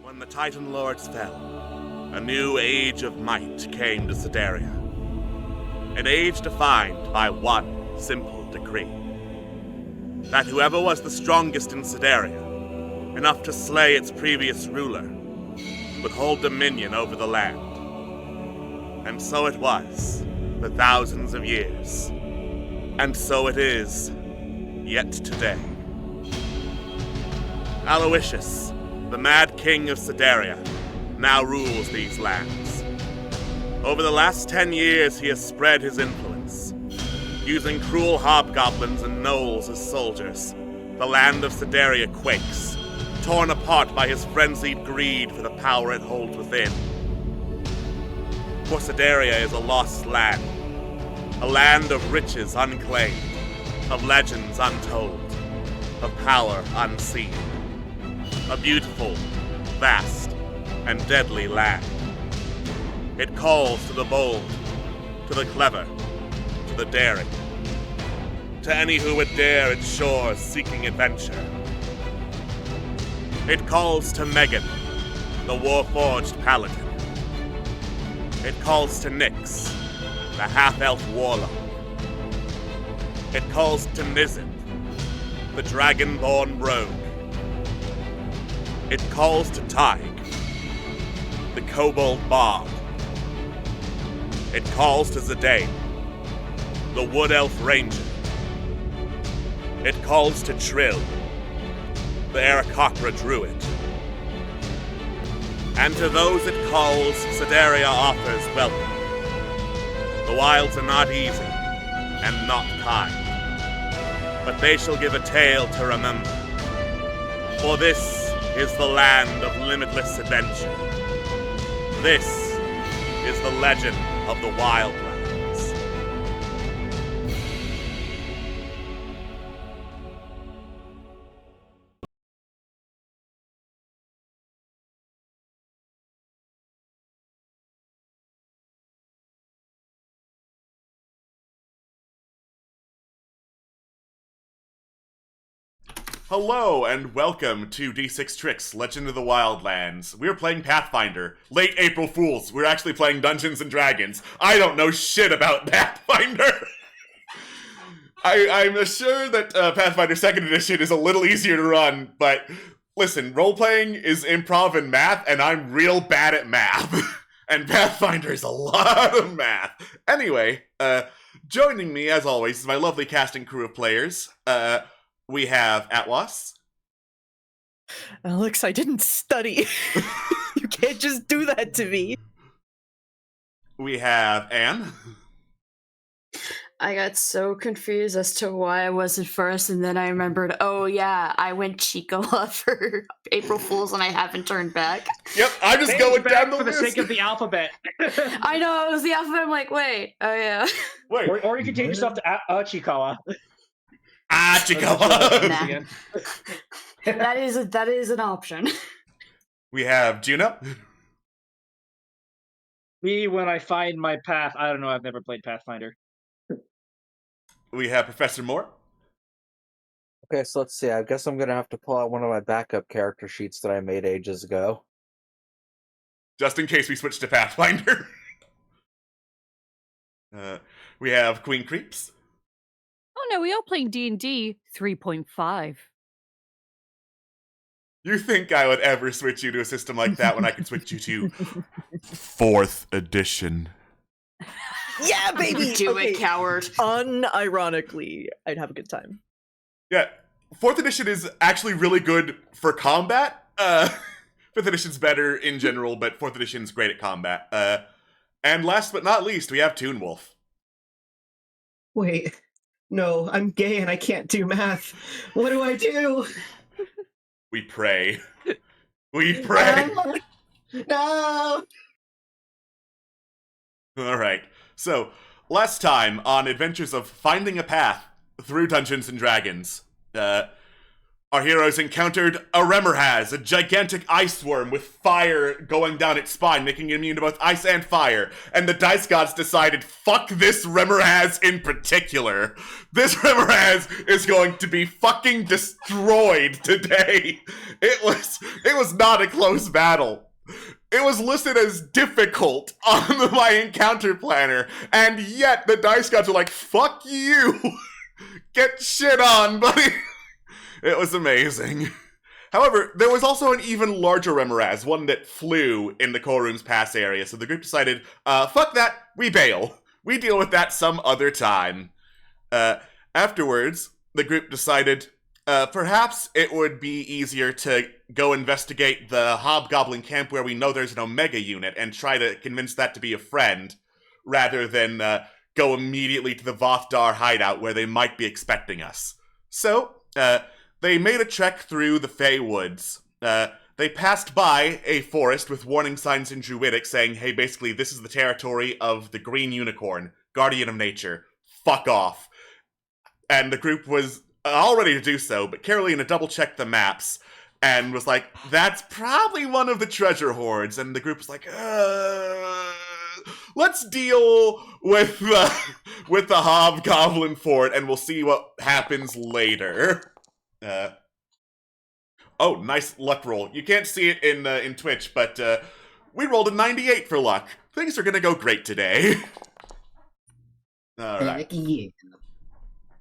When the Titan Lords fell, a new age of might came to Sedaria. An age defined by one simple decree. That whoever was the strongest in Sedaria, enough to slay its previous ruler, would hold dominion over the land. And so it was, for thousands of years. And so it is, yet today. Aloysius, the Mad King of Sedaria, now rules these lands. Over the last 10 years, he has spread his influence. Using cruel hobgoblins and gnolls as soldiers, the land of Sedaria quakes, torn apart by his frenzied greed for the power it holds within. For Sedaria is a lost land, a land of riches unclaimed, of legends untold, of power unseen. A beautiful, vast, and deadly land. It calls to the bold, to the clever, to the daring, to any who would dare its shores seeking adventure. It calls to Megan, the war-forged paladin. It calls to Nyx, the half-elf warlock. It calls to Nizip, the dragon-born rogue. It calls to Tig, the kobold bard. It calls to Zidane, the wood elf ranger. It calls to Trill, the Aarakocra druid. And to those it calls, Sedaria offers welcome. The wilds are not easy, and not kind, but they shall give a tale to remember. For this is the land of limitless adventure. This is the legend of the Wildlands. Hello, and welcome to D6 Tricks, Legend of the Wildlands. We're playing Pathfinder. Late April Fools. We're actually playing Dungeons and Dragons. I don't know shit about Pathfinder. I'm sure that Pathfinder 2nd Edition is a little easier to run, but listen, role-playing is improv and math, and I'm real bad at math. And Pathfinder is a lot of math. Anyway, joining me, as always, is my lovely casting crew of players. We have Atwas. Alex, I didn't study. You can't just do that to me. We have Anne. I got so confused as to why I wasn't first, and then I remembered, oh yeah, I went Chicola for April Fools and I haven't turned back. Yep, I'm just going down the for list. the sake of the alphabet. I know, it was the alphabet, I'm like, wait, oh yeah. Wait. Or you can change yourself to Chikawa. Chicola. That is an option. We have Juno. Me, when I find my path, I don't know, I've never played Pathfinder. We have Professor Moore. Okay, so let's see. I guess I'm going to have to pull out one of my backup character sheets that I made ages ago. Just in case we switch to Pathfinder. We have Queen Creeps. Oh no, we are playing D&D 3.5. You think I would ever switch you to a system like that when I could switch you to 4th edition? Yeah, baby! Do it, coward. Unironically, I'd have a good time. Yeah, 4th edition is actually really good for combat. 5th edition's better in general, but 4th edition's great at combat. And last but not least, we have Toonwolf. Wait, no, I'm gay and I can't do math. What do I do? We pray. We pray. No! Alright, so, last time on Adventures of Finding a Path through Dungeons and Dragons, our heroes encountered a Remorhaz, a gigantic ice worm with fire going down its spine, making it immune to both ice and fire. And the Dice Gods decided, fuck this Remorhaz in particular. This Remorhaz is going to be fucking destroyed today. It was not a close battle. It was listed as difficult on my encounter planner, and yet the Dice Gods were like, fuck you. Get shit on, buddy. It was amazing. However, there was also an even larger Remorhaz, one that flew in the core room's pass area, so the group decided, fuck that, we bail. We deal with that some other time. Afterwards, the group decided, perhaps it would be easier to go investigate the Hobgoblin camp where we know there's an Omega unit and try to convince that to be a friend, rather than go immediately to the Vothdar hideout where they might be expecting us. So, they made a trek through the Fey Woods. They passed by a forest with warning signs in Druidic saying, hey, basically, this is the territory of the Green Unicorn, Guardian of Nature. Fuck off. And the group was all ready to do so, but Carolina double-checked the maps and was like, that's probably one of the treasure hoards. And the group was like, let's deal with the Hobgoblin fort, and we'll see what happens later. Oh, nice luck roll. You can't see it in Twitch, but we rolled a 98 for luck. Things are gonna go great today. All right.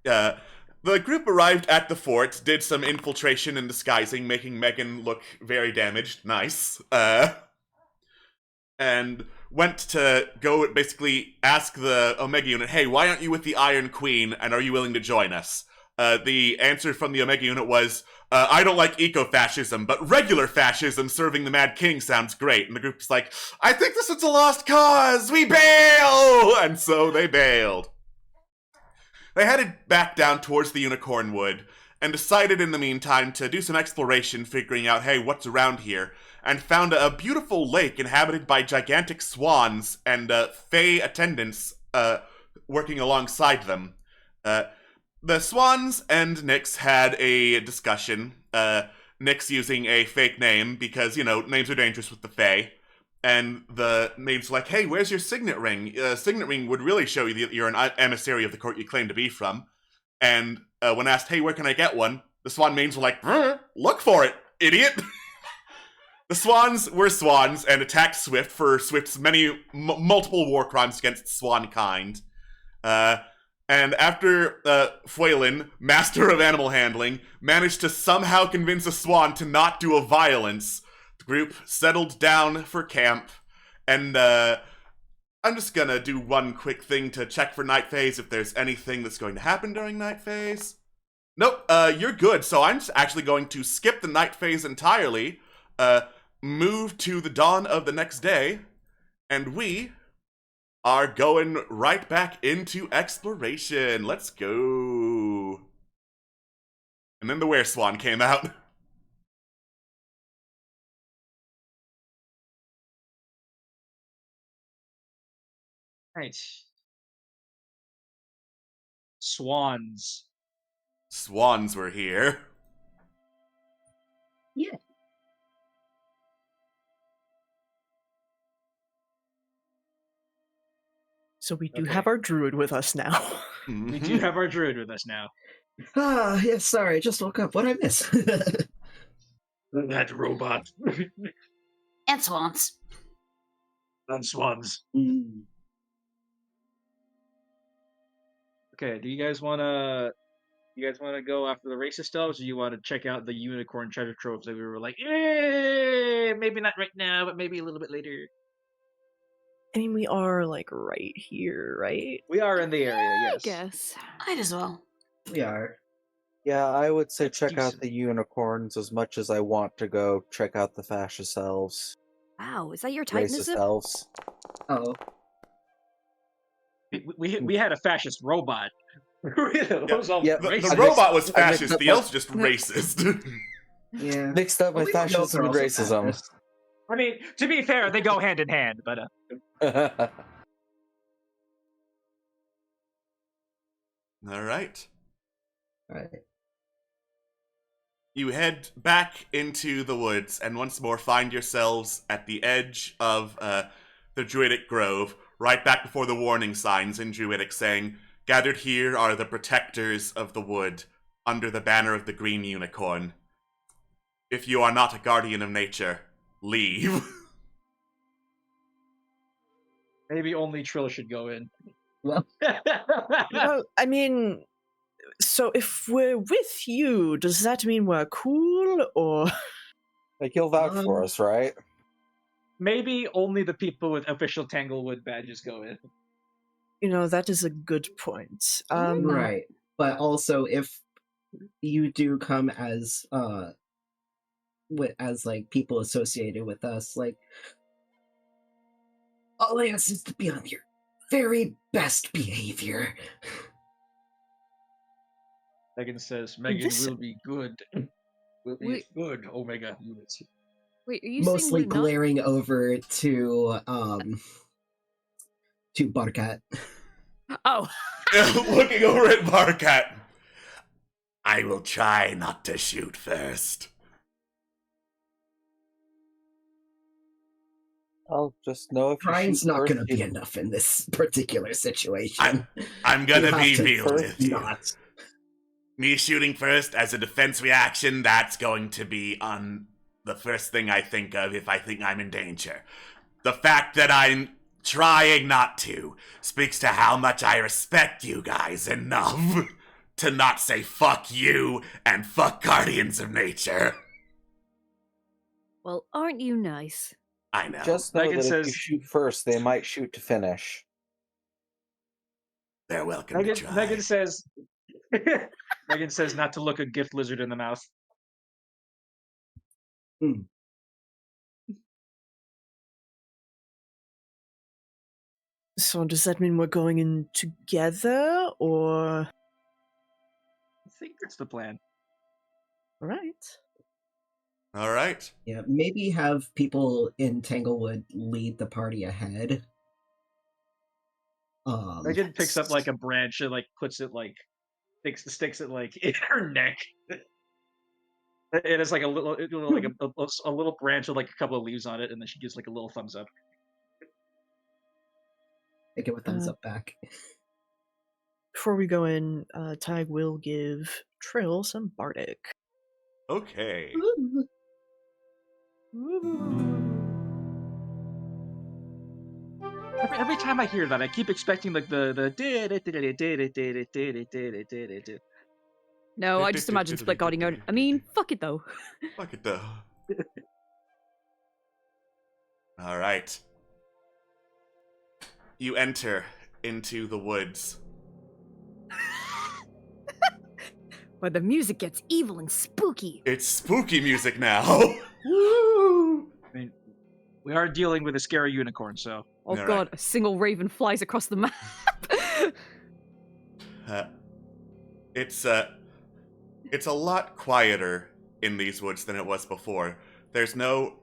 The group arrived at the fort, did some infiltration and disguising, making Megan look very damaged. Nice. And went to go basically ask the Omega unit, hey, why aren't you with the Iron Queen, and are you willing to join us? The answer from the Omega unit was, I don't like eco-fascism, but regular fascism serving the Mad King sounds great. And the group's like, I think this is a lost cause! We bail! And so they bailed. They headed back down towards the Unicorn Wood, and decided in the meantime to do some exploration, figuring out, hey, what's around here, and found a beautiful lake inhabited by gigantic swans and fey attendants working alongside them. The Swans and Nyx had a discussion, Nyx using a fake name because, you know, names are dangerous with the Fae, and the name's like, hey, where's your signet ring? Signet ring would really show you that you're an emissary of the court you claim to be from. And when asked, hey, where can I get one? The Swan names were like, look for it, idiot! The Swans were swans and attacked Swift for Swift's many, multiple war crimes against swankind. And after Fuelin, master of animal handling, managed to somehow convince a swan to not do a violence, the group settled down for camp. And I'm just gonna do one quick thing to check for night phase if there's anything that's going to happen during night phase. Nope, you're good. So I'm actually going to skip the night phase entirely, move to the dawn of the next day, and we are going right back into exploration. Let's go. And then the Wereswan came out. Right. Swans. Swans were here. Yeah. So we do Okay. have our druid with us now. We do have our druid with us now. Ah, yeah, sorry, I just woke up. What'd I miss? That robot. And swans. And swans. Mm. Okay, do you guys wanna go after the racist elves, or you wanna check out the unicorn treasure troves that we were like, maybe not right now, but maybe a little bit later? I mean, we are like right here, right? We are in the area, I yes. guess. Might as well. We are. Yeah, I would say check out decent. the unicorns as much as I want to go check out the fascist elves. Wow, is that your Racist Titanism? elves. Oh. We had a fascist robot. It was all Yeah, The racist. robot was I mixed fascist, up the my- elves just racist. Yeah. Mixed up Well, with we don't know if fascism they're and also racism. fascist. I mean, to be fair, they go hand in hand, but All right. Right. You head back into the woods and once more find yourselves at the edge of the Druidic Grove, right back before the warning signs in Druidic saying, "Gathered here are the protectors of the wood, under the banner of the green unicorn. If you are not a guardian of nature, leave." Maybe only Trill should go in. Well, well, I mean, so if we're with you, does that mean we're cool, or? Like, you'll vouch for us, right? Maybe only the people with official Tanglewood badges go in. You know, that is a good point. Right. But also, if you do come as like people associated with us, like, all I ask is to be on your very best behavior. Megan says, Megan Listen. will be good. Will be Wait. good, Omega units. Wait, are you Mostly saying we're not? glaring over to Barkat. Oh, Looking over at Barkat. I will try not to shoot first. I'll just know if you Trying's shoot not first, going to be enough in this particular situation. I'm gonna You be have to real with you. not. Me shooting first as a defense reaction, that's going to be on the first thing I think of if I think I'm in danger. The fact that I'm trying not to speaks to how much I respect you guys enough to not say fuck you and fuck Guardians of Nature. well, aren't you nice? I know. just know Megan that if you says- shoot first, they might shoot to finish. They're welcome to try. Megan says Megan says not to look a gift lizard in the mouth. So does that mean we're going in together, or? I think that's the plan. All right. All right. Yeah, maybe have people in Tanglewood lead the party ahead. Megan picks up like a branch and like puts it like sticks it like in her neck. It is like a little like a little branch with like a couple of leaves on it, and then she gives like a little thumbs up. I give a thumbs up back. Before we go in, Tag will give Trill some bardic. Okay. Every time I hear that, I keep expecting like the No, I just imagine Split Guarding going, I mean, fuck it though. Fuck it though. All right. You enter into the woods. Where the music gets evil and spooky. It's spooky music now. I mean, we are dealing with a scary unicorn, so Oh All right. god, a single raven flies across the map. It's a lot quieter in these woods than it was before. There's not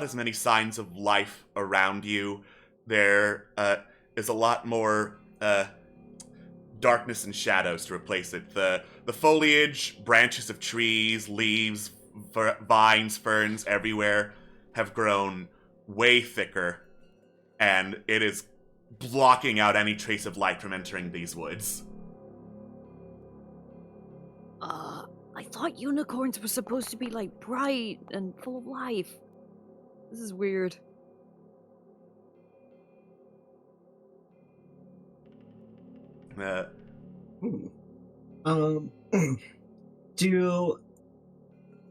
as many signs of life around you. There is a lot more darkness and shadows to replace it. The foliage, branches of trees, leaves, vines, ferns everywhere have grown way thicker, and it is blocking out any trace of light from entering these woods. I thought unicorns were supposed to be like bright and full of life. This is weird.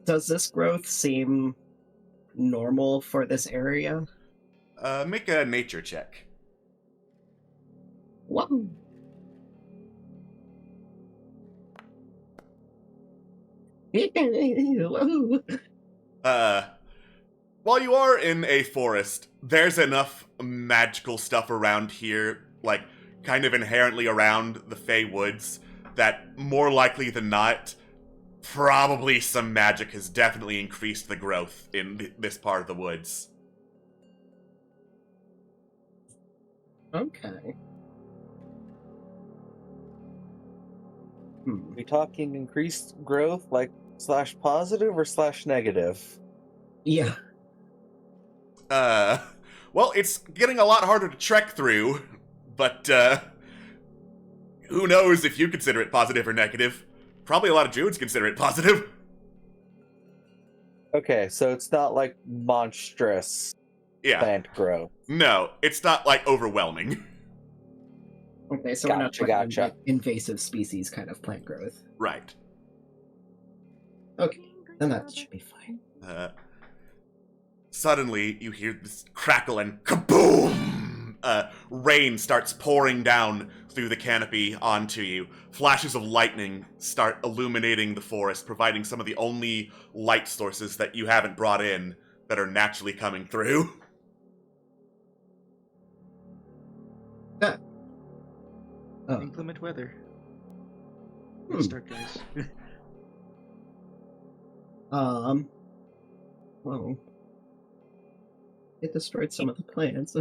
Does this growth seem normal for this area? Make a nature check. Whoa. While you are in a forest, there's enough magical stuff around here, like kind of inherently around the Fey Woods, that more likely than not, probably some magic has definitely increased the growth in this part of the woods. Okay. Are we talking increased growth, like /positive or /negative? Yeah. Well, it's getting a lot harder to trek through, but, who knows if you consider it positive or negative? Probably a lot of Druids consider it positive. Okay, so it's not like monstrous Yeah. plant growth. No, it's not, like, overwhelming. Okay, so we're not Gotcha, talking gotcha. invasive species kind of plant growth. Right. Okay, then that should be fine. Suddenly, you hear this crackle and kaboom! Rain starts pouring down through the canopy onto you. Flashes of lightning start illuminating the forest, providing some of the only light sources that you haven't brought in that are naturally coming through. Oh. Inclement weather. Hmm. Good start, guys. Well, it destroyed some of the plants,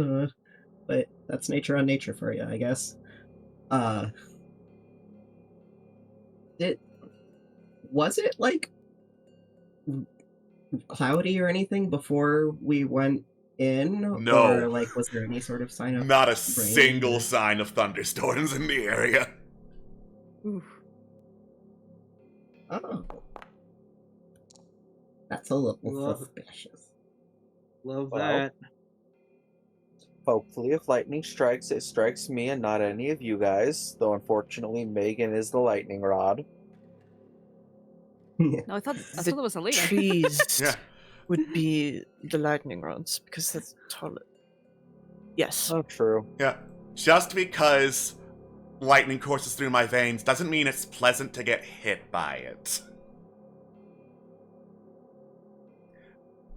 but that's nature on nature for you, I guess. Was it like cloudy or anything before we went in? No. Or like, was there any sort of sign of Not a rain single or- sign of thunderstorms in the area. Oof. Oh, that's a little Love- suspicious. Love Well. that. Hopefully, if lightning strikes, it strikes me and not any of you guys. Though unfortunately, Megan is the lightning rod. No, I thought it was a lady. Trees Yeah. would be the lightning rods because that's taller. Yes. Oh, true. Yeah. Just because lightning courses through my veins doesn't mean it's pleasant to get hit by it.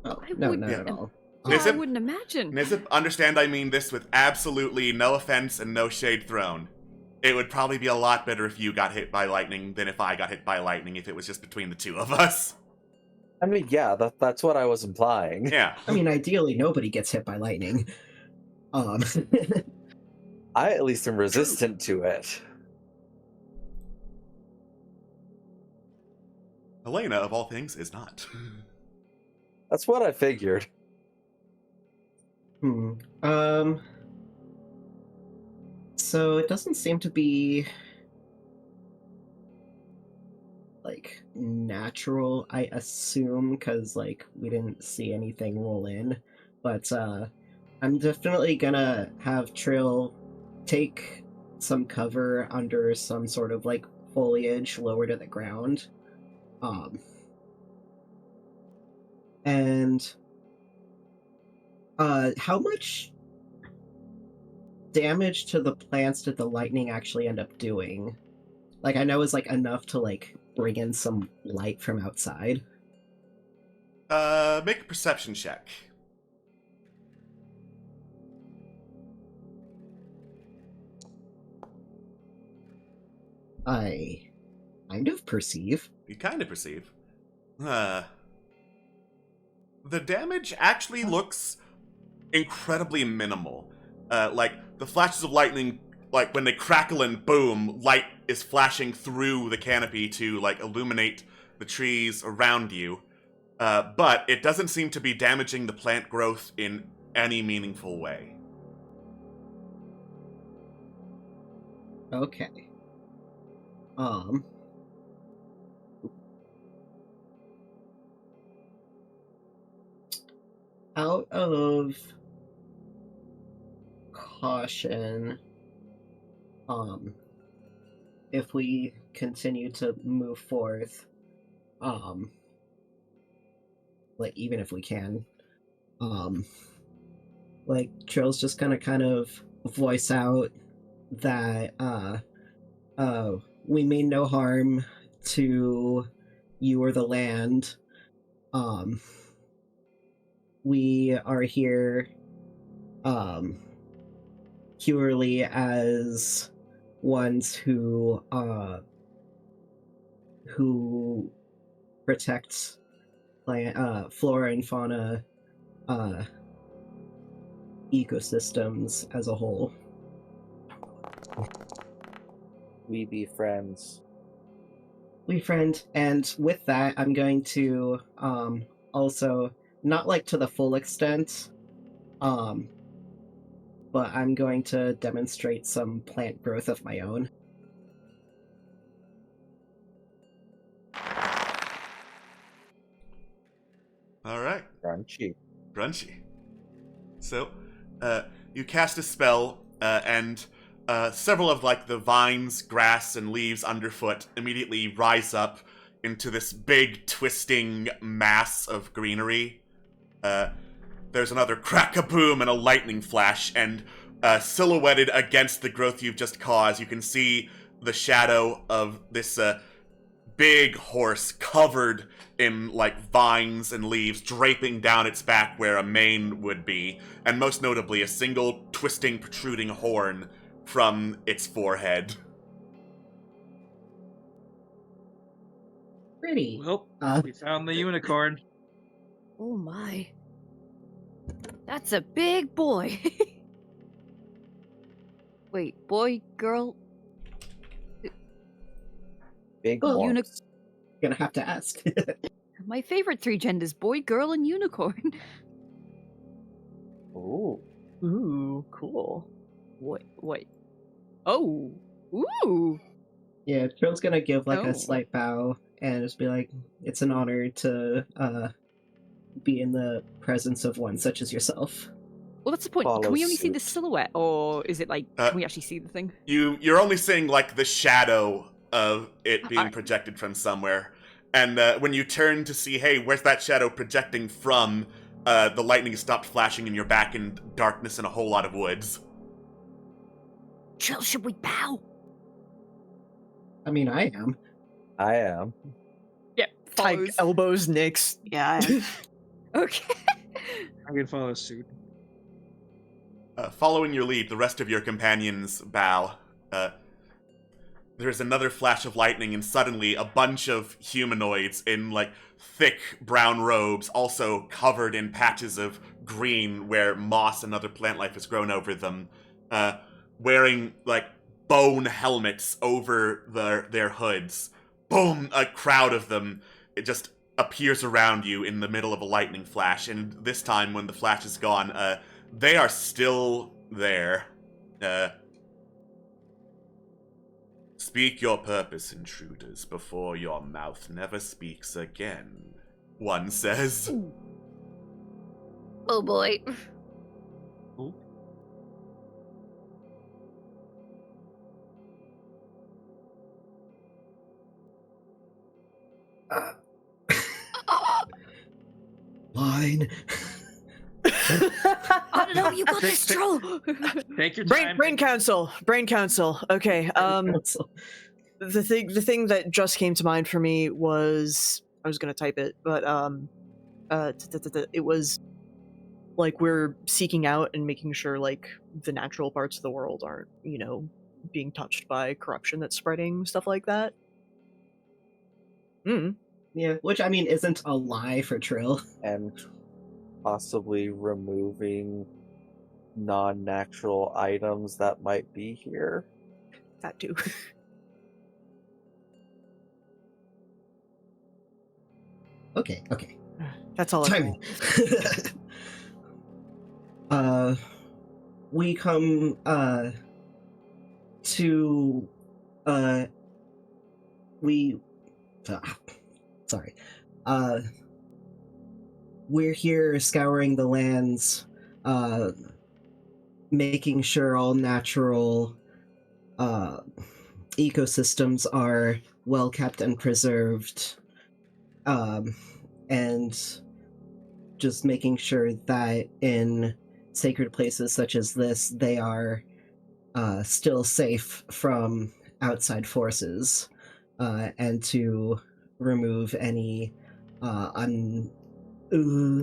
Oh, I no, wouldn't- not at all. Oh, Is I it- wouldn't imagine. Nizip, understand I mean this with absolutely no offense and no shade thrown. It would probably be a lot better if you got hit by lightning than if I got hit by lightning if it was just between the two of us. I mean, yeah, that's what I was implying. Yeah. I mean, ideally, nobody gets hit by lightning. I at least am resistant to it. Elena, of all things, is not. That's what I figured. So it doesn't seem to be like natural, I assume, because like we didn't see anything roll in. But I'm definitely gonna have Trill take some cover under some sort of like foliage lower to the ground. And how much damage to the plants did the lightning actually end up doing? Like, I know it's like enough to like bring in some light from outside. Make a perception check. I kind of perceive. You kind of perceive. The damage actually looks incredibly minimal. Like, the flashes of lightning, like, when they crackle and boom, light is flashing through the canopy to, like, illuminate the trees around you. But it doesn't seem to be damaging the plant growth in any meaningful way. Okay. Out of caution, if we continue to move forth, like, even if we can, like, Trill's just gonna kind of voice out that, we mean no harm to you or the land. We are here, purely as ones who protect flora and fauna ecosystems as a whole. We be friends. we friend. And with that, I'm going to also, not like to the full extent, but I'm going to demonstrate some plant growth of my own. All right. Crunchy. Grunchy. So, you cast a spell, and several of like the vines, grass, and leaves underfoot immediately rise up into this big twisting mass of greenery. There's another crack-a-boom and a lightning flash, and silhouetted against the growth you've just caused, you can see the shadow of this big horse covered in like vines and leaves draping down its back where a mane would be, and most notably a single twisting protruding horn from its forehead. Pretty. Well, we found the unicorn. Oh my. That's a big boy. Wait, boy, girl, Big Well, horse. unicorn. Gonna have to ask. My favorite three genders: boy, girl, and unicorn. Ooh. Ooh, cool. Wait. Oh. Ooh. Yeah, Trill's gonna give like Oh. a slight bow and just be like, "It's an honor to be in the presence of one such as yourself." Well, that's the point. Follow Can we only see the suit. silhouette, or is it like can we actually see the thing? You're only seeing like the shadow of it being I- projected from somewhere, and when you turn to see, hey, where's that shadow projecting from? The lightning has stopped flashing, and you're back in darkness and a whole lot of woods. Trill, should we bow? I mean, I am. I am. Yeah. Type Follows. elbows, Nyx. Yeah. Okay. I'm gonna follow suit. Following your lead, the rest of your companions bow. There's another flash of lightning, and suddenly a bunch of humanoids in like thick brown robes, also covered in patches of green where moss and other plant life has grown over them, wearing like bone helmets over their hoods. Boom! A crowd of them. It just appears around you in the middle of a lightning flash, and this time when the flash is gone, they are still there. Speak your purpose, intruders, before your mouth never speaks again, one says. Oh boy. Line. I don't know. You got this, Trill. Take your time. Brain council. Okay. The thing that just came to mind for me was I was gonna type it, but it was like we're seeking out and making sure like the natural parts of the world aren't, being touched by corruption that's spreading, stuff like that. Yeah, which I mean isn't a lie for Trill. And possibly removing non-natural items that might be here. That too. Okay. That's all. Timing. We come to we sorry. We're here scouring the lands, making sure all natural ecosystems are well kept and preserved, and just making sure that in sacred places such as this, they are still safe from outside forces, and to remove any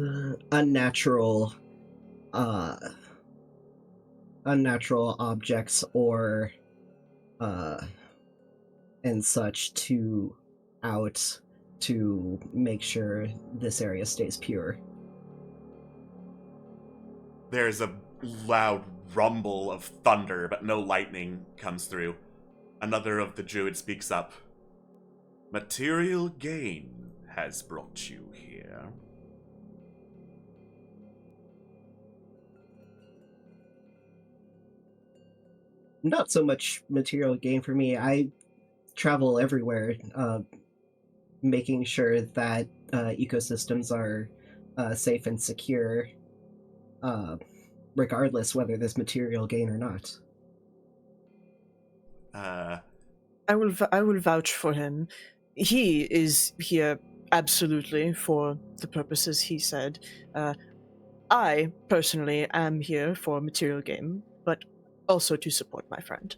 unnatural objects or and such to make sure this area stays pure. There's a loud rumble of thunder, but no lightning comes through. Another of the druids speaks up. Material gain has brought you here. Not so much material gain for me. I travel everywhere, making sure that ecosystems are safe and secure, regardless whether there's material gain or not. I will vouch for him. He is here absolutely for the purposes he said. I personally am here for material gain, but also to support my friend.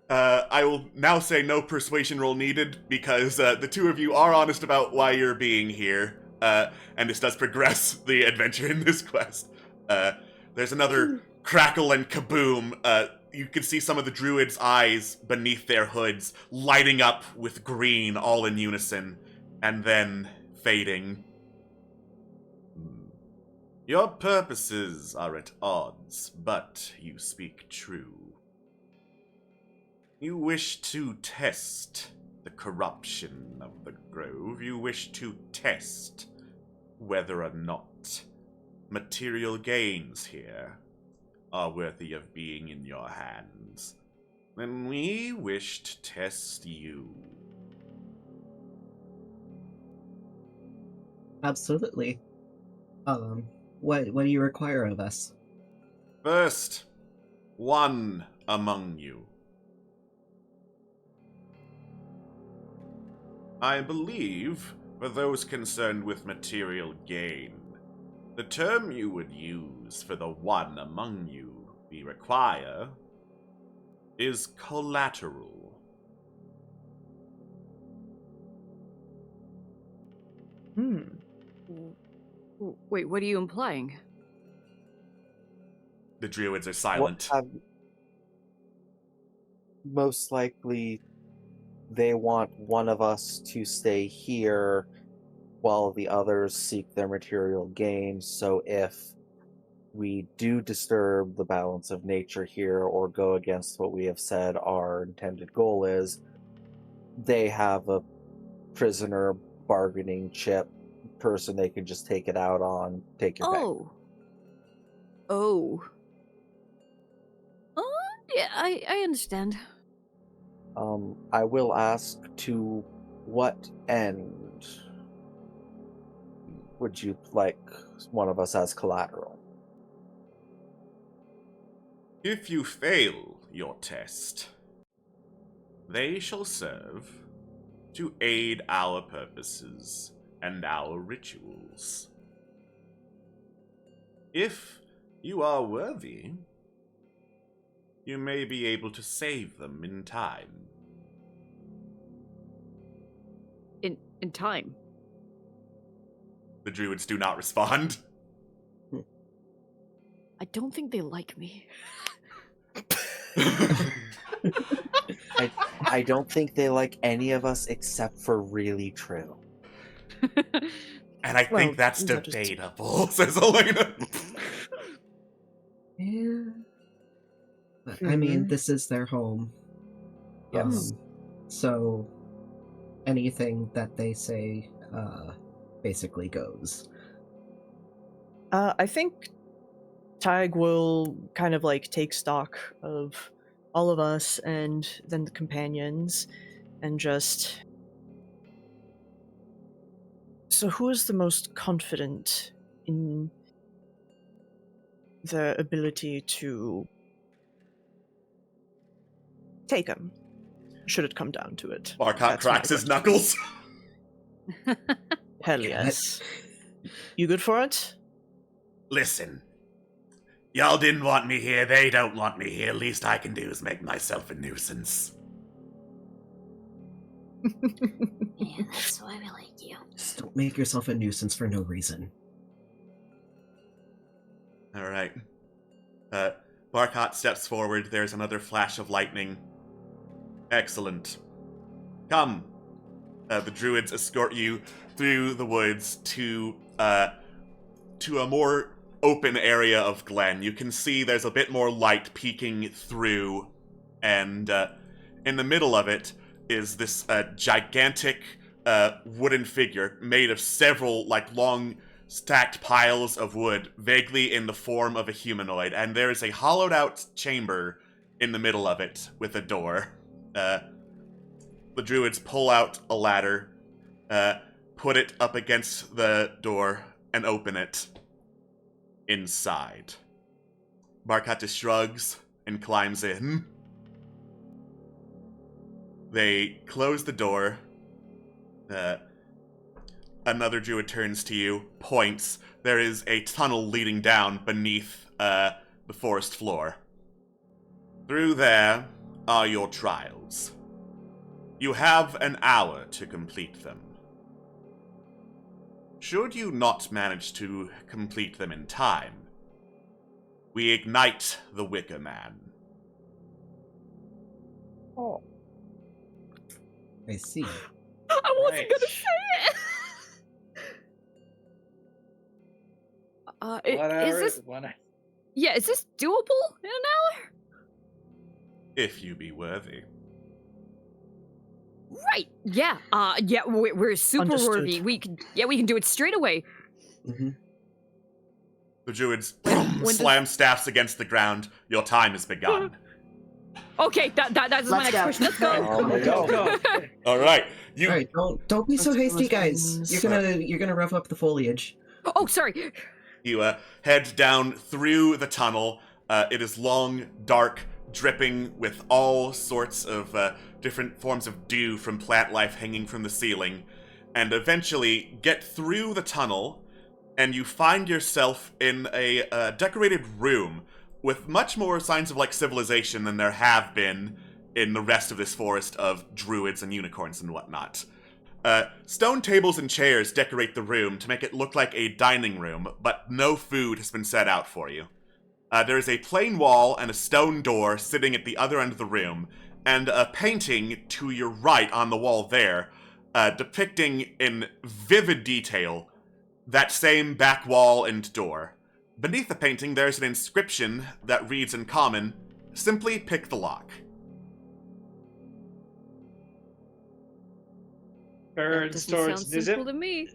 I will now say no persuasion roll needed because the two of you are honest about why you're being here, and this does progress the adventure in this quest. There's another crackle and kaboom. You can see some of the druids' eyes beneath their hoods lighting up with green all in unison, and then fading. Your purposes are at odds, but you speak true. You wish to test the corruption of the grove. You wish to test whether or not material gains here are worthy of being in your hands. Then we wish to test you. Absolutely. What do you require of us? First, one among you. I believe, for those concerned with material gain, the term you would use for the one among you we require is collateral. Wait, what are you implying? The druids are silent. Most likely, they want one of us to stay here while the others seek their material gain. So if we do disturb the balance of nature here or go against what we have said our intended goal is, they have a prisoner bargaining chip person they can just take it out on, take your pay. Oh, yeah, I understand. I will ask, to what end would you like one of us as collateral? If you fail your test, they shall serve to aid our purposes and our rituals. If you are worthy, you may be able to save them in time. In time? The druids do not respond. I don't think they like me. I don't think they like any of us except for really Trill. And I think that's debatable, says Elena. Yeah. But, I mean, this is their home. Yes. So anything that they say basically goes. I think Tag will kind of like take stock of all of us and then the companions and just... So who is the most confident in their ability to take him, should it come down to it? Barkot cracks his knuckles. Hell yes. You good for it? Listen, y'all didn't want me here, they don't want me here. Least I can do is make myself a nuisance. Yeah, that's why we like you. Just don't make yourself a nuisance for no reason. Alright. Barkot steps forward. There's another flash of lightning. Excellent. Come. The druids escort you through the woods to a more open area of Glen. You can see there's a bit more light peeking through, and in the middle of it, is this gigantic wooden figure made of several long stacked piles of wood, vaguely in the form of a humanoid, and there is a hollowed out chamber in the middle of it with a door. The druids pull out a ladder, put it up against the door, and open it. Inside, Barkata shrugs and climbs in. They close the door. Another druid turns to you, points. There is a tunnel leading down beneath the forest floor. Through there are your trials. You have an hour to complete them. Should you not manage to complete them in time, we ignite the Wicker Man. Oh. I see. I wasn't Right. gonna say it. Is this? Yeah, is this doable in an hour? If you be worthy. Right. Yeah. Yeah. We're super Understood. worthy. We can do it straight away. Mm-hmm. The druids when slam staffs against the ground. Your time has begun. Okay. That's my Let's next go. question. Let's go. Oh, go. All right, you. All right, don't be so Let's hasty, go, guys. things. You're gonna rough up the foliage. Oh, sorry. You head down through the tunnel. It is long, dark, dripping with all sorts of different forms of dew from plant life hanging from the ceiling, and eventually get through the tunnel, and you find yourself in a decorated room with much more signs of civilization than there have been in the rest of this forest of druids and unicorns and whatnot. Stone tables and chairs decorate the room to make it look like a dining room, but no food has been set out for you. There is a plain wall and a stone door sitting at the other end of the room, and a painting to your right on the wall there, depicting in vivid detail that same back wall and door. Beneath the painting, there's an inscription that reads in common, "Simply pick the lock." That Turns doesn't towards sound simple Nizip. to me.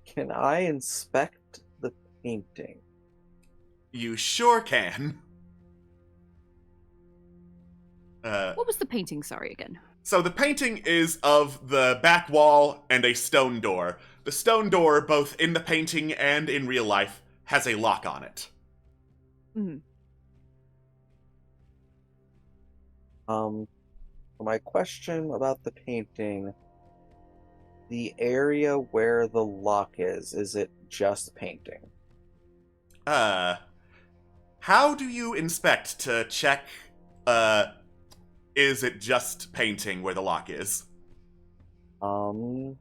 Can I inspect the painting? You sure can. What was the painting? Sorry again. So the painting is of the back wall and a stone door. The stone door, both in the painting and in real life, has a lock on it. My question about the painting, the area where the lock is it just painting? How do you inspect to check, is it just painting where the lock is? Kind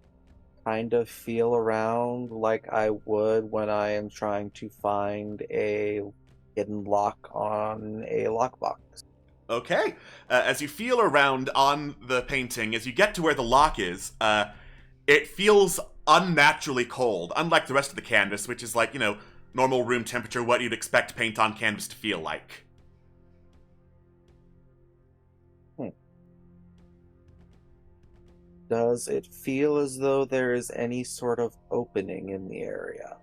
of feel around like I would when I am trying to find a hidden lock on a lockbox. Okay. As you feel around on the painting, as you get to where the lock is, it feels unnaturally cold, unlike the rest of the canvas, which is normal room temperature, what you'd expect paint on canvas to feel like. Does it feel as though there is any sort of opening in the area?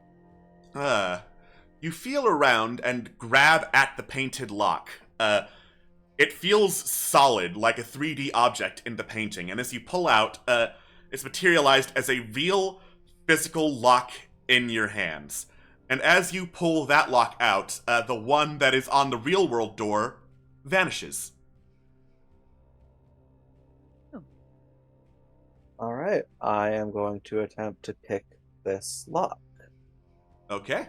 You feel around and grab at the painted lock. It feels solid, like a 3D object in the painting, and as you pull out, it's materialized as a real physical lock in your hands. And as you pull that lock out, the one that is on the real world door vanishes. Alright, I am going to attempt to pick this lock. Okay.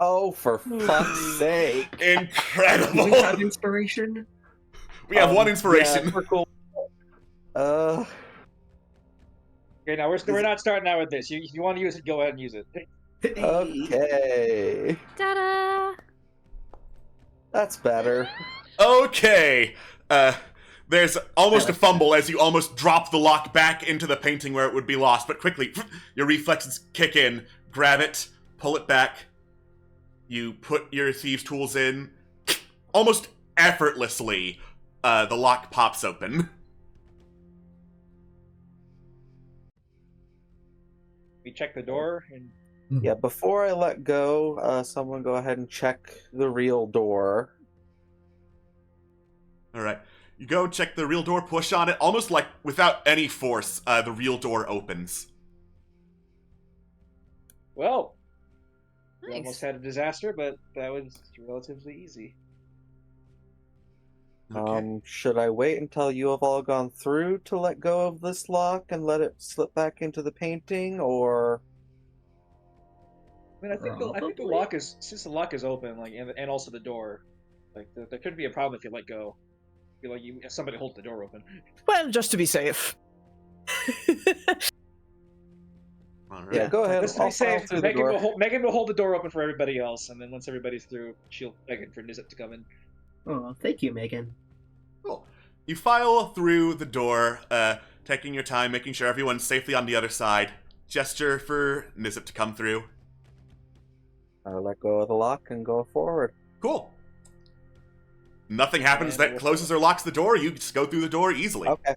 Oh, for fuck's sake. Incredible! Do we have inspiration? We have one inspiration. Yeah, we're cool. Okay, now we're not starting out with this. If you want to use it, go ahead and use it. Okay. Ta-da! That's better. Okay. The There's almost a fumble as you almost drop the lock back into the painting where it would be lost, but quickly, your reflexes kick in, grab it, pull it back. You put your thieves' tools in. Almost effortlessly, the lock pops open. We check the door and Yeah, before I let go, someone go ahead and check the real door. Alright. You go check the real door, push on it, almost like without any force, the real door opens. well, we Nice. almost had a disaster, but that was relatively easy. Okay. Should I wait until you have all gone through to let go of this lock and let it slip back into the painting, or... I mean, I think the Probably. lock is, since the lock is open, like, and also the door, like, there could be a problem if you let go. Feel like if somebody holds the door open. Well, just to be safe. Alright. Yeah, go ahead. Just to be I'll file safe, through the door. Megan will hold the door open for everybody else, and then once everybody's through, she'll beg for Nizip to come in. Oh, thank you, Megan. Cool. You file through the door, taking your time, making sure everyone's safely on the other side. Gesture for Nizip to come through. I let go of the lock and go forward. Cool. Nothing happens And that we'll- closes or locks the door. You just go through the door easily. Okay.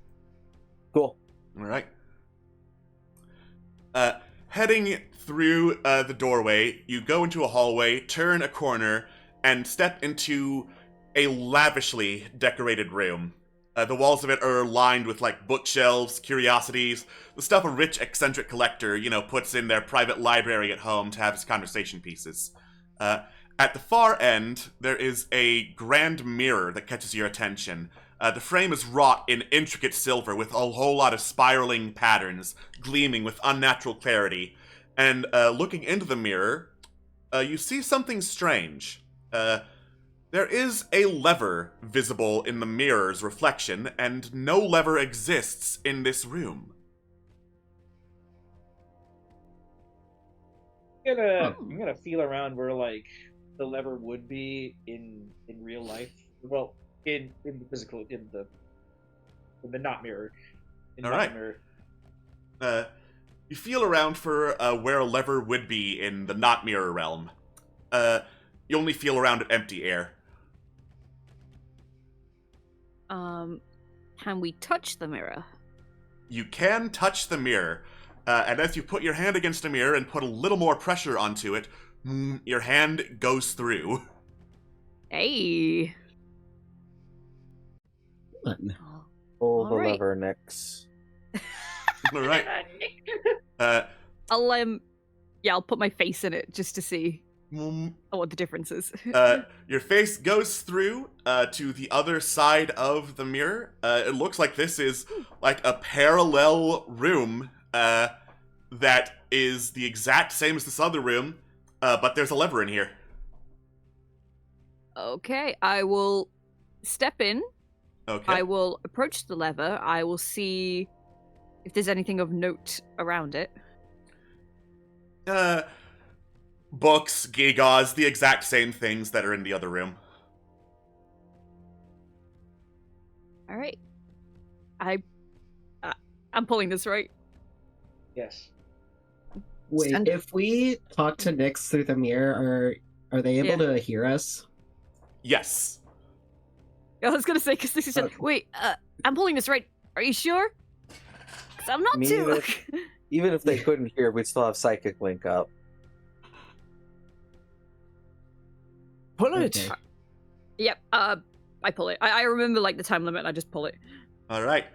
Cool. Alright. Heading through the doorway, you go into a hallway, turn a corner, and step into a lavishly decorated room. The walls of it are lined with, like, bookshelves, curiosities, the stuff a rich, eccentric collector, puts in their private library at home to have his conversation pieces. At the far end, there is a grand mirror that catches your attention. The frame is wrought in intricate silver with a whole lot of spiraling patterns, gleaming with unnatural clarity. And looking into the mirror, you see something strange. There is a lever visible in the mirror's reflection, and no lever exists in this room. I'm gonna feel around where, like, the lever would be in real life. Well, in the physical, in the not mirror. In All not right. mirror. You feel around for where a lever would be in the not mirror realm. You only feel around at empty air. Can we touch the mirror? You can touch the mirror, and as you put your hand against the mirror and put a little more pressure onto it, your hand goes through. Hey. Fun. Pull the Alright. lever, Nix. All right. I'll put my face in it just to see Mm, what the difference is. Your face goes through to the other side of the mirror. It looks like this is like a parallel room that is the exact same as this other room, but there's a lever in here. Okay, I will step in. Okay. I will approach the lever. I will see if there's anything of note around it. Books, gewgaws, the exact same things that are in the other room. All right. I'm pulling this right. Yes. Wait, Stand- if we talk to Nyx through the mirror, are they able to hear us? Yes. I was gonna say because this is. Okay. Wait, I'm pulling this right. Are you sure? Because I'm not Me too. neither. Even if they couldn't hear, we'd still have psychic link up. Pull it. Okay. Yep. I pull it. I remember like the time limit. And I just pull it. All right.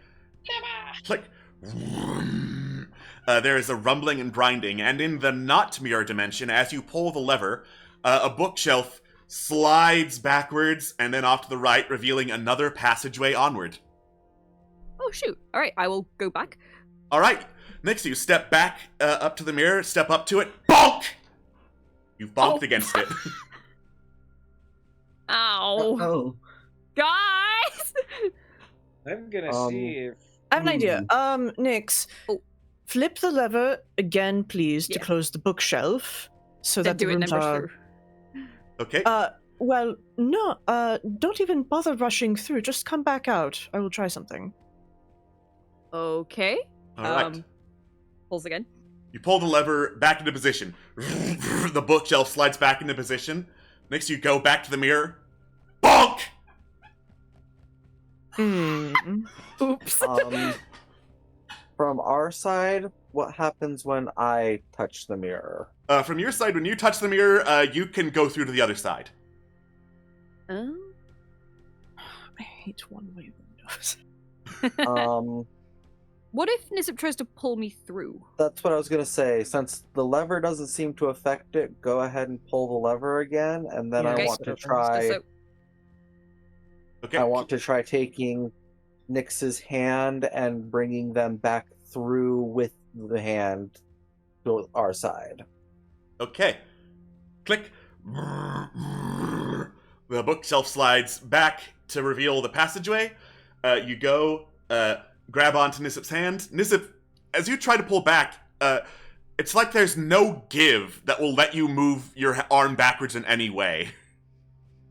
Click. There is a rumbling and grinding, and in the not mirror dimension, as you pull the lever, a bookshelf slides backwards and then off to the right, revealing another passageway onward. Oh shoot! All right, I will go back. All right. Next, you step back up to the mirror, step up to it, bonk! You bonked Oh. against it. Ow, Oh, guys! I'm gonna see if I have an idea. Nix, Oh. flip the lever again, please, to Yeah. close the bookshelf, so Then that the do it. rooms Then push are. through. Okay. Well, no, don't even bother rushing through. Just come back out. I will try something. Okay. All right. Pulls again. You pull the lever back into position. The bookshelf slides back into position. Next, you go back to the mirror. Bonk! Oops. From our side, what happens when I touch the mirror? From your side, when you touch the mirror, you can go through to the other side. I hate one-way windows. What if Nisip tries to pull me through? That's what I was gonna say. Since the lever doesn't seem to affect it, go ahead and pull the lever again, and then Yeah, I okay. want to so- try. So, Okay. I want to try taking Nyx's hand and bringing them back through with the hand to our side. Okay. Click. The bookshelf slides back to reveal the passageway. You go, grab onto Nisip's hand. Nisip, as you try to pull back, it's like there's no give that will let you move your arm backwards in any way.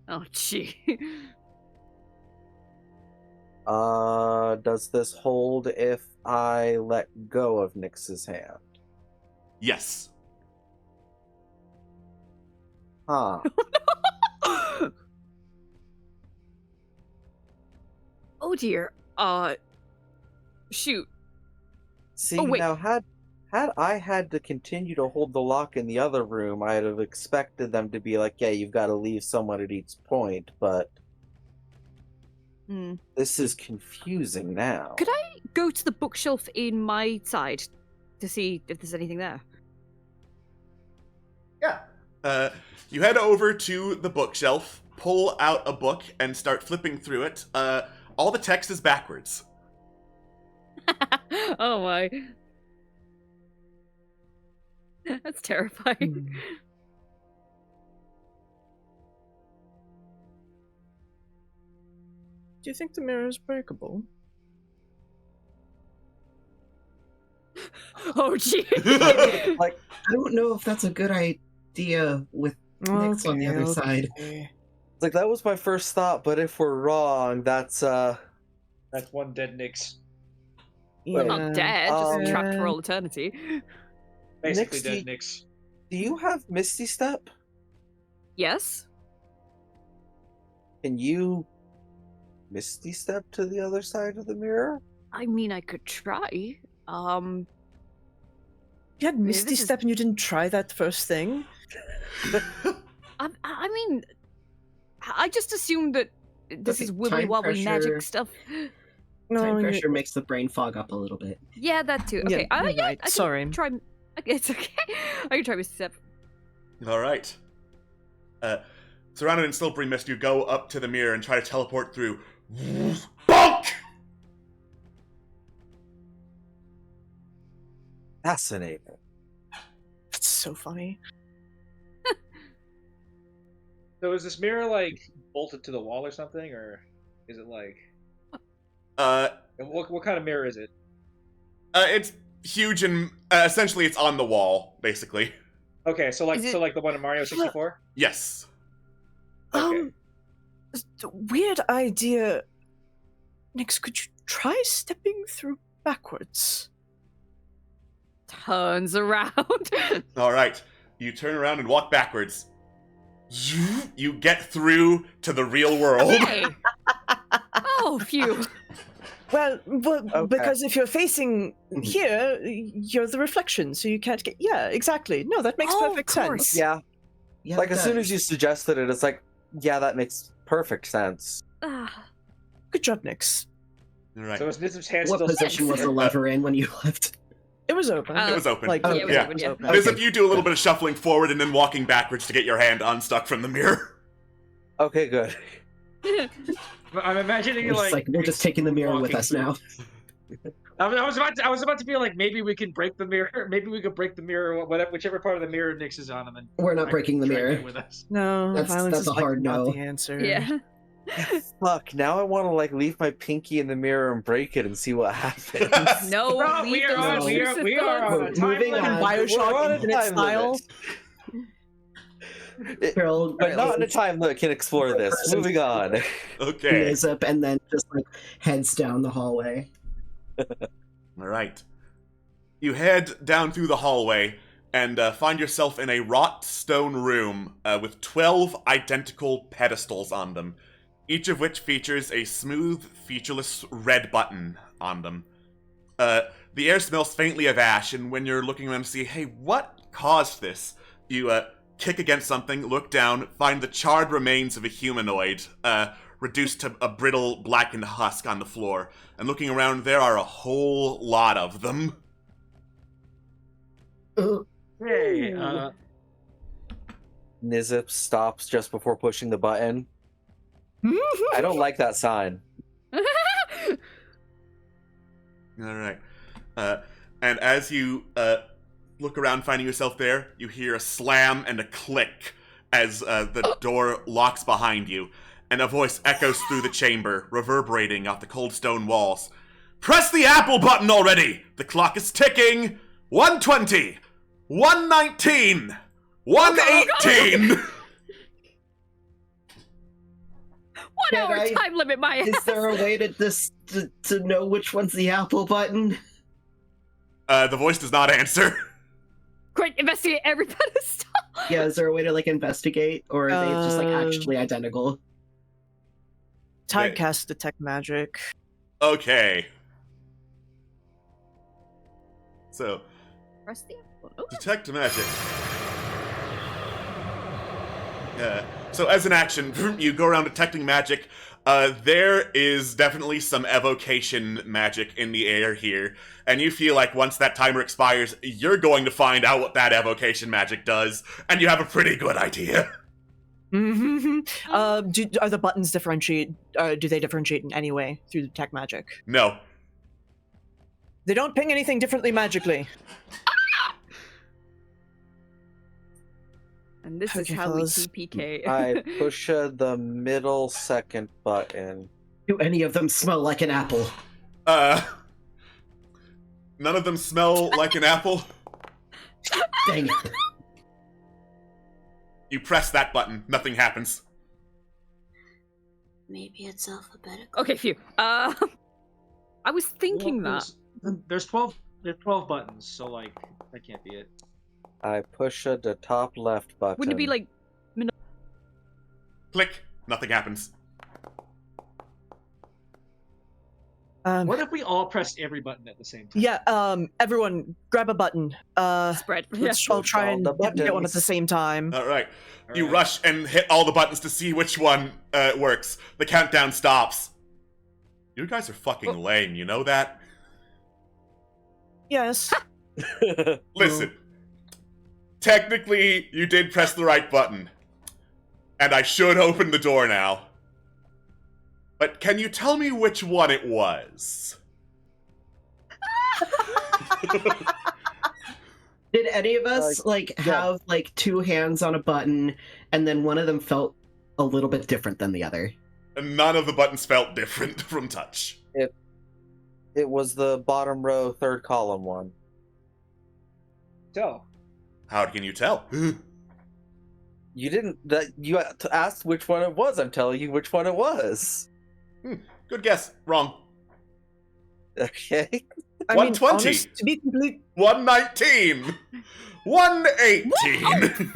oh, gee. Does this hold if I let go of Nyx's hand? Yes. Huh. Oh dear. Shoot. See, Oh, wait. now had I had to continue to hold the lock in the other room, I'd have expected them to be like, yeah, you've got to leave someone at each point, but this is confusing now. Could I go to the bookshelf in my side to see if there's anything there? Yeah. You head over to the bookshelf, pull out a book, and start flipping through it. All the text is backwards. Oh my. That's terrifying. Do you think the mirror is breakable? Oh gee. Like, I don't know if that's a good idea with Nyx on the other side. like that was my first thought, but if we're wrong, that's That's one dead Nyx. I'm not dead, just trapped for Uh, all eternity. Basically Nyx, dead Nyx. do you have Misty Step? Yes? Can you Misty Step to the other side of the mirror? I mean, I could try. You had Maybe Misty this is- Step and you didn't try that first thing? I mean, I just assumed that this Okay, is wibbly time wobbly pressure. magic stuff. Time you- pressure makes the brain fog up a little bit. Yeah, that too. Yeah, Okay, you're yeah, right. I can Sorry. Try. It's okay. I can try Misty Step. All right. Surrounded in slippery mist, you go up to the mirror and try to teleport through. Bonk! Fascinating. That's so funny. So is this mirror like bolted to the wall or something, or is it like what kind of mirror is it? It's huge and essentially it's on the wall, basically. Okay, so like Is it- the one in Mario 64. Yes. Okay. Weird idea. Nyx, could you try stepping through backwards? Turns around. All right. You turn around and walk backwards. You get through to the real world. Hey. Oh, phew. Well, Okay. because if you're facing here, you're the reflection, so you can't get. Yeah, exactly. No, that makes Oh, perfect of course. sense. Yeah, Yeah, like it as soon does. as you suggested it, it's like, yeah, that makes perfect sense. Ah, Good job, Nyx. All right. So is Nizip's hand What still position was the lever in when you left? It was open. Uh, It was open. Like, Oh, yeah, it was yeah. open, yeah. open. As Okay. if you do a little bit of shuffling forward and then walking backwards to get your hand unstuck from the mirror. Okay, good. I'm imagining It's like we're just taking the mirror with walking us through- now. I was about to be like, maybe we can break the mirror. Maybe we could break the mirror, whatever, whichever part of the mirror Nyx is on, and then We're not I breaking the can drag mirror. it with us. No, That's- violence that's is a hard not no. the answer. yeah. Fuck, now I want to like leave my pinky in the mirror and break it and see what happens. No, No, leave we are those on. We are intrusive on thoughts. a time Moving limit. on. Bioshock We're on a Infinite time style. limit. Trill But not in a time that can explore this. Moving on. Okay. Nizip and then just like heads down the hallway. All right. You head down through the hallway and find yourself in a wrought stone room with 12 identical pedestals on them, each of which features a smooth, featureless red button on them. The air smells faintly of ash, and when you're looking around to see, hey, what caused this? You kick against something, look down, find the charred remains of a humanoid, reduced to a brittle, blackened husk on the floor. And looking around, there are a whole lot of them. Hey, Nizip stops just before pushing the button. I don't like that sign. All right. And as you look around, finding yourself there, you hear a slam and a click as the door locks behind you, and a voice echoes through the chamber, reverberating off the cold stone walls. Press the apple button already! The clock is ticking! 120! 119! 118! 1 hour Can I- time limit, my Is ass. there a way to know which one's the apple button? The voice does not answer. Quick, investigate every pedestal. Yeah, is there a way to like investigate, or are they just like actually identical? Tide Wait. cast detect magic. Okay. So, Press the apple. Oh, detect magic. So as an action, you go around detecting magic. There is definitely some evocation magic in the air here, and you feel like once that timer expires, you're going to find out what that evocation magic does, and you have a pretty good idea. Mm-hmm. Are the buttons differentiate? Do they differentiate in any way through detect magic? No. They don't ping anything differently magically. and this is Okay, how we fellas. TPK. I push the middle second button. Do any of them smell like an apple? None of them smell like an apple. Dang it. You press that button, nothing happens. Maybe it's alphabetical. Okay, phew. I was thinking well, that. there's 12 buttons, so like that can't be it. I push the top left button. Wouldn't it be like Click, nothing happens. What if we all pressed every button at the same time? Yeah, everyone grab a button. spread? Let's all try all and the get one at buttons. the same time. All right. All You right. rush and hit all the buttons to see which one works. The countdown stops. You guys are fucking lame, you know that? Yes. Listen. Technically, you did press the right button. And I should open the door now. But can you tell me which one it was? Did any of us like yeah. have like two hands on a button, and then one of them felt a little bit different than the other? And none of the buttons felt different from touch. It was the bottom row, third column one. So, How can you tell? You didn't. You asked which one it was. I'm telling you which one it was. Good guess. Wrong. Okay. I mean, 120. honest, to be complete, 119. 118.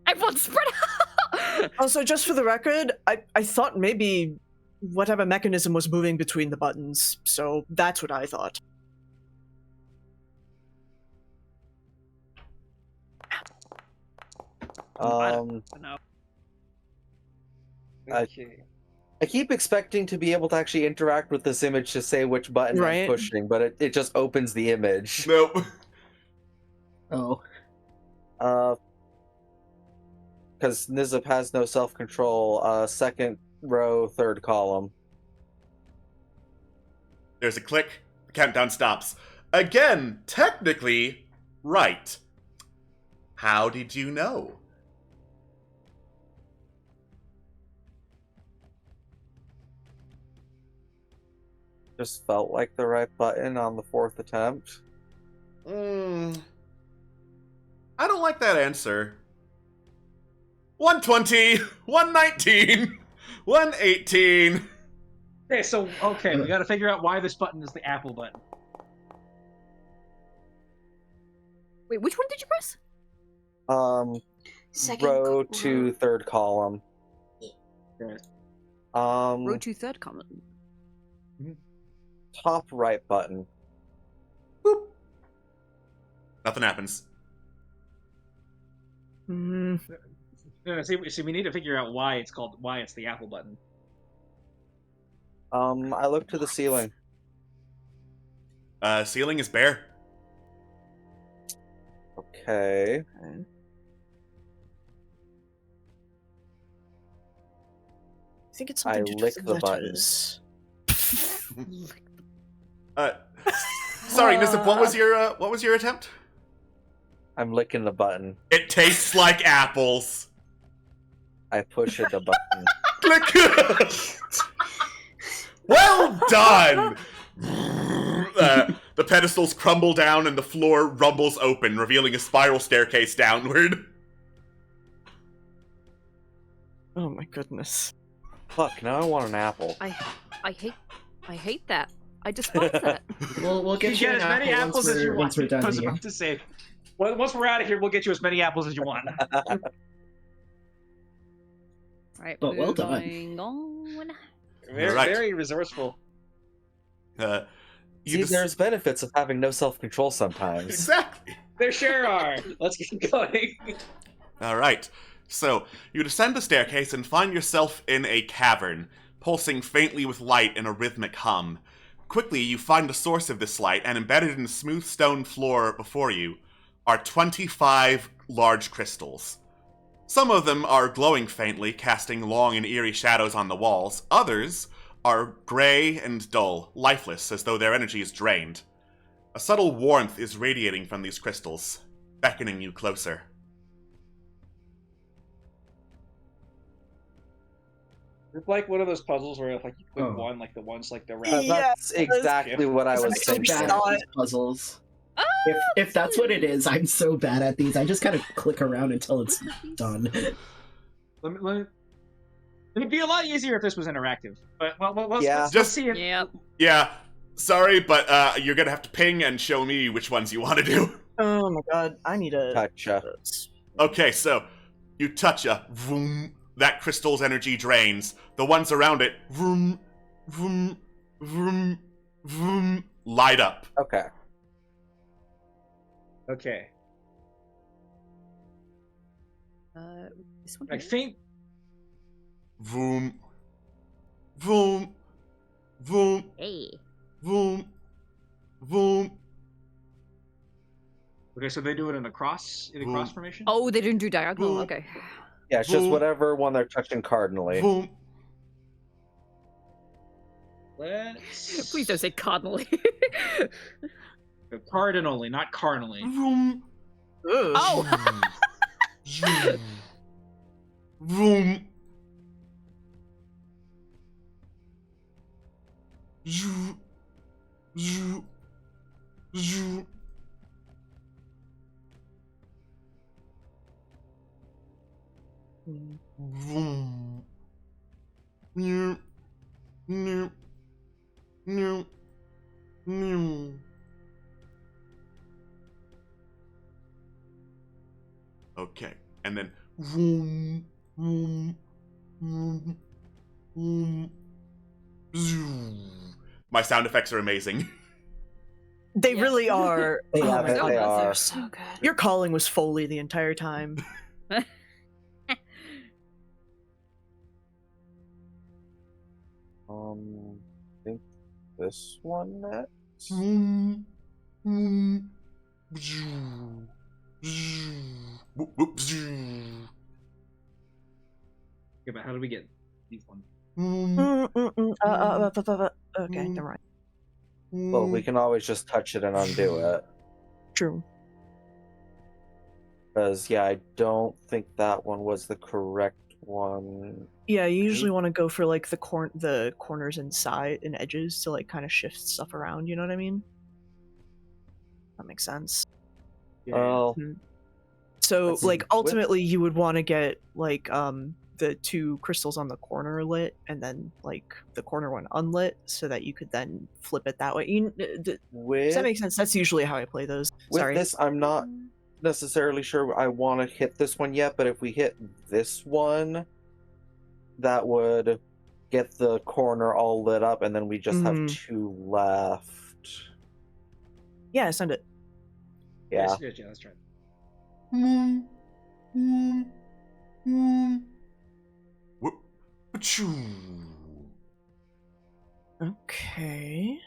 Everyone spread out. also just for the record, I thought maybe whatever mechanism was moving between the buttons, so that's what I thought. No. okay. I keep expecting to be able to actually interact with this image to say which button Right. I'm pushing, but it just opens the image. Nope. Oh, Because Nizip has no self-control. Second row, third column. There's a click. The countdown stops. Again, technically, right. How did you know? Just felt like the right button on the fourth attempt. I don't like that answer. 120, 119, 118. Okay, so we got to figure out why this button is the apple button. Wait, which one did you press? Row to third column. Okay. Row to third column. Top right button. Boop. Nothing happens. Mm, No, see, we need to figure out why it's the apple button. I look to the ceiling. Ceiling is bare. Okay. okay. I think it's something to do lick with the button. letters. Sorry, Nizip, what was your attempt? I'm licking the button. It tastes like apples. I push the button. Click. Well done. The pedestals crumble down and the floor rumbles open, revealing a spiral staircase downward. Oh my goodness. Fuck, now I want an apple. I hate that. I despise that. We'll get you get an as many apple apples as you want. once we're done I was here. about to say, once we're out of here, we'll get you as many apples as you want. Right, But well done. moving on. Very, Right. very resourceful. See, there's benefits of having no self-control sometimes. Exactly. There sure are. Let's get going. All right. So, you descend the staircase and find yourself in a cavern, pulsing faintly with light in a rhythmic hum. Quickly, you find the source of this light, and embedded in the smooth stone floor before you are 25 large crystals. Some of them are glowing faintly, casting long and eerie shadows on the walls. Others are gray and dull, lifeless, as though their energy is drained. A subtle warmth is radiating from these crystals, beckoning you closer. It's like one of those puzzles where if like you click Oh. one, like the ones like the round. That's exactly what I was I'm so thinking. bad at these puzzles. If that's what it is, I'm so bad at these. I just kind of click around until it's done. It'd be a lot easier if this was interactive. But let's, Yeah. let's Just- see it. Yeah. Yeah, sorry, but you're gonna have to ping and show me which ones you want to do. Oh my god, I need a. Gotcha. Okay, so you touch a vroom, that crystal's energy drains. The ones around it, vroom, vroom, vroom, vroom, light up. Okay. Okay. This one. I here? think Vroom, vroom, vroom, Hey. vroom, vroom. okay, so they do it in a cross formation? Oh, they didn't do diagonal. Boom. Okay. Yeah, it's just Vroom. whatever one they're touching cardinally. Vroom. Let's Please don't say cardinally. cardinally, not carnally. Vroom. Ugh. Oh. Vroom. Vroom. Zoo. Zoo. Zoo. Vroom. Meow. Meow. Meow. Meow. Okay, and then vroom, vroom, vroom, vroom, zoo. My sound effects are amazing. They Yeah. really are. They Oh have my it, god, they are. they're so good. Your calling was Foley the entire time. I think this one next. Vroom, vroom, zoo, zoo, whoop, whoop, zoo. Okay, but how do we get these ones? Vroom, Okay, never mind. Well, we can always just touch it and undo it. True. Because, yeah, I don't think that one was the correct one. Yeah, you usually want to go for like the corners and side and edges to like kind of shift stuff around. You know what I mean? That makes sense. Well, So, Let's like, see, ultimately, you would want to get, like, the 2 crystals on the corner lit, and then, like, the corner one unlit, so that you could then flip it that way. Does that make sense? That's usually how I play those. With Sorry. this, I'm not necessarily sure I want to hit this one yet, but if we hit this one, that would get the corner all lit up, and then we just have Mhm. 2 left. Yeah, send it. Yeah. Yeah, let's try it. Okay.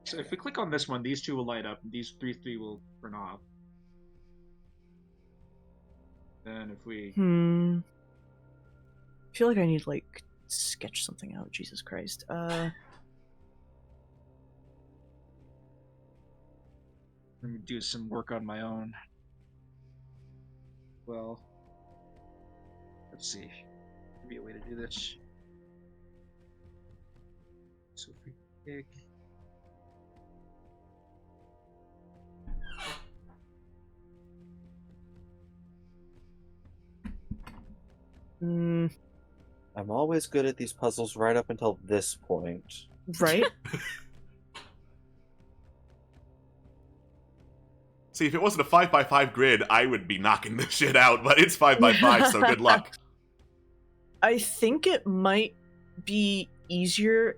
So if we click on this one, these 2 will light up, and these three will burn off. Then if we I feel like I need, like, sketch something out. Jesus Christ. let me do some work on my own. Well, let's see. Maybe a way to do this. So if we pick. Mm, I'm always good at these puzzles right up until this point. right? See, if it wasn't a 5x5 grid, I would be knocking this shit out, but it's 5x5, so good luck. I think it might be easier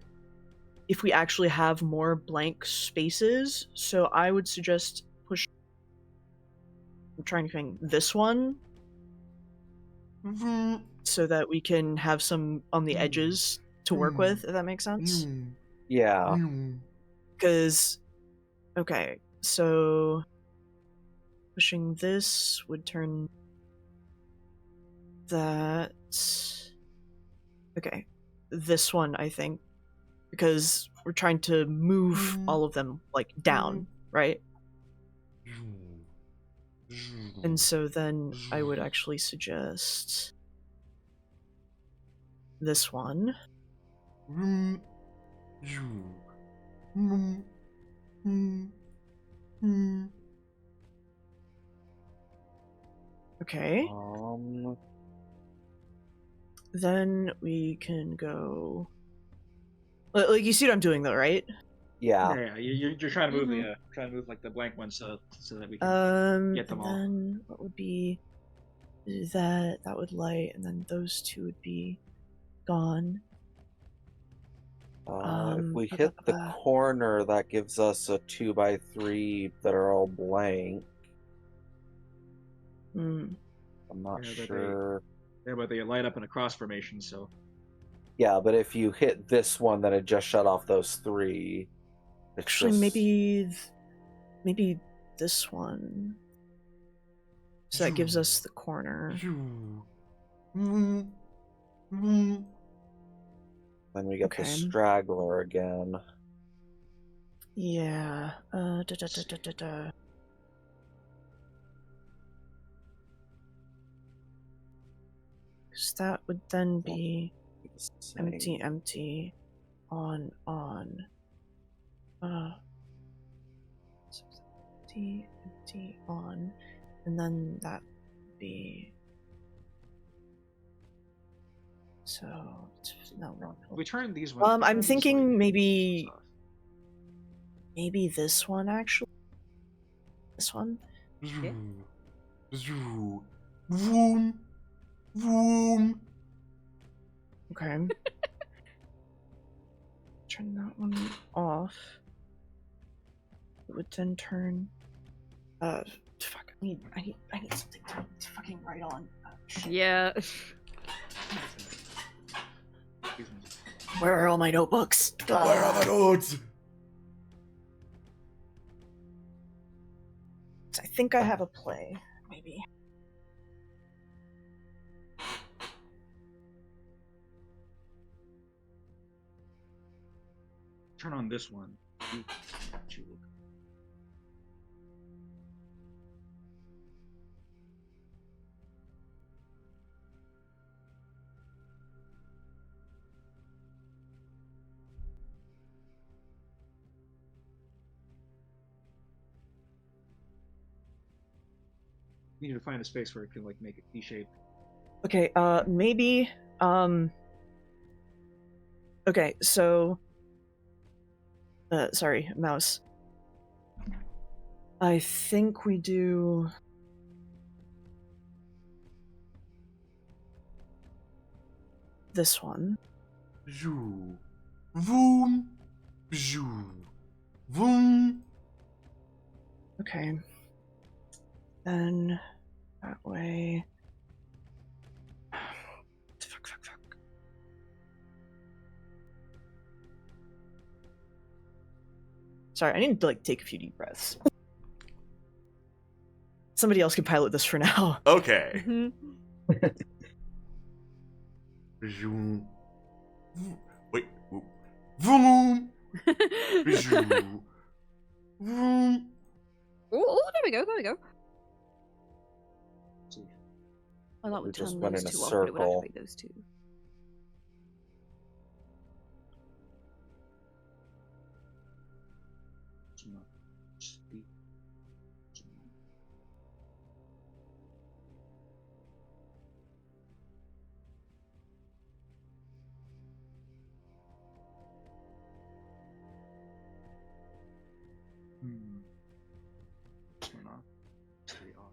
if we actually have more blank spaces, so I would suggest push. I'm trying to think this one, so that we can have some on the edges to work with, if that makes sense. Yeah. Because, okay, so pushing this would turn that. Okay, this one, I think, because we're trying to move all of them, like, down, right? And so then I would actually suggest this one. Okay. Then we can go. Like, you see what I'm doing, though, right? Yeah. Yeah, you're trying to move trying to move like the blank ones so that we can get them and all. then what would be that? That would light, and then those 2 would be gone. If we hit the corner, that gives us a 2x3 that are all blank. I'm not sure. But they light up in a cross formation, so. Yeah, but if you hit this one, then it just shut off those 3. Actually, maybe this one. So that gives us the corner. Then we get the straggler again. Yeah. Because that would then be empty, empty, on. Empty, empty, on. And then that would be. So, no. We turn these ones. I'm thinking maybe this one, actually. This one? Yeah. Vroom. Vroom. Okay. Turn that one off. It would then turn. Fuck. I need something to fucking write on. Yeah. Where are all my notebooks? Where are the notes? I think I have a play, maybe. Turn on this one. You need to find a space where it can like make a T shape. Okay, maybe, okay, so, sorry, mouse. I think we do... this one. Bzoo. Voom. Bzoo. Voom. Okay. Then, that way... Fuck. Sorry, I need to, like, take a few deep breaths. Somebody else can pilot this for now. Okay. Mhm. Bzoo. Wait. Voom. Bzoo. Voom. Oh, there we go. See. Oh, that We would just turn went those in a two off, but it would circle. activate those two. This one off. Three off.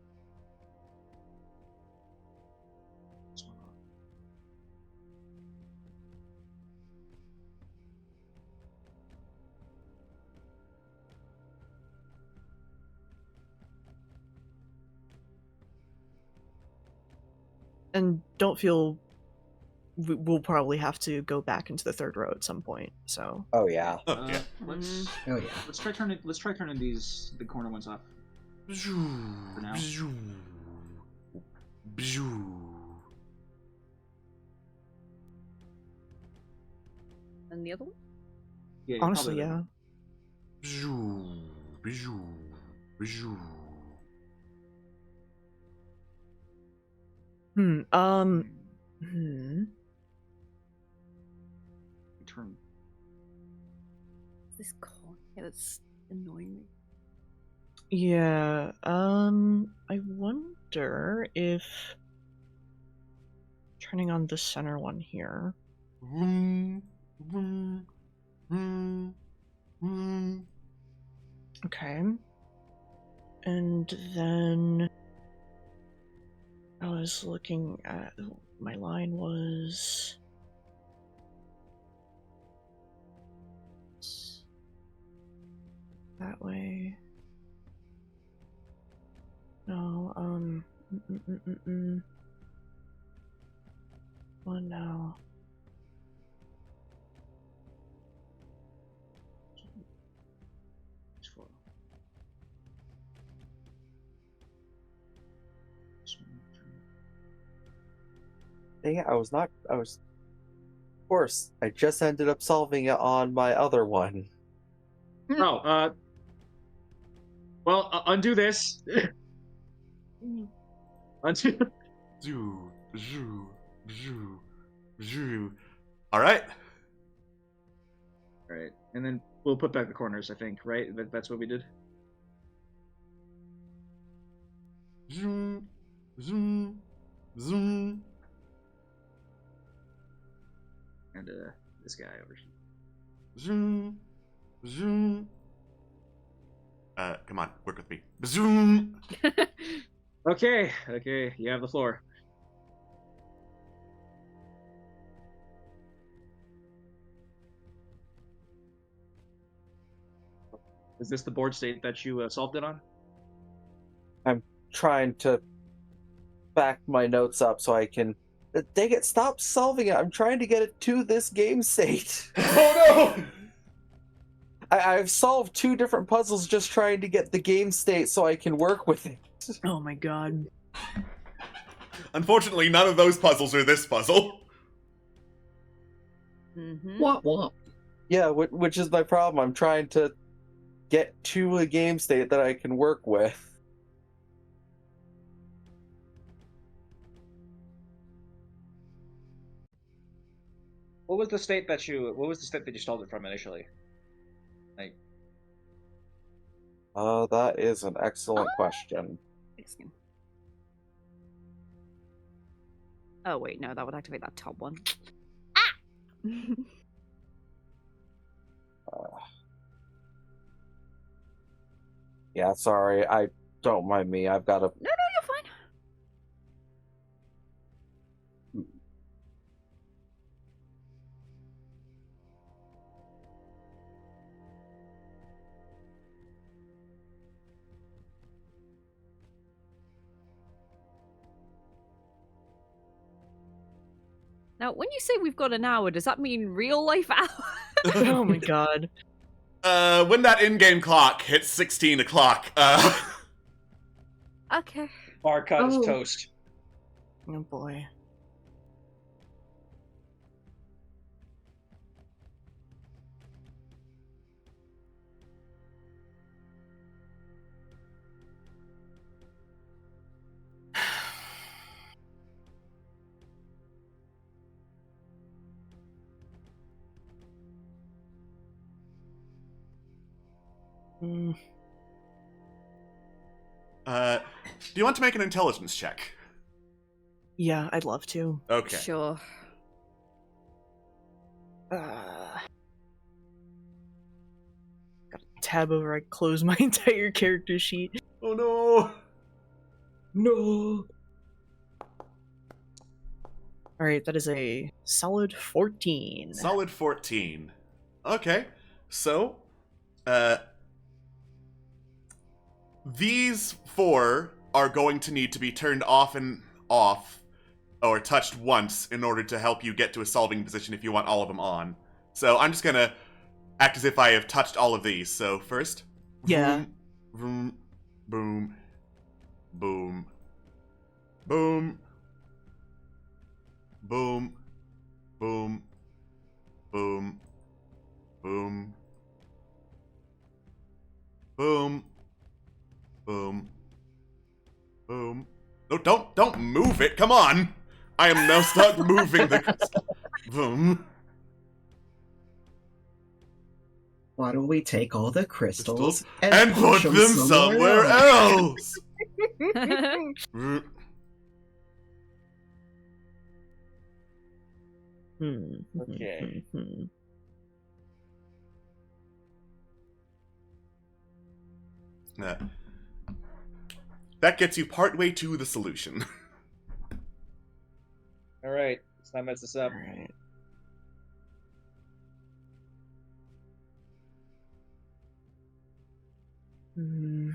This one off. And don't feel... we'll probably have to go back into the third row at some point, so... Oh yeah. Oh, yeah. Let's Oh yeah. let's try turning the corner ones off. Bzoo. For now. Bzoo. Bzoo. And the other one? Yeah, Honestly, probably yeah. Bzoo. Bzoo. Bzoo. Turn. This con. Yeah, that's annoying me. Yeah, I wonder if... turning on the center one here... Vroom. Vroom. Vroom. Vroom. Okay. And then... I was looking at... my line was... that way... No, One now. Dang it, I was... Of course, I just ended up solving it on my other one. Oh, well, undo this. Undo. Bzoo. Bzoo. Bzoo. Bzoo. All right. All right, and then we'll put back the corners. I think, right? That's what we did. Zoom. Zoom. Zoom. And this guy over here. Zoom. Zoom. Come on, work with me. Zoom. Okay, you have the floor. Is this the board state that you solved it on? Trying to back my notes up so I can... Dang it, stop solving it. I'm trying to get it to this game state. Oh no! I've solved 2 different puzzles just trying to get the game state so I can work with it. Oh my god. Unfortunately, none of those puzzles are this puzzle. Mm-hmm. What? Yeah, which is my problem. I'm trying to get to a game state that I can work with. What was the state that you stole it from initially? Like, That is an excellent question. Oh wait, no, that would activate that top one. Yeah, sorry. I don't mind me. I've got a. No, you're fine. Now, when you say we've got an hour, does that mean real life hour? Oh my god. When that in-game clock hits 16 o'clock, Okay. Bar cut is Oh. toast. Oh boy. Mm, do you want to make an intelligence check? yeah, I'd love to. Okay. Sure. Gotta tab over. I close my entire character sheet. Oh no! No. All right, that is a solid 14. Solid 14. Okay, so, these 4 are going to need to be turned off and off, or touched once, in order to help you get to a solving position if you want all of them on. So I'm just gonna act as if I have touched all of these. So first, Yeah. vroom, boom, boom, boom, boom, boom, boom, boom, boom, boom, boom. No, don't move it. Come on. I am now stuck moving the crystal. Boom. Why don't we take all the crystals And put push them somewhere else. Okay. That gets you partway to the solution. All right, let's not mess this up. All right. Hmm.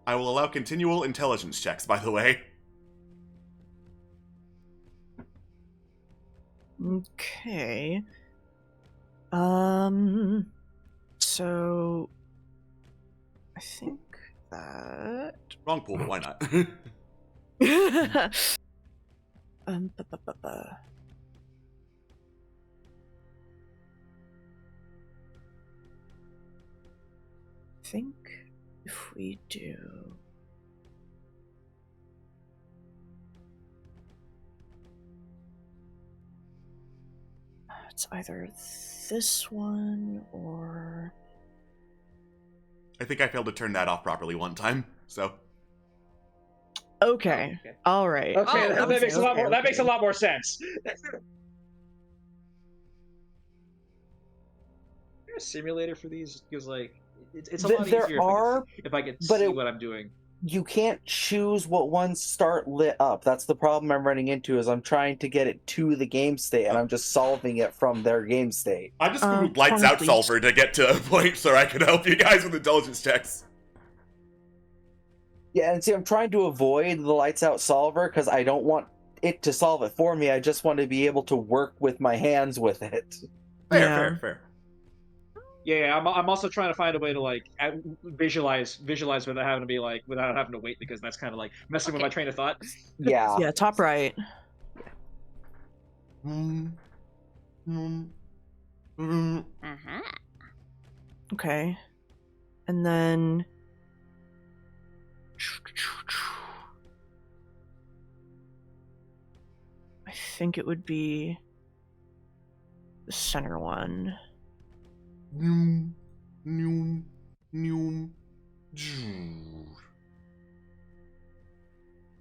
I will allow continual intelligence checks, by the way. Okay. So I think that Wrong pool, but why not? ba. I think if we do it's either this one or I think I failed to turn that off properly one time, so. okay. Okay. All right. Okay, Oh, that makes a lot more. That makes a okay. lot more sense. Is there a simulator for these? Because like, it's a lot There easier are, if I could but see it- what I'm doing. you can't choose what ones start lit up. That's the problem I'm running into. Is I'm trying to get it to the game state, and I'm just solving it from their game state. I just googled lights Connor, out please. solver to get to a point so I could help you guys with intelligence checks. Yeah, and see, I'm trying to avoid the lights out solver because I don't want it to solve it for me. I just want to be able to work with my hands with it. Yeah. Fair. Yeah, I'm also trying to find a way to like visualize without having to be like without having to wait, because that's kind of like messing with my train of thought. Yeah. Yeah, top right. Uh-huh. Okay. And then I think it would be the center one. Noom, noom, noom,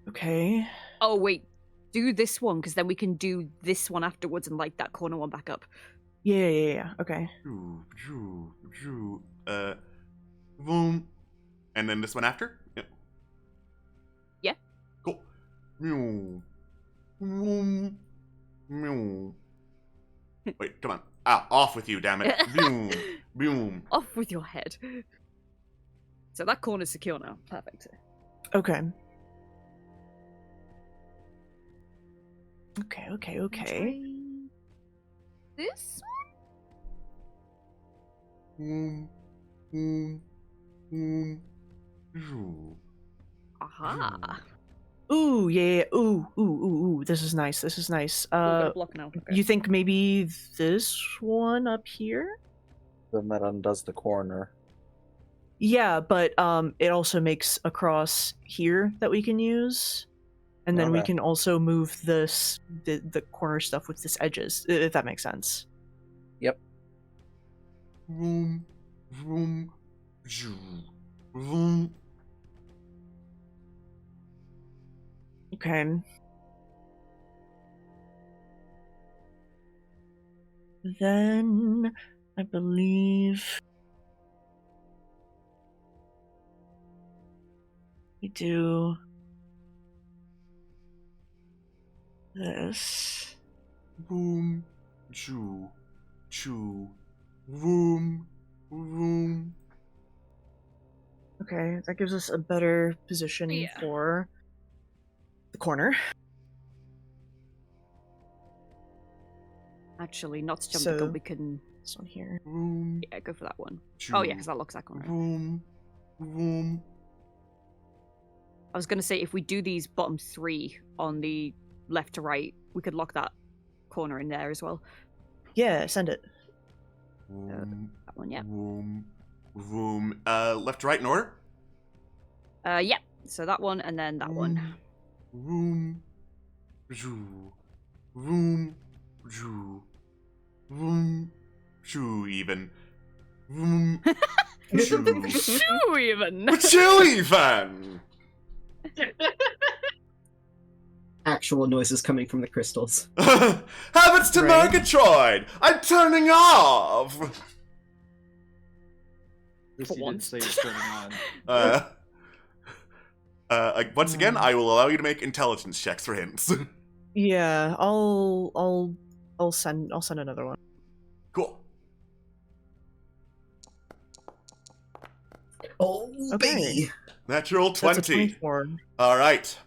Okay. Oh wait, do this one because then we can do this one afterwards and light that corner one back up. Yeah. Okay. Boom. And then this one after? Yep. Yeah. Cool. Meow. Boom. Meow. Wait, come on. Ah, off with you, damn it. Boom. Boom. Off with your head. So that corner's secure now. Perfect. Okay. Okay. Try this Boom. Boom. Boom. Boom. one? Aha. Ooh, yeah. Ooh. This is nice. Got a block now. Okay. You think maybe this one up here? Then that undoes the corner. Yeah, but it also makes a cross here that we can use, and then we Okay. can also move the corner stuff with this edges, if that makes sense. Vroom, vroom, zoo, vroom. Okay. Then I believe we do this. Boom, choo, choo, vroom, vroom. Okay, that gives us a better position Yeah. for the corner. Actually, not to jump So- the gun, we can. This one here. Vroom, Yeah, go for that one. choo, Oh yeah, because that locks that corner. vroom, vroom. I was gonna say if we do these bottom three on the left to right, we could lock that corner in there as well. Yeah, send it. Vroom, That one, yeah. vroom, vroom. Left to right in order? Yeah. So that one and then that one. Vroom, zoo, vroom, zoo, vroom, choo even. Vroom, choo. Shoo, even. Chill even! Actual noises coming from the crystals. Habits to Right. Murgatroyd! I'm turning off! This For you didn't once. say it's turning on. Once again, I will allow you to make intelligence checks for hints. Yeah, I'll send another one. Oh, Cool. Okay. baby! Natural That's a 20. 24. Alright.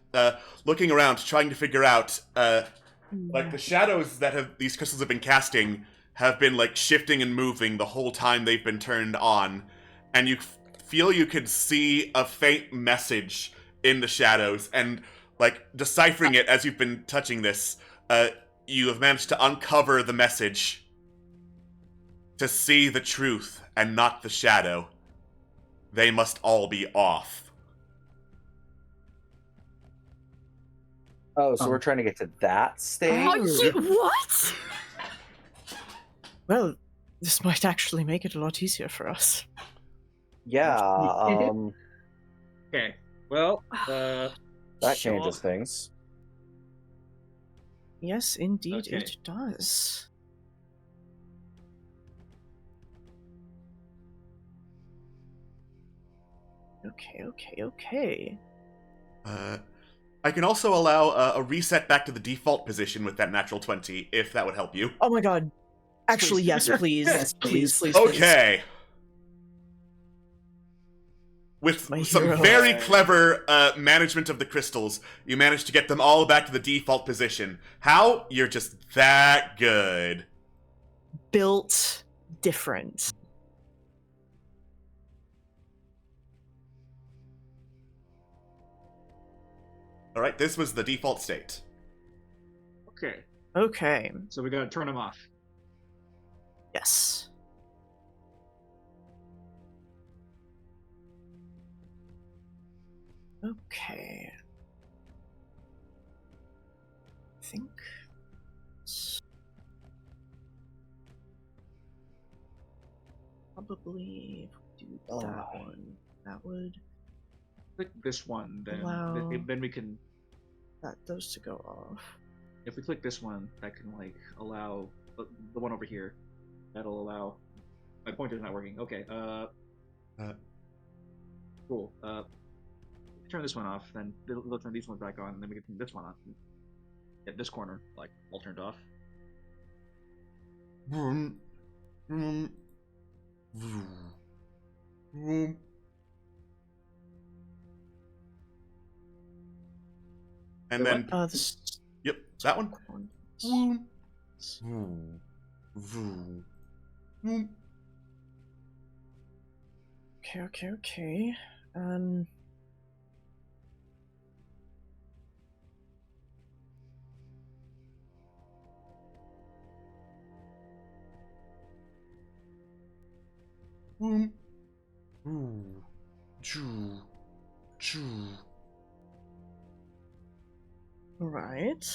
Looking around, trying to figure out, like, the shadows that these crystals have been casting have been, like, shifting and moving the whole time they've been turned on. And you feel you could see a faint message in the shadows, and, like, deciphering it as you've been touching this, you have managed to uncover the message to see the truth and not the shadow. They must all be off. Oh, so Um, we're trying to get to that stage? Oh, what? Well, this might actually make it a lot easier for us. Yeah, Okay. Well, that changes things. Yes, indeed, Okay. it does. Okay. I can also allow a reset back to the default position with that natural 20, if that would help you. Oh my god. Actually, yes, please. Yes, please. please. Okay. With My some hero. very clever management of the crystals, you managed to get them all back to the default position. How? You're just that good. Built different. Alright, this was the default state. okay. Okay. So we gotta turn them off. Yes. Okay. I think probably do that one. That would Click this one, then Allow- then we can. those to go off. If we click this one, that can like allow the one over here. That'll allow. My pointer's not working. Okay. Cool. Turn this one off, then they'll turn these ones back on, and then we can turn this one on. Get this corner like all turned off. Vroom, vroom, vroom, vroom. And then, This yep, that one. one. Vroom, vroom, vroom, vroom. Okay. Vroom, vroom, choo, choo. Right.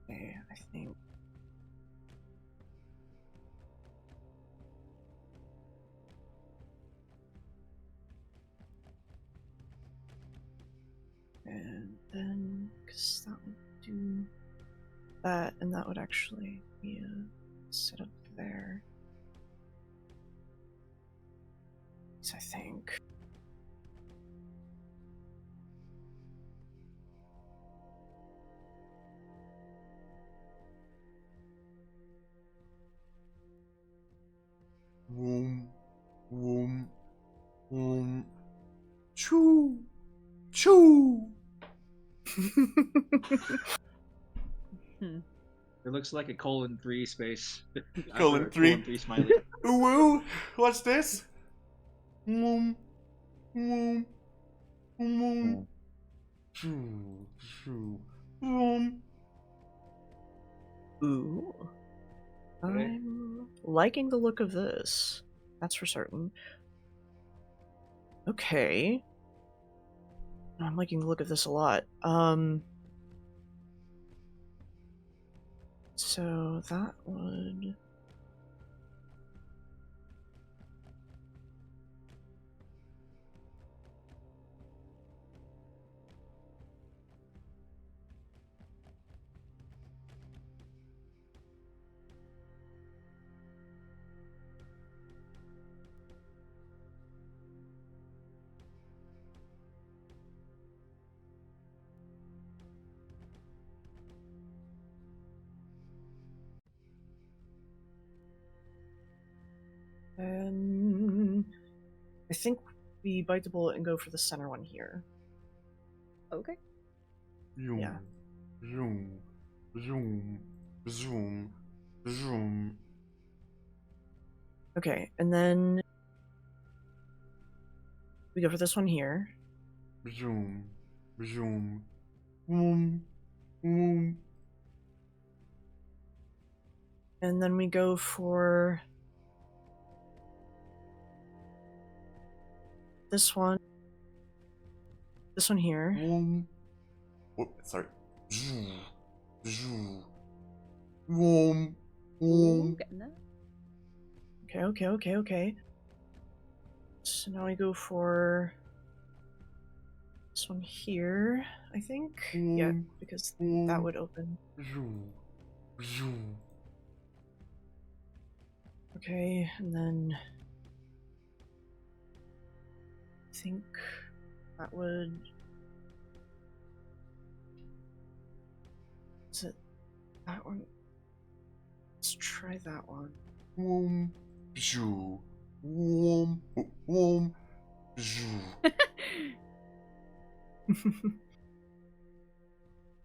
Okay, I think. And then, because that would do that, and that would actually be a setup there. I think. Vroom, vroom, vroom, choo, choo. It looks like a :3 space. Colon After three. :3 smiley. Ooh, ooh, what's this? Vroom, vroom, vroom, choo, choo, vroom. Ooh. Okay. I'm liking the look of this. That's for certain. Okay. I'm liking the look of this a lot. So that would... I think we bite the bullet and go for the center one here. Okay. Zoom, Yeah. zoom, zoom, zoom, zoom. Okay, and then we go for this one here. Zoom, zoom, vroom, vroom. And then we go for this one. This one here. Vroom. Oh, sorry. Zoom, zoom, vroom, vroom. Getting there. Okay. So now we go for this one here, I think. Yeah, because that would open. Zoom, zoom. Okay, and then I think that would... Is it that one? Let's try that one. Vroom, zoo, vroom, vroom, zoo.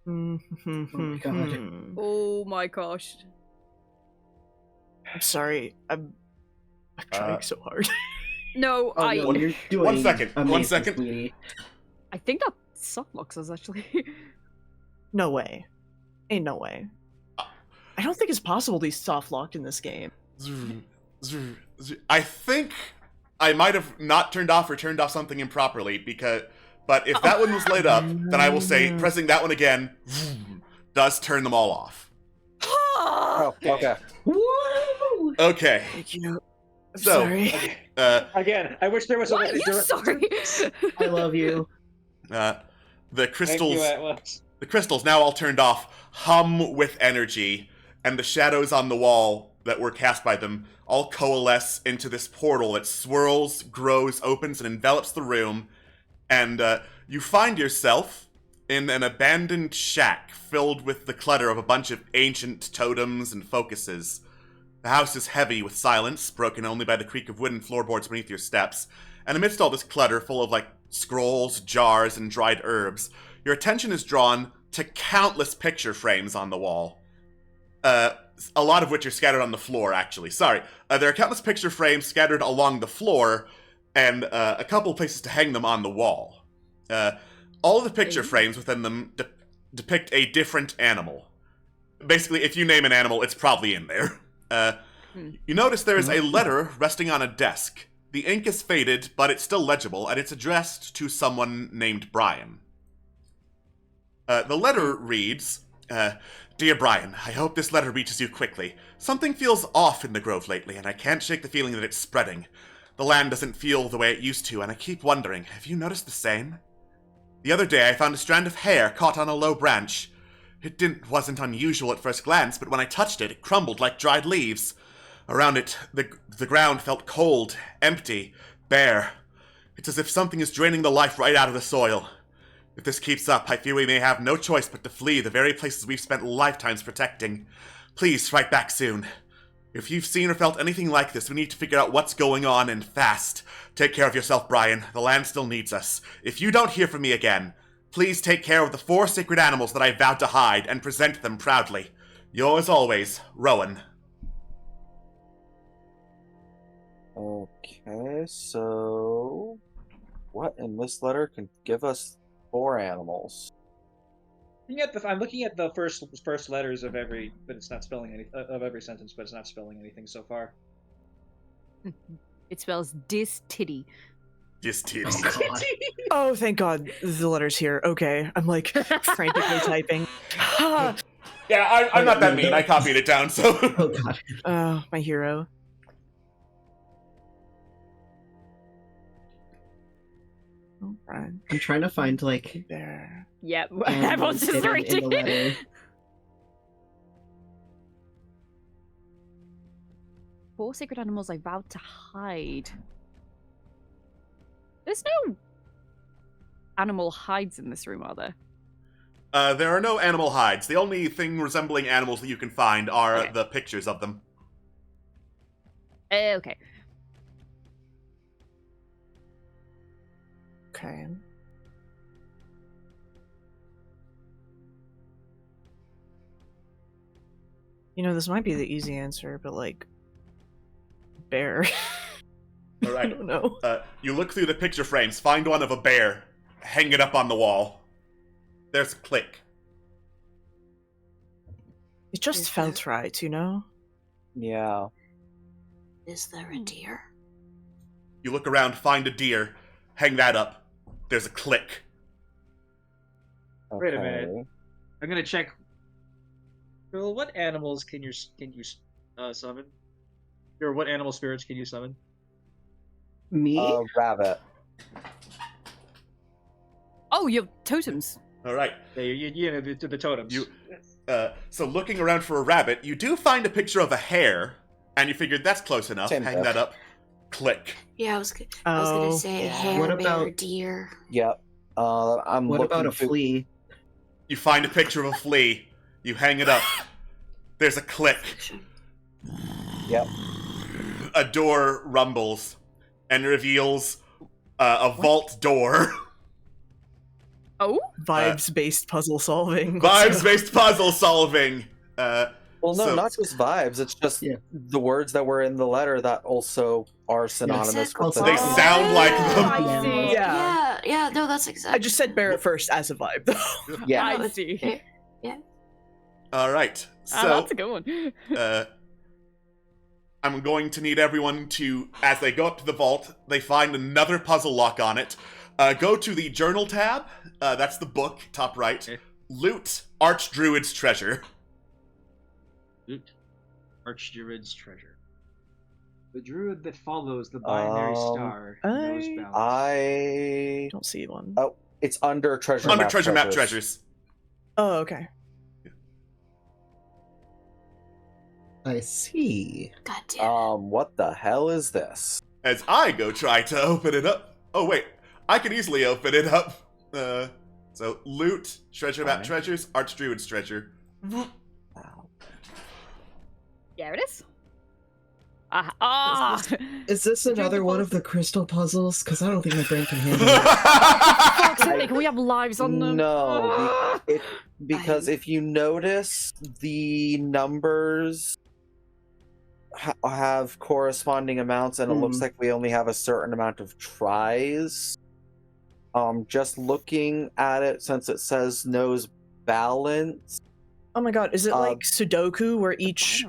my God. Oh my gosh. I'm sorry. I'm trying so hard. No, Oh, no, you're doing One second, one amazing, second. sweetie. I think that softlocks us actually. No way. Ain't no way. I don't think it's possible to be soft locked in this game. Zoo, zoo, zoo. I think I might have not turned off or turned off something improperly but if that one was lit up, then I will say pressing that one again. Vroom, does turn them all off. Oh, okay. Woo! Okay. Thank you. I'm So, sorry. Again, I wish there was Why a are you sorry? I love you. the Thank crystals, you, Atlas. the crystals now all turned off, hum with energy, and the shadows on the wall that were cast by them all coalesce into this portal that swirls, grows, opens, and envelops the room, and you find yourself in an abandoned shack filled with the clutter of a bunch of ancient totems and focuses. The house is heavy with silence, broken only by the creak of wooden floorboards beneath your steps, and amidst all this clutter full of, like, scrolls, jars, and dried herbs, your attention is drawn to countless picture frames on the wall. A lot of which are scattered on the floor, actually. Sorry. There are countless picture frames scattered along the floor, and a couple places to hang them on the wall. All of the picture frames within them depict a different animal. Basically, if you name an animal, it's probably in there. You notice there is a letter resting on a desk. The ink is faded, but it's still legible, and it's addressed to someone named Brian. The letter reads, Dear Brian, I hope this letter reaches you quickly. Something feels off in the Grove lately, and I can't shake the feeling that it's spreading. The land doesn't feel the way it used to, and I keep wondering, have you noticed the same? The other day I found a strand of hair caught on a low branch. It wasn't unusual at first glance, but when I touched it, it crumbled like dried leaves. Around it, the ground felt cold, empty, bare. It's as if something is draining the life right out of the soil. If this keeps up, I fear we may have no choice but to flee the very places we've spent lifetimes protecting. Please, write back soon. If you've seen or felt anything like this, we need to figure out what's going on, and fast. Take care of yourself, Brian. The land still needs us. If you don't hear from me again, please take care of the 4 sacred animals that I vowed to hide, and present them proudly. Yours always, Rowan. Okay, so what in this letter can give us 4 animals? I'm looking at the first letters of every, but it's not spelling any of every sentence, but it's not spelling anything so far. It spells dis-titty. Oh, thank God, the letter's here. Okay, I'm like frantically typing. Yeah, I'm not that mean. I copied it down, so... Oh god. Oh, my hero. Oh, Brian. I'm trying to find like There. Yep, animals everyone's just hidden in reading the it. letter. 4 sacred animals I vowed to hide. There's no animal hides in this room, are there? There are no animal hides. The only thing resembling animals that you can find are the pictures of them. Okay. Okay. You know, this might be the easy answer, but like, bear. All right. I don't know. You look through the picture frames, find one of a bear, hang it up on the wall. There's a click. It just Is felt there- right, you know? Yeah. Is there a deer? You look around, find a deer, hang that up. There's a click. Okay. Wait a minute. I'm gonna check. Well, what animals can you summon? Or what animal spirits can you summon? Me? Rabbit. Oh, your totems. All right. Yeah, you know the totems. So looking around for a rabbit, you do find a picture of a hare, and you figured that's close enough. Same Hang here. that up. Click. Yeah, I was gonna Oh, say yeah. hare, What bear, about- deer. Yep. I'm What about looking a through- flea? You find a picture of a flea. You hang it up. There's a click. Yep. A door rumbles and reveals a vault door. Oh? Vibes-based puzzle solving. Vibes-based puzzle solving. Well, no, So- not just vibes. It's just Yeah. the words that were in the letter that also are synonymous with Also- the They name. sound like Oh, them. I see. Yeah. No, that's exactly. I just said bear at first as a vibe, though. Yeah. I it's- see. All right. Ah, So, that's a good one. I'm going to need everyone to, as they go up to the vault, they find another puzzle lock on it. Go to the journal tab. That's the book, top right. loot Archdruid's treasure. Loot Archdruid's treasure. The druid that follows the binary star knows balance. I don't see one. Oh, it's under treasure Under map treasure map treasures. Oh, okay. I see. God damn. What the hell is this? As I go try to open it up. Oh wait, I can easily open it up. So loot treasure map treasures, Archdruid's treasure. Wow. Yeah, it is. Ah! Is this another one of the crystal puzzles? Because I don't think my brain can handle it. Fuck's sake, can we have lives on them? No, because if you notice, the numbers have corresponding amounts, and it looks like we only have a certain amount of tries. Just looking at it, since it says knows balance. Oh my god, is it like Sudoku where each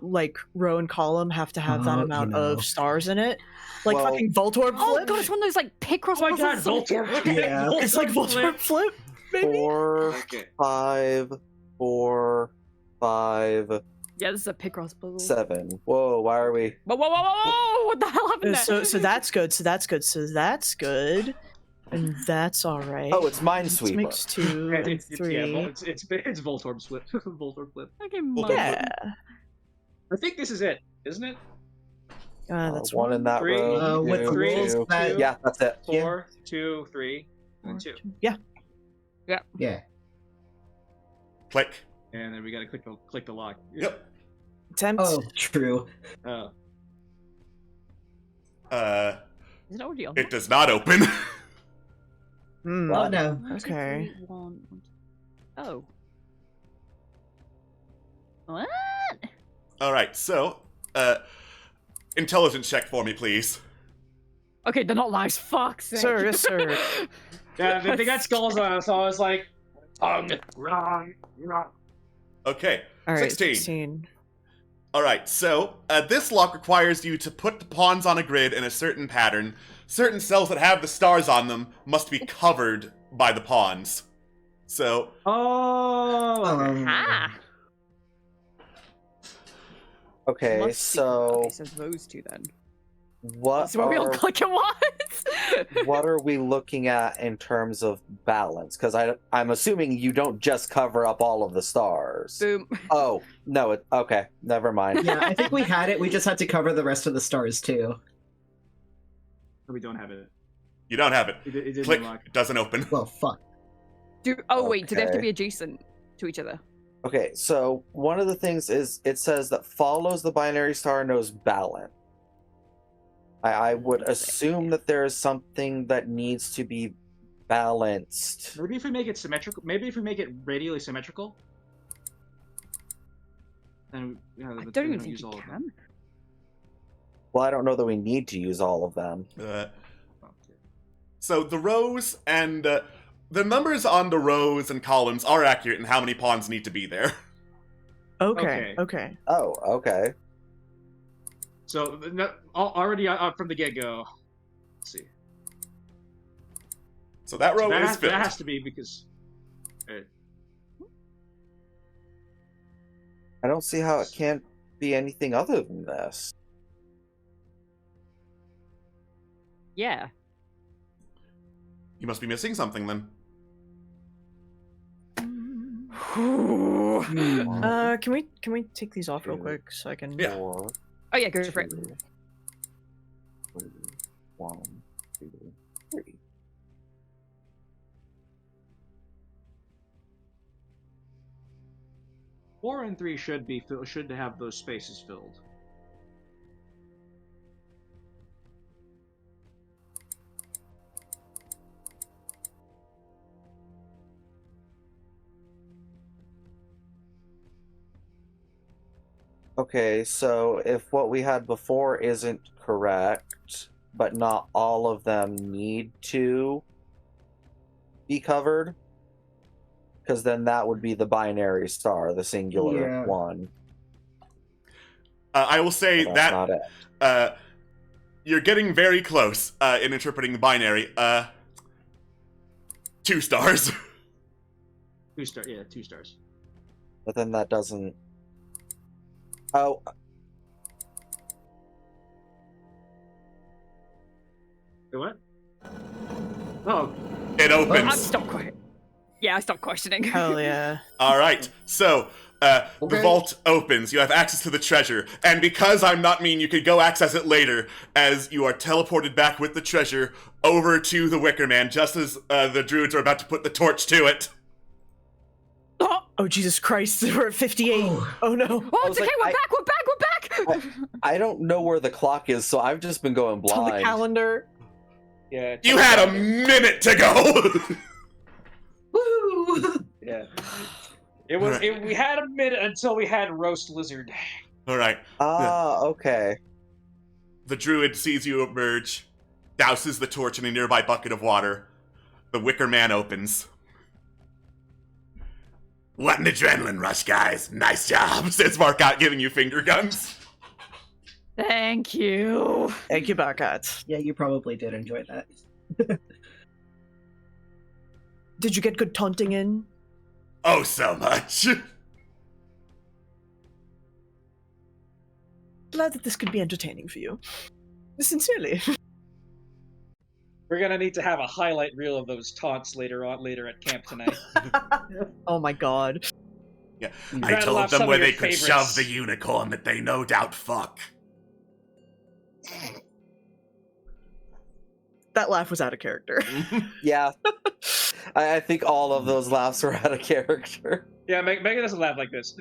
like row and column have to have that amount of stars in it? Like fucking Voltorb flip? Oh god, it's one of those like Picross Oh my god, puzzles. Voltorb! Yeah. It's like Voltorb flip, maybe? 4, 5, 4, 5, Yeah, this is a Picross puzzle. 7. Whoa, why are we? Whoa, whoa, whoa, whoa, whoa! What the hell happened there? So that's good, so that's good, so that's good. And that's alright. Oh, it's Minesweeper. Makes 2 and 3. It's Voltorb flip. Voltorb flip. Okay, Yeah. I think this is it, isn't it? That's one in that 3, row. with the 3, rules 2, that- Yeah, that's it. 4, 2, 3, and 2. Yeah. Yeah. Click. And then we gotta click the lock. Yep. Attempt. Oh, true. Oh. Is it already on? It does not open. Hmm. Oh no. 1, 2, Okay. 3, 1, 1, 2. Oh. What? All right, so intelligence check for me, please. Okay, they're not lives. Fuck. Sir, yes, sir. Yeah, they got skulls on them, so I was like, wrong. Okay, All right, 16. All right, so this lock requires you to put the pawns on a grid in a certain pattern. Certain cells that have the stars on them must be covered by the pawns. So, Oh. Ah. Okay, Okay, so so those two then. what So we all are, click at once. what are we looking at in terms of balance? Because I'm assuming you don't just cover up all of the stars. Boom. Oh, no, okay, never mind. Yeah, I think we had it. We just had to cover the rest of the stars too. We don't have it. you don't have it. It didn't Click, unlock. it doesn't open. Well, fuck. Wait, do they have to Okay. be adjacent to each other? Okay, so one of the things is it says that follows the binary star knows balance. I would assume that there is something that needs to be balanced. Maybe if we make it symmetrical. Maybe if we make it radially symmetrical. Then I don't even think you can. Well, I don't know that we need to use all of them. So the rows and the numbers on the rows and columns are accurate in how many pawns need to be there. Okay. Okay. Oh, okay. So already from the get-go. Let's see. So that row that is has, filled. that has to be because. I don't see how it can't be anything other than this. Yeah. You must be missing something then. Can we take these off real quick so I can? Yeah. 4, Oh yeah, go for it. 2, 3, 1, 2, 3. Four and 3 should have those spaces filled. Okay, so if what we had before isn't correct, but not all of them need to be covered, because then that would be the binary star, the singular Yeah. one. I will say But that's not that it. you're getting very close in interpreting the binary. 2 stars. Yeah, 2 stars. But then that doesn't. Oh, Wait, what? Oh, It I've opens. stopped questioning. Yeah, I stopped questioning. Hell yeah. All right. So, the Okay. vault opens. You have access to the treasure. And because I'm not mean, you could go access it later as you are teleported back with the treasure over to the Wicker Man just as the druids are about to put the torch to it. Oh, Jesus Christ. We're at 58. Oh, no. Oh, I it's was okay, like, we're back, we're back! I don't know where the clock is, so I've just been going It's on the blind. calendar. yeah. You had a minute to go. Woo! Yeah. It was. Alright. We had a minute until we had roast lizard. All right. Ah, okay. The druid sees you emerge, douses the torch in a nearby bucket of water. The Wicker Man opens. What an adrenaline rush, guys. Nice job, says Marcotte, giving you finger guns. Thank you. Thank you, Barkat. Yeah, you probably did enjoy that. Did you get good taunting in? Oh, so much. Glad that this could be entertaining for you. Sincerely. We're gonna need to have a highlight reel of those taunts later at camp tonight. Oh my god. Yeah, You I rattle told off them some where of they your could favorites. shove the unicorn that they no doubt fuck. That laugh was out of character. Yeah. I think all of those laughs were out of character. Yeah, Megan doesn't laugh like this.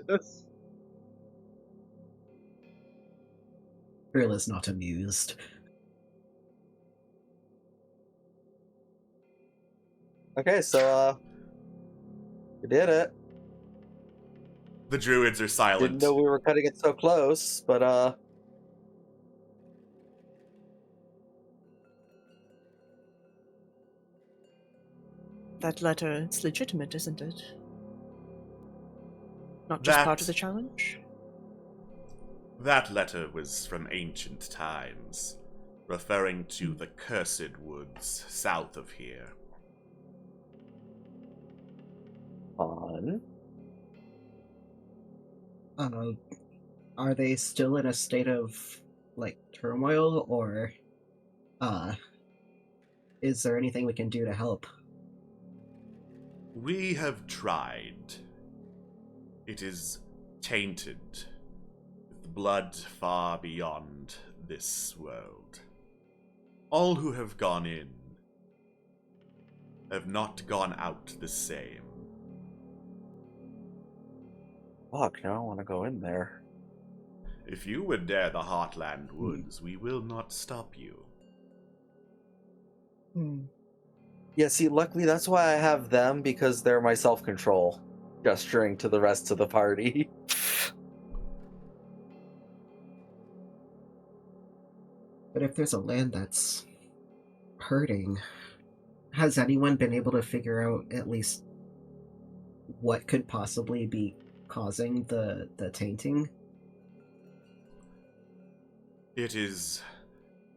Trill is not amused. Okay, so, we did it. The druids are silent. Didn't know we were cutting it so close, but, That letter, it's legitimate, isn't it? Not just part of That- the challenge? That letter was from ancient times, referring to the Cursed Woods south of here. fun. Are they still in a state of, like, turmoil, or, is there anything we can do to help? We have tried. It is tainted with blood far beyond this world. All who have gone in have not gone out the same. Fuck, now I want to go in there. If you would dare the Heartland Woods, we will not stop you. Yeah, see, luckily that's why I have them, because they're my self-control, gesturing to the rest of the party. But if there's a land that's hurting, has anyone been able to figure out at least what could possibly be causing the tainting? It is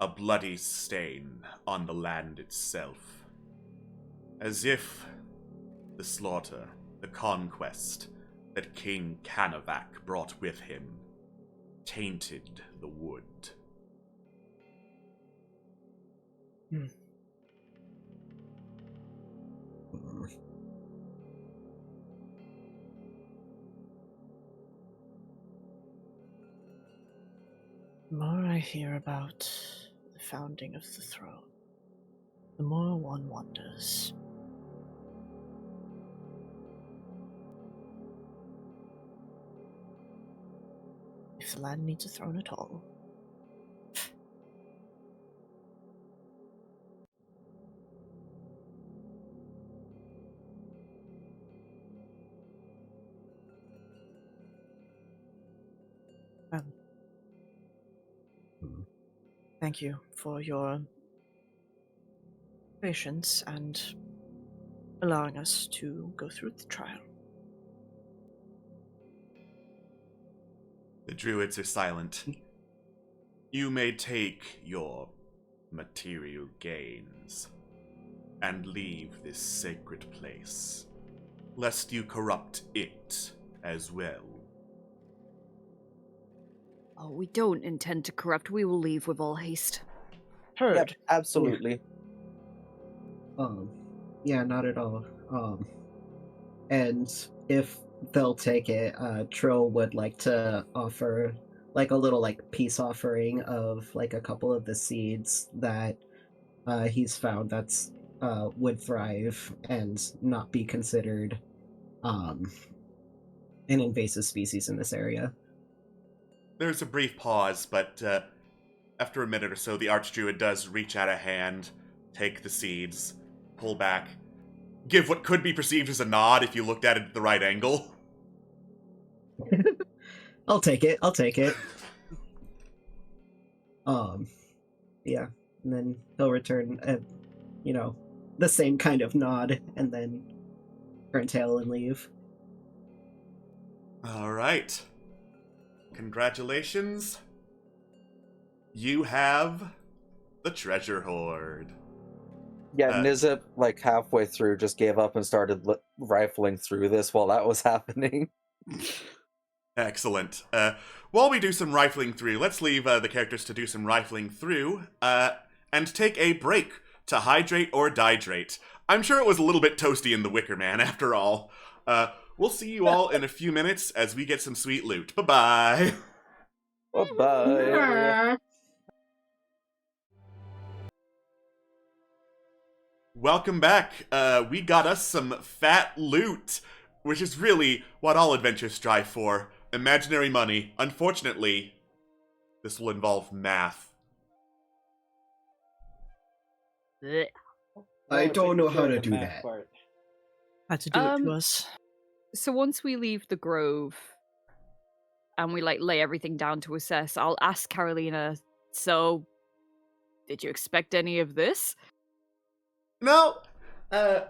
a bloody stain on the land itself. As if the slaughter, the conquest that King Canavac brought with him tainted the wood. The more I hear about the founding of the throne, the more one wonders. If the land needs a throne at all. Thank you for your patience and allowing us to go through the trial. The druids are silent. You may take your material gains and leave this sacred place. lest you corrupt it as well. Oh, we don't intend to corrupt. We will leave with all haste. Heard. Yep, absolutely. Yeah, not at all. And if they'll take it, Trill would like to offer like a little like peace offering of like a couple of the seeds that he's found that's would thrive and not be considered an invasive species in this area. There's a brief pause, but after a minute or so, the Archdruid does reach out a hand, take the seeds, pull back, give what could be perceived as a nod if you looked at it at the right angle. I'll take it. Yeah, and then he'll return the same kind of nod, and then turn tail and leave. All right. Congratulations. You have the treasure hoard. Yeah, Nizip, like halfway through, just gave up and started rifling through this while that was happening. Excellent. While we do some rifling through, let's leave the characters to do some rifling through, and take a break to hydrate or dihydrate. I'm sure it was a little bit toasty in the Wicker Man, after all. We'll see you all in a few minutes as we get some sweet loot. Bye-bye. Bye-bye. Welcome back. We got us some fat loot, which is really what all adventures strive for. Imaginary money. Unfortunately, this will involve math. Blech. I don't know how to do math that. part. Had to do it to us. So once we leave the grove and we like lay everything down to assess, I'll ask Carolina, so did you expect any of this? No, the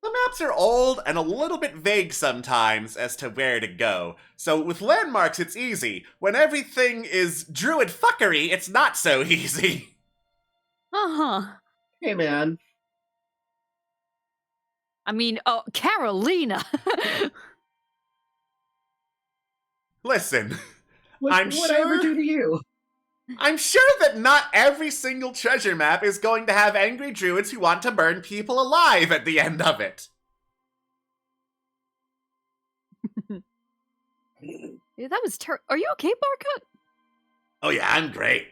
maps are old and a little bit vague sometimes as to where to go. So with landmarks, it's easy. When everything is druid fuckery, it's not so easy. Uh-huh. Hey, man. I mean, oh, Carolina! Listen, What I'm would I ever sure- do to you? I'm sure that not every single treasure map is going to have angry druids who want to burn people alive at the end of it. Yeah, that was Are you okay, Barcut? Oh yeah, I'm great.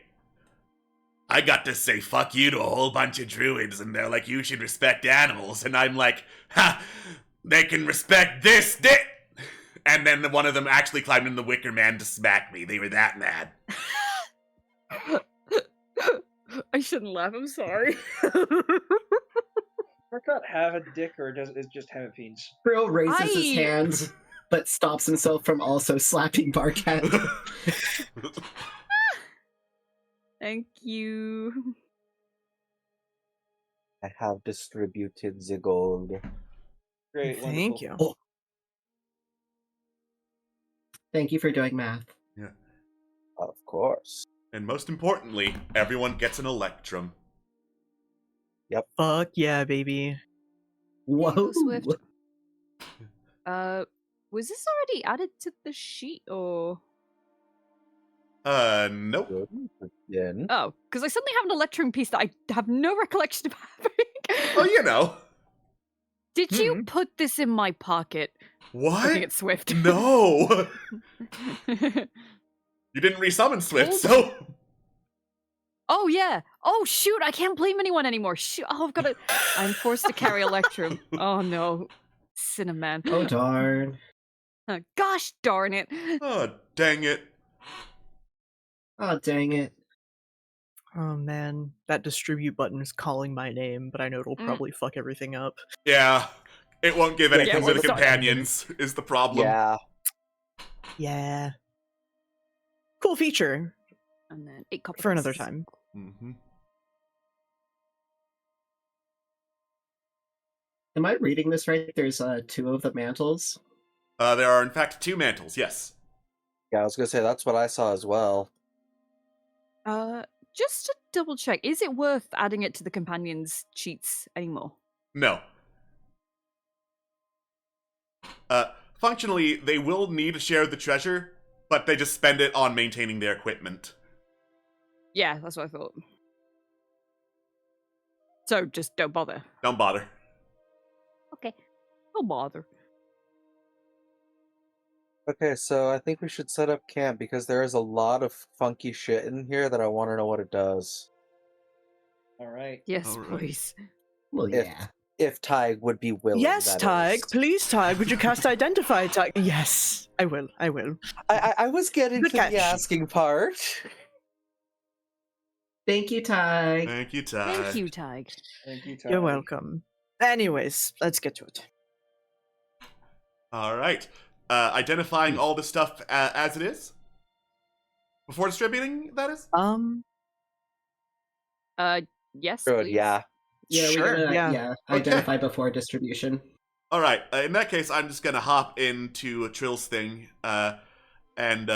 I got to say fuck you to a whole bunch of druids, and they're like, you should respect animals, and I'm like, ha, they can respect this. And then one of them actually climbed in the Wicker Man to smack me. They were that mad. I shouldn't laugh, I'm sorry. Barcut have a dick, or does it just have a penis? Trill raises his I- hands, but stops himself from also slapping Barcat. Thank you. I have distributed the gold. Great, Thank wonderful. you. Thank you for doing math. Of course. And most importantly, everyone gets an electrum. Fuck yeah, baby. Whoa. Swift. Was this already added to the sheet, or...? Nope. Good. Again. Oh, because I suddenly have an electrum piece that I have no recollection of having. Oh, you know. Did you put this in my pocket? Looking What? at Swift. No! You didn't resummon Swift, so... Oh, yeah. Oh, shoot. I can't blame anyone anymore. Shoot. Oh, I've got to... I'm forced to carry Electrum. Oh, no. Cinnamon. Oh, darn. Gosh darn it. Oh, dang it. Oh, dang it. Oh man, that distribute button is calling my name, but I know it'll probably fuck everything up. Yeah. It won't give anything well, to the it's not- companions, is the problem. Yeah. Yeah. Cool feature And then 8 copper for another pieces. time. Mm-hmm. Am I reading this right? There's 2 of the mantles. There are, in fact, 2 mantles, yes. Yeah, I was gonna say that's what I saw as well. Just to double check, is it worth adding it to the companions' cheats anymore? No. Functionally, they will need to share the treasure, but they just spend it on maintaining their equipment. Yeah, that's what I thought. So just don't bother. Don't bother. Okay. Don't bother. Okay, so I think we should set up camp because there is a lot of funky shit in here that I want to know what it does. All right. Yes, All right. please. Well, If- yeah. If Tig would be willing, Yes, that Tig. is. Please, Tig. Would you cast Identify, Tig? Yes, I will. I will. I was getting Good to catch. the asking part. Thank you, Ty. Thank you, Ty. Thank you, Tig. Thank you, You're welcome. Anyways, let's get to it. All right. Identifying all the stuff as it is? Before distributing, that is? Yes, Good, please. yeah. Yeah, Sure, we're gonna yeah. identify before distribution. All right. In that case, I'm just gonna hop into Trill's thing and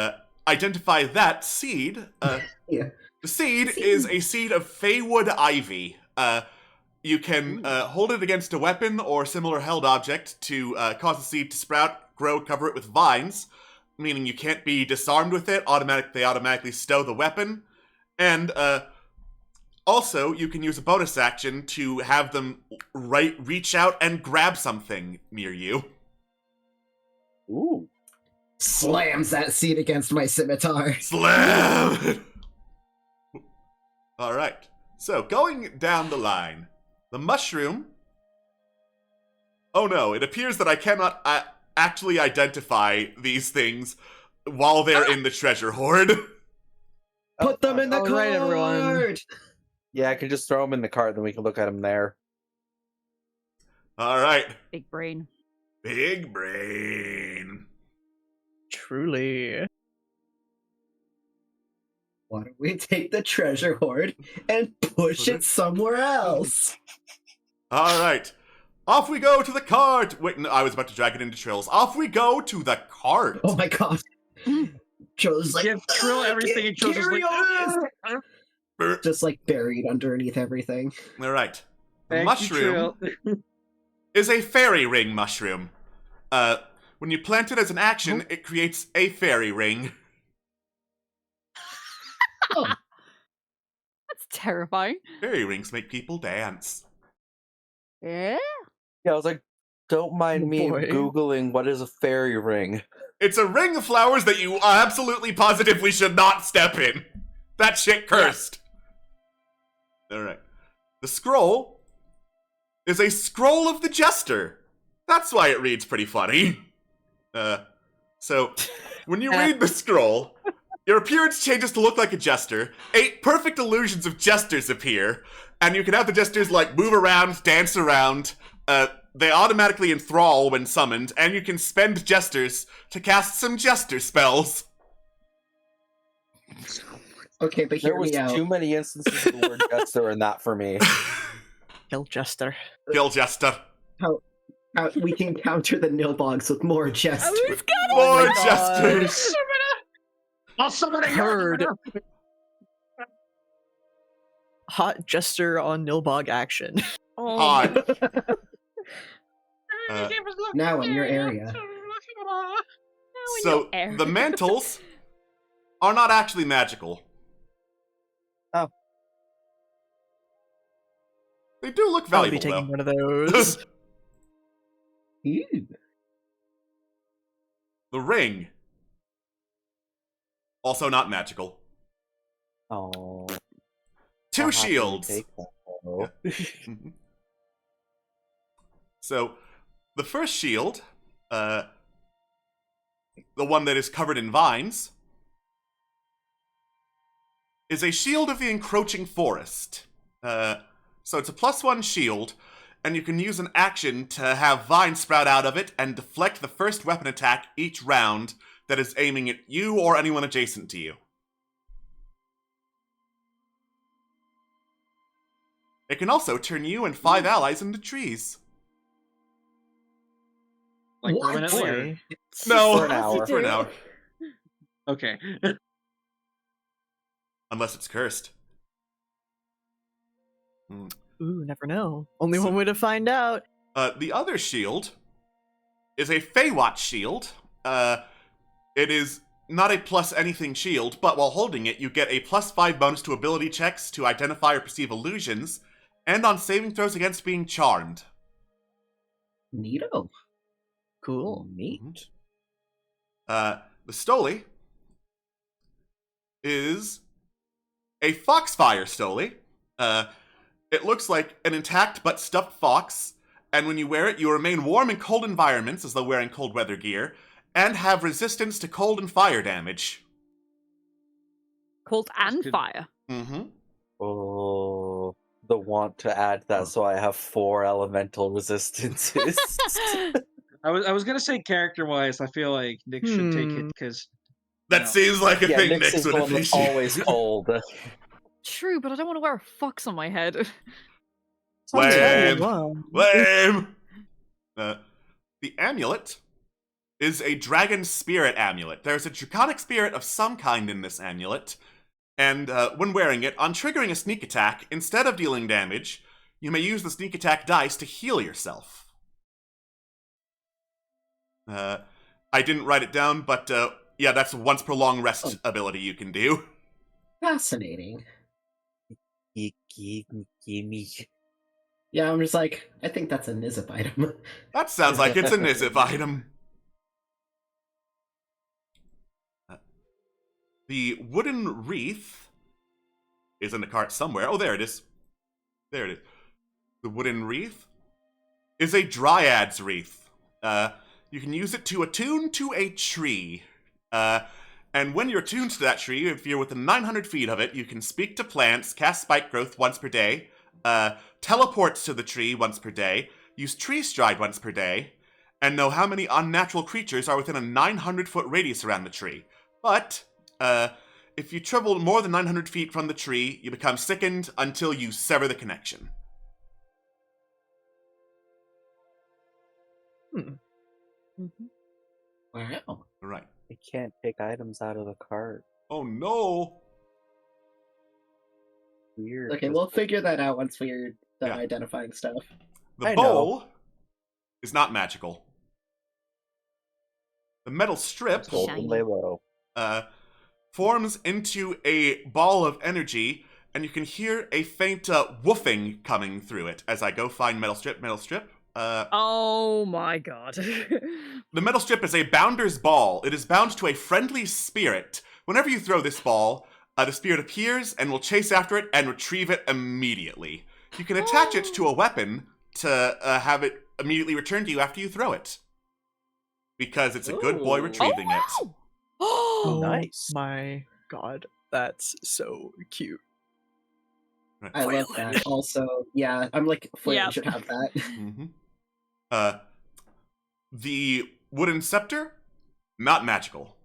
identify that seed. Yeah. The seed is a seed of Feywood Ivy. You can hold it against a weapon or similar held object to cause the seed to sprout, grow, cover it with vines, meaning you can't be disarmed with it. They automatically stow the weapon, and also you can use a bonus action to have them reach out and grab something near you. Ooh. Slams that seat against my scimitar. Slam! All right. So going down the line, the mushroom. Oh no! It appears that I cannot actually identify these things while they're in the treasure hoard. Put them in the All cart! right, everyone. Yeah, I can just throw them in the cart, then we can look at them there. All right. Big brain. Big brain. Truly. Why don't we take the treasure hoard and push it somewhere else? All right. Off we go to the cart. Wait, no, I was about to drag it into Trill's. Off we go to the cart. Oh my god. Joe's like, Give Trill everything, and Trill's just like, "Ah!" Just like buried underneath everything. All right. The Thank you, mushroom Trill. is a fairy ring mushroom. When you plant it as an action, it creates a fairy ring. Oh, That's terrifying. Fairy rings make people dance. Yeah? Yeah, I was like, don't mind Oh, me boy. Googling what is a fairy ring. It's a ring of flowers that you absolutely positively should not step in. That shit cursed. Alright. The scroll is a scroll of the jester. That's why it reads pretty funny. So, when you read the scroll, your appearance changes to look like a jester. 8 perfect illusions of jesters appear, and you can have the jesters, like, move around, dance around. They automatically enthrall when summoned, and you can spend jesters to cast some jester spells. okay, but There hear was me out. too many instances of the word jester in that for me. Kill Jester. Kill jester. We can counter the Nilbogs with more jesters. We've got More my God. jesters! I'll summon a Heard. yarn. Hot Jester on Nilbog action. Hot. Now in your area. So, the mantles are not actually magical. Oh. They do look I'll be valuable, taking though. one of those. Ew. The ring. Also not magical. Oh. 2 shields. Mhm. So, the first shield, the one that is covered in vines, is a shield of the encroaching forest. So it's a +1 shield, and you can use an action to have vines sprout out of it and deflect the first weapon attack each round that is aiming at you or anyone adjacent to you. It can also turn you and 5 allies into trees. Like What? permanently? Or... Boy. No, For an hour. For an hour. Okay. Unless it's cursed. Ooh, never know. Only one way to find out. The other shield is a Feywatch shield. It is not a plus anything shield, but while holding it, you get a +5 bonus to ability checks to identify or perceive illusions, and on saving throws against being charmed. Neato. Cool. Neat. The Stoli is a Foxfire Stoli. It looks like an intact but stuffed fox, and when you wear it, you remain warm in cold environments as though wearing cold weather gear, and have resistance to cold and fire damage. Cold and good. fire. Mm-hmm. Oh, the want to add that so I have 4 elemental resistances. I was gonna say character-wise, I feel like Nick should take it because That seems like a yeah, thing Nyx Nyx is would the one that's appreciate. always cold. True, but I don't want to wear a fox on my head. Lame. Wow. Lame. The amulet is a dragon spirit amulet. There's a draconic spirit of some kind in this amulet, and when wearing it, on triggering a sneak attack, instead of dealing damage, you may use the sneak attack dice to heal yourself. I didn't write it down, but yeah, that's a once per long rest ability you can do. Fascinating. Gimme. Yeah, I'm just like, I think that's a Nizip item. That sounds like it's a Nizip item. The wooden wreath is in the cart somewhere. Oh, there it is. There it is. The wooden wreath is a Dryad's wreath. You can use it to attune to a tree. And when you're attuned to that tree, if you're within 900 feet of it, you can speak to plants, cast spike growth once per day, teleport to the tree once per day, use tree stride once per day, and know how many unnatural creatures are within a 900-foot radius around the tree. But if you travel more than 900 feet from the tree, you become sickened until you sever the connection. Wow. Right. I can't take items out of the cart. Oh no! Weird. Okay, we'll figure that out once we're done Yeah. identifying stuff. The I bowl is not magical. The metal strip Golden Shiny. Labo. forms into a ball of energy, and you can hear a faint woofing coming through it as I go find metal strip, metal strip. Oh my god. The metal strip is a bounder's ball. It is bound to a friendly spirit. Whenever you throw this ball, the spirit appears and will chase after it and retrieve it immediately. You can attach it to a weapon to have it immediately return to you after you throw it. Because it's a good boy Ooh. retrieving it. Oh, Nice. my god, that's so cute. Right. I love that. Also, yeah, I'm like, Flame Yep. should have that. Mm-hmm. The wooden scepter, not magical.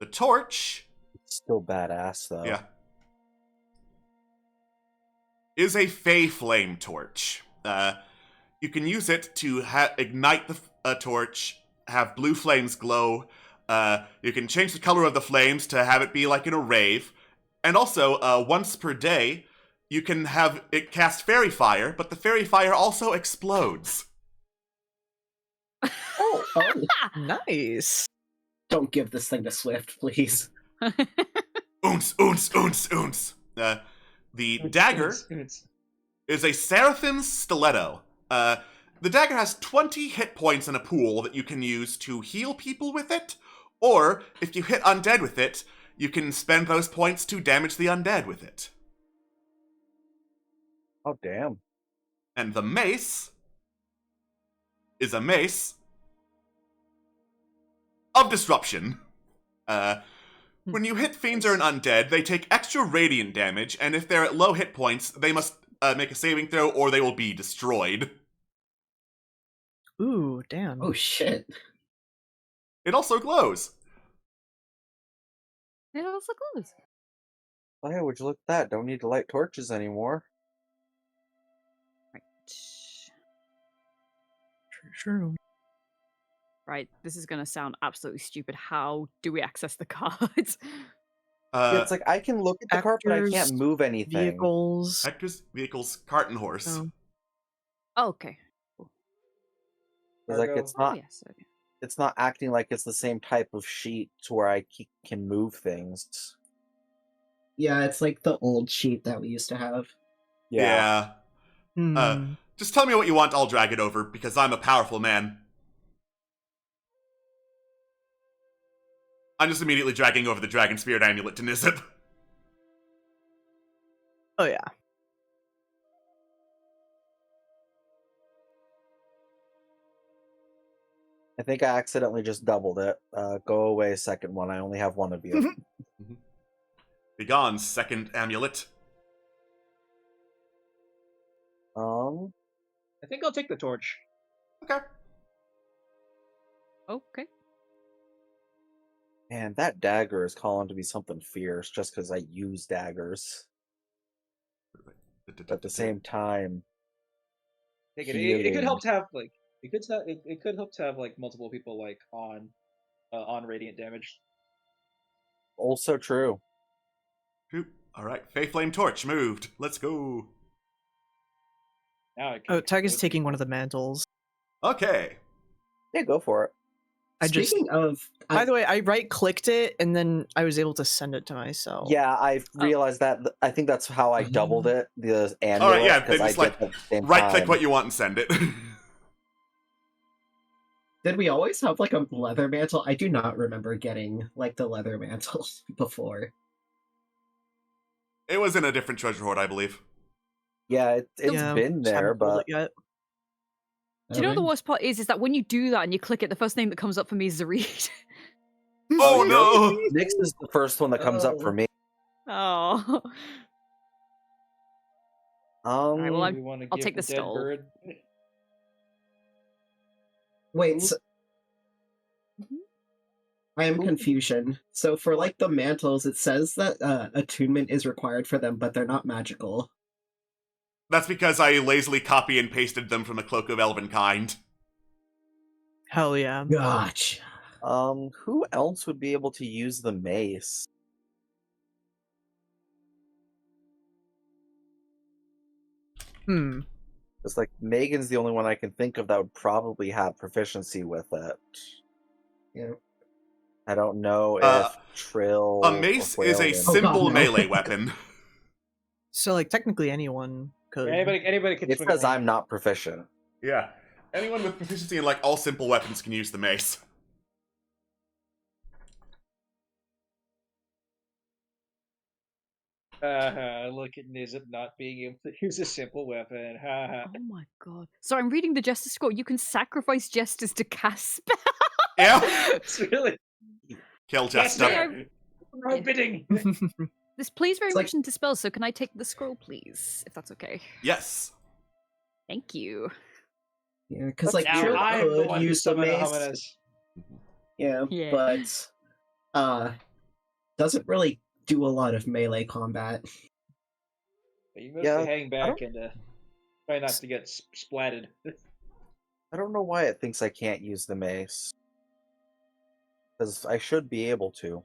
The torch, Still badass though. yeah, is a fey flame torch. You can use it to ignite the torch, have blue flames glow. You can change the color of the flames to have it be like in a rave. And also, once per day, you can have it cast fairy fire, but the fairy fire also explodes. Oh, Nice. don't give this thing to Swift, please. Oons, oons, oons, oons. The dagger is a Seraphim's stiletto. The dagger has 20 hit points in a pool that you can use to heal people with it, or if you hit undead with it, you can spend those points to damage the undead with it. Oh damn. And the mace is a mace of disruption. When you hit fiends or an undead, they take extra radiant damage, and if they're at low hit points, they must make a saving throw or they will be destroyed. Ooh, damn. Oh shit. It also glows. It also glows. Oh, hey, would you look at that? Don't need to light torches anymore. Right. True. Right, this is gonna sound absolutely stupid. How do we access the cards? Yeah, it's like I can look at the cart, but I actors, can't move anything. Vehicles. Actors, vehicles, cart, and horse. Oh. Oh, okay. It's like Cargo. it's not. Oh, yes. Okay. It's not acting like it's the same type of sheet to where I can move things. Yeah, it's like the old sheet that we used to have. Yeah. Hmm. Just tell me what you want, I'll drag it over, because I'm a powerful man. I'm just immediately dragging over the Dragon Spirit Amulet to Nizip. Oh yeah. I think I accidentally just doubled it. Go away, second one. I only have one of you. Begone, second amulet. I think I'll take the torch. Okay. Okay. Man, that dagger is calling to be something fierce just because I use daggers. But at the same time, Take it. It could help to have like it could help to have like multiple people like on radiant damage. also true. Alright, Fae Flame Torch moved. Let's go. Now I can Oh, Tiger's taking one of the mantles. Okay. Yeah, go for it. Speaking of, By the way, I right-clicked it and then I was able to send it to myself. Yeah, I realized that. I think that's how I doubled it. The amulet. Alright, yeah, because then I just did like at the same right-click time. what you want and send it. did we always have like a leather mantle? I do not remember getting like the leather mantle before. It was in a different treasure hoard, I believe. Yeah, it's Yeah, been just there, haven't pulled but it yet. Do you know what the worst part is? Is that when you do that and you click it, the first name that comes up for me is Zareed. Oh no! Nyx is the first one that comes up for me. Oh. Alright, well, We want to I'll give take the the dead stole. bird. Wait, so I am confusion. So for like the mantles, it says that attunement is required for them, but they're not magical. That's because I lazily copy and pasted them from a Cloak of Elvenkind. Hell yeah. Gotcha. Who else would be able to use the mace? Hmm. It's like Megan's the only one I can think of that would probably have proficiency with it. Yeah. I don't know Uh, if Trill. A mace or is a Whalen- simple no. melee weapon. So like technically anyone could. Anybody can It swing says around. I'm not proficient. Yeah. Anyone with proficiency in like all simple weapons can use the mace. Look at Nizip not being able to use a simple weapon. Oh my god. So I'm reading the Jester scroll. You can sacrifice jesters to cast spells. Yeah. It's really Kill yes, Jester. sir. No bidding. This plays very It's much like- into spells, so can I take the scroll, please? If that's okay. Yes. Thank you. Yeah, because like Now Trill I'm the could one who use the summoned mace. Hominis. Yeah, Yeah. but doesn't really do a lot of melee combat. But you mostly Yeah, hang back and try not to get splatted. I don't know why it thinks I can't use the mace. Because I should be able to.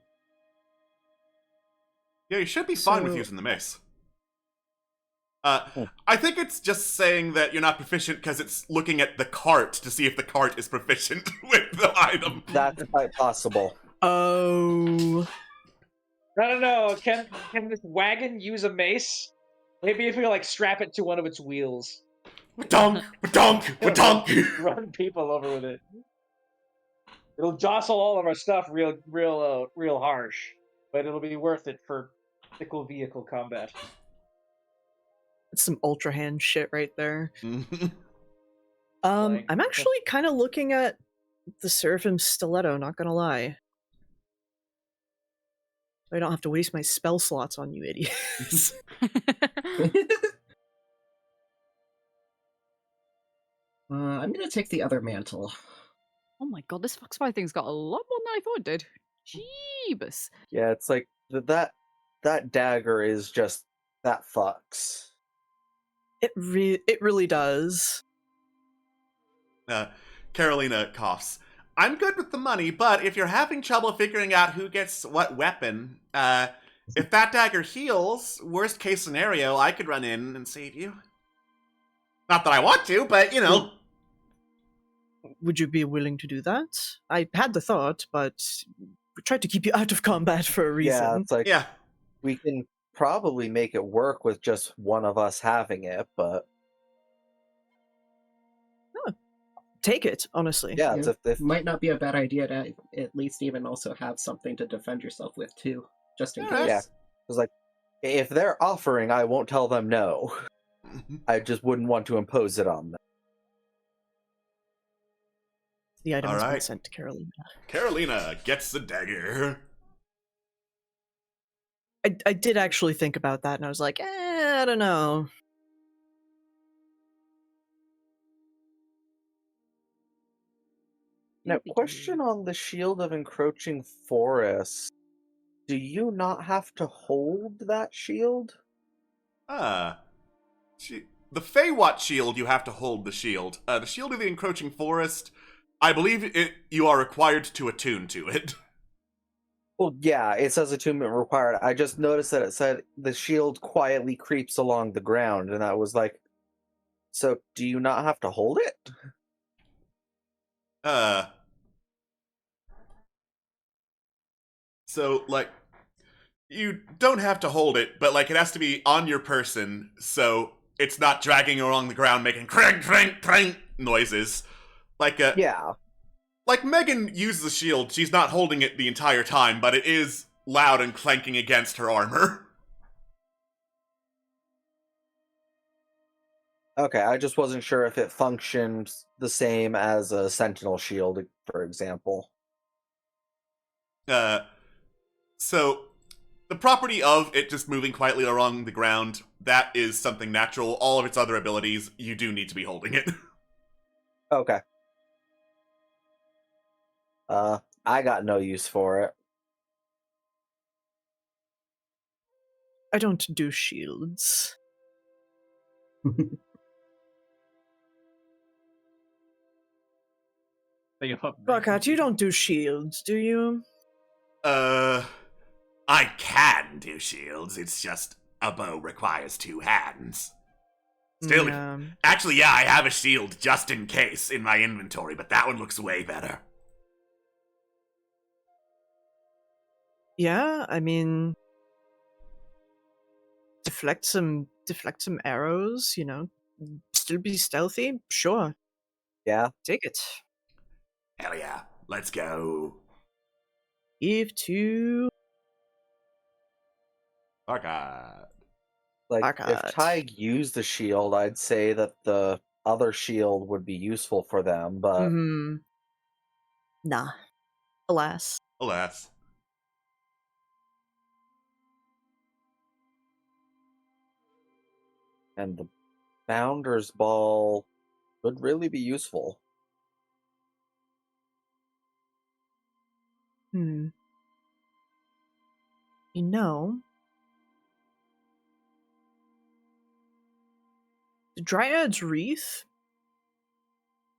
Yeah, you should be fine with So- using the mace. I think it's just saying that you're not proficient because it's looking at the cart to see if the cart is proficient with the item. That's quite possible. Oh. I don't know. Can this wagon use a mace? Maybe if we like strap it to one of its wheels, Badonk, badonk, badonk. run people over with it. It'll jostle all of our stuff real harsh, but it'll be worth it for fickle vehicle combat. That's some ultra hand shit right there. Like- I'm actually kind of looking at the Seraphim Stiletto, not gonna lie. I don't have to waste my spell slots on you idiots. I'm gonna take the other mantle. Oh my god, this Foxfire thing's got a lot more than I thought it did. Jeebus. Yeah, it's like that dagger is just that fucks. It really does. Carolina coughs. I'm good with the money, but if you're having trouble figuring out who gets what weapon, if that dagger heals, worst case scenario, I could run in and save you. Not that I want to, but you know. Would you be willing to do that? I had the thought, but we tried to keep you out of combat for a reason. Yeah, it's like Yeah. we can probably make it work with just one of us having it, but Take it, honestly. yeah, Yeah. if Might not be a bad idea to at least even also have something to defend yourself with too, just in Yeah. case. Yeah. It's like, if they're offering, I won't tell them no. I just wouldn't want to impose it on them. The item has been Alright. sent to Carolina. Carolina gets the dagger. I did actually think about that, and I was like, I don't know. Now, question on the Shield of Encroaching Forest. Do you not have to hold that shield? The Feywatch shield, you have to hold the shield. The Shield of the Encroaching Forest, I believe you are required to attune to it. Well, yeah, it says attunement required. I just noticed that it said the shield quietly creeps along the ground, and I was like, so do you not have to hold it? So, like, you don't have to hold it, but, like, it has to be on your person, so it's not dragging along the ground making crank, crank, crank noises. Like, Yeah. like Megan uses the shield, she's not holding it the entire time, but it is loud and clanking against her armor. Okay, I just wasn't sure if it functioned the same as a Sentinel shield, for example. So, the property of it just moving quietly along the ground, that is something natural. All of its other abilities, you do need to be holding it. Okay. I got no use for it. I don't do shields. Buckout, you don't do shields, do you? I can do shields, it's just a bow requires 2 hands. Still, actually, yeah, I have a shield just in case in my inventory, but that one looks way better. Yeah, I mean, deflect some arrows, you know, still be stealthy, sure. Yeah. Take it. Hell yeah, let's go. Give to Barkad. Like, if Barkad. Tig used the shield, I'd say that the other shield would be useful for them, but Nah. Alas. Alas. and the Founder's Ball would really be useful. You know, the Dryad's Wreath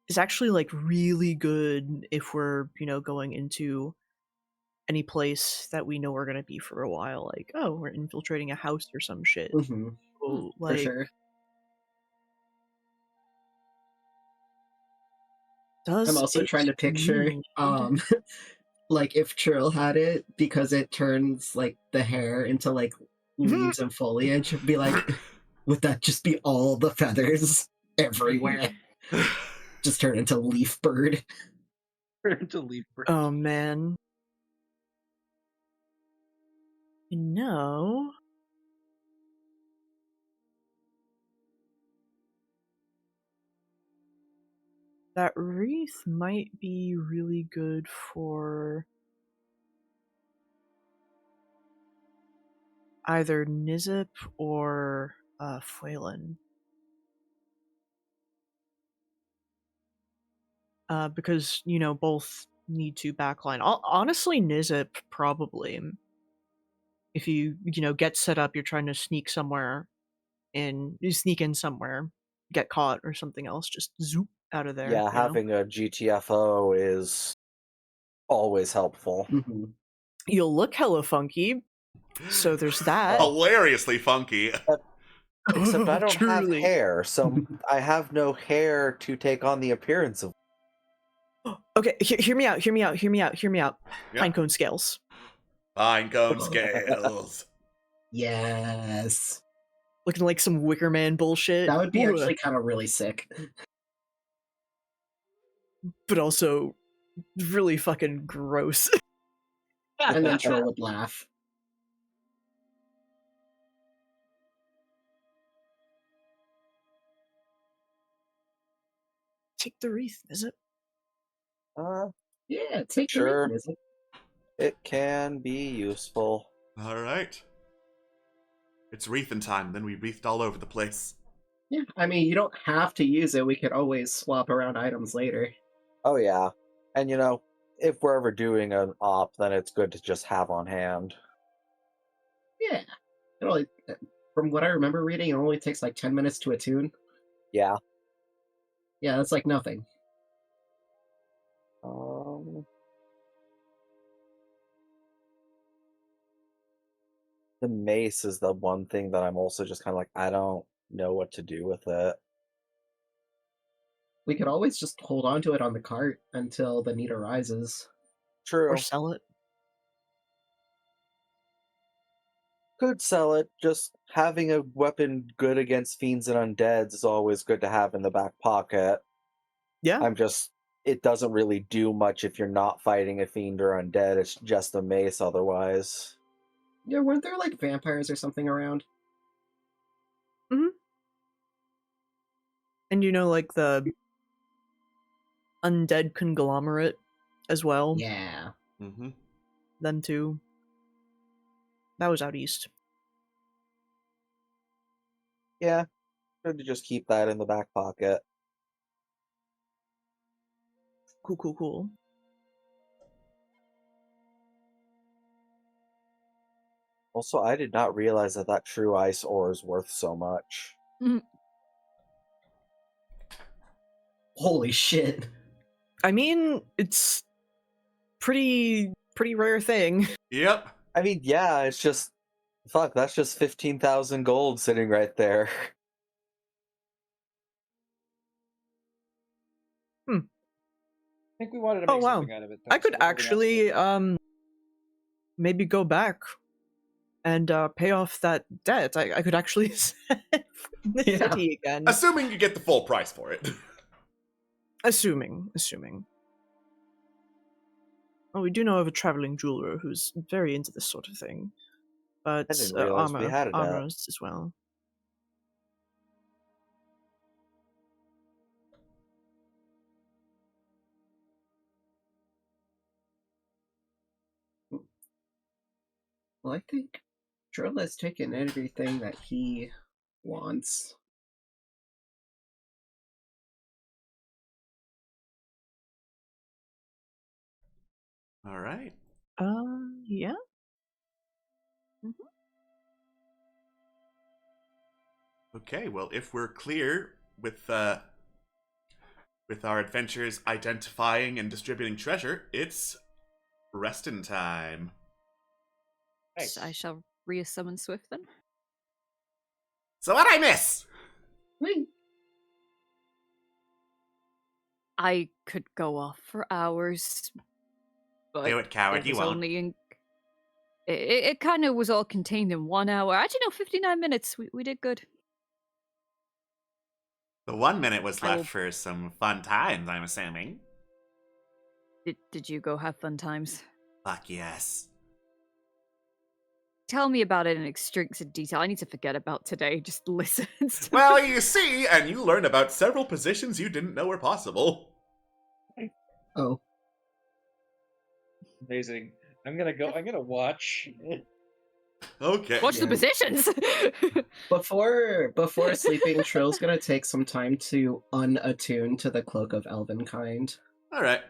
is actually like really good if we're, you know, going into any place that we know we're gonna be for a while. Like, oh, we're infiltrating a house or some shit. Mm-hmm. So, For like, sure. does I'm also it trying to picture, need- like if Trill had it, because it turns like the hair into like leaves and foliage. Be like, would that just be all the feathers everywhere? Just turn into leaf bird. Turn into leaf bird. Oh man. You know, that wreath might be really good for either Nizip or Phelan. Because, you know, both need to backline. Honestly, Nizip probably. If you know, get set up, you're trying to sneak somewhere, and you sneak in somewhere, get caught or something else, just zoop out of there. Yeah, you know? having a GTFO is always helpful. Mm-hmm. You'll look hella funky, so there's that. Hilariously funky. Except I don't have Truly. hair, so I have no hair to take on the appearance of. Okay, hear me out. Hear me out. Hear me out. Hear me out. Yeah. Pinecone scales. Pinecone scales. Yes. Looking like some Wicker Man bullshit. That would be Ugh. actually kind of really sick. But also really fucking gross. And then Trill would laugh. Take the wreath, is it? Yeah, take Sure. the reason. It can be useful. All right. It's wreathen time, then we wreathed all over the place. Yeah, I mean, you don't have to use it. We could always swap around items later. Oh yeah, and if we're ever doing an op, then it's good to just have on hand. Yeah. It only, from what I remember reading, it only takes like 10 minutes to attune. Yeah. Yeah, that's like nothing. The mace is the one thing that I'm also just kind of like, I don't know what to do with it. We could always just hold on to it on the cart until the need arises. True. Or sell it. Could sell it. Just having a weapon good against fiends and undeads is always good to have in the back pocket. Yeah. It doesn't really do much if you're not fighting a fiend or undead. It's just a mace otherwise. Yeah, weren't there like vampires or something around? And like the undead conglomerate as well. Yeah. Mm-hmm. Them too. That was out east. Yeah. Good to just keep that in the back pocket. Cool. Also, I did not realize that true ice ore is worth so much. Holy shit. I mean, it's pretty rare thing. Yep. I mean, yeah, it's just... Fuck, that's just 15,000 gold sitting right there. I think we wanted to make wow. something out of it. I could so we're holding actually maybe go back and pay off that debt. I could actually set the Yeah. city again. Assuming you get the full price for it. Assuming. Well, we do know of a traveling jeweler who's very into this sort of thing. But I didn't realize we had it at. armors as well. Well, I think Trill has taken everything that he wants. All right. Yeah. Okay, well, if we're clear with our adventures identifying and distributing treasure, it's restin' time. Nice. I shall resummon Swift then. So what'd I miss? Wait. I could go off for hours, but Do it, coward, it you was won't. only in. It kind of was all contained in 1 hour. Actually, no, 59 minutes. We did good. The 1 minute was I left will- for some fun times, I'm assuming. Did you go have fun times? Fuck yes. Tell me about it in extensive detail. I need to forget about today. Just listen. Well, you see, and you learn about several positions you didn't know were possible. Oh. Amazing. I'm gonna watch. Okay. Watch the Yeah. positions. Before sleeping, Trill's gonna take some time to unattune to the Cloak of Elvenkind. All right.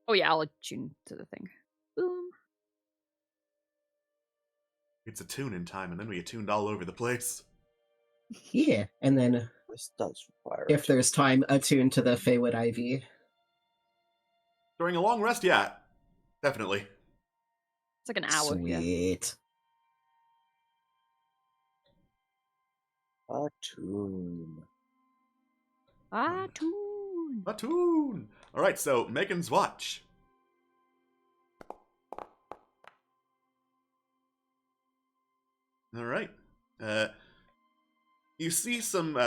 Oh yeah, I'll attune to the thing. Boom. It's a tune in time, and then we attuned all over the place. Yeah, and then This does require... if there's time, attune to the Feywood Ivy. During a long rest, yeah. Definitely. It's like an hour. Yeah. Sweet. Attune. Attune. Attune! All right, so Megan's watch. All right. You see some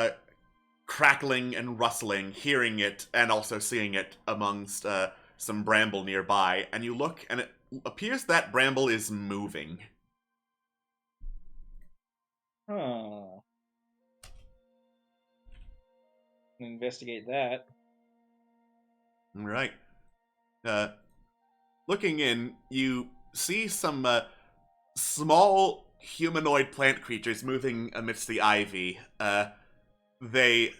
crackling and rustling, hearing it and also seeing it amongst some bramble nearby, and you look, and it appears that bramble is moving. Huh. Investigate that. All right. Looking in, you see some small humanoid plant creatures moving amidst the ivy. The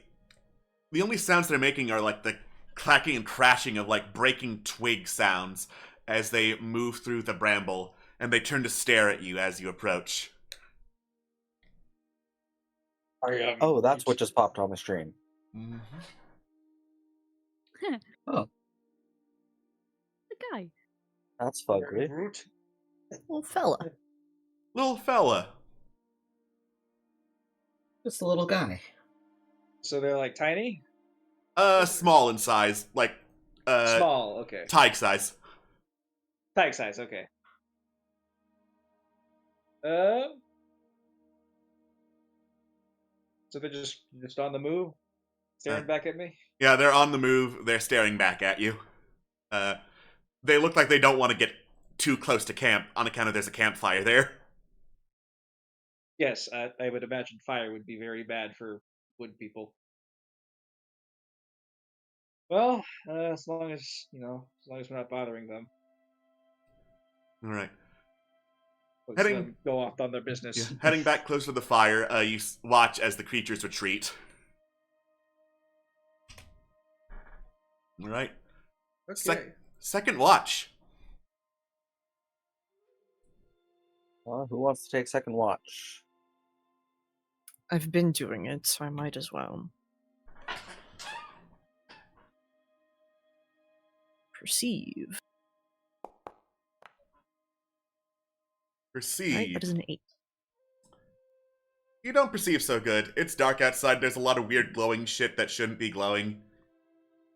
only sounds they're making are like the clacking and crashing of like breaking twig sounds as they move through the bramble, and they turn to stare at you as you approach. Oh, that's what just popped on the stream. Mm-hmm. Oh, The guy. That's fugly. Root. Little fella. Little fella. just a little guy. So they're like tiny? Small in size, like Small, okay. Tyke size. Tag size, okay. So they're just on the move, staring back at me. Yeah, they're on the move. They're staring back at you. They look like they don't want to get too close to camp on account of there's a campfire there. Yes, I would imagine fire would be very bad for wood people. Well, as long as we're not bothering them, All right. let's Heading- let them go off on their business. Yeah. Heading back close to the fire, you watch as the creatures retreat. All right. Okay. Second watch. Who wants to take second watch? I've been doing it, so I might as well. Perceive. Perceive. Right, that is an 8. You don't perceive so good. It's dark outside. There's a lot of weird glowing shit that shouldn't be glowing.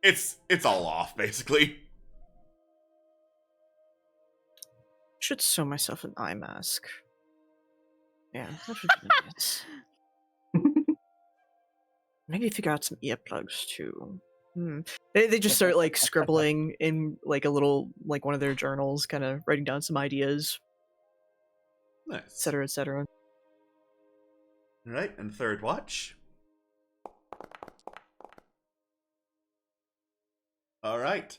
It's all off, basically. Should sew myself an eye mask. Yeah, that should be it. Maybe figure out some earplugs too. They just start like scribbling in like a little like one of their journals, kind of writing down some ideas, Nice. etc., etc. All right, and third watch. All right.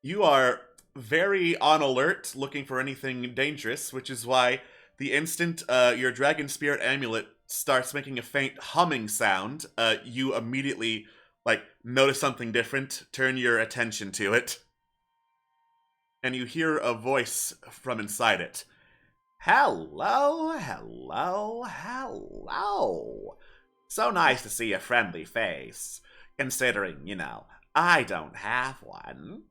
You are very on alert, looking for anything dangerous, which is why the instant your dragon spirit amulet starts making a faint humming sound, you immediately notice something different, turn your attention to it, and you hear a voice from inside it. Hello, hello, hello. So nice to see a friendly face, considering, I don't have one.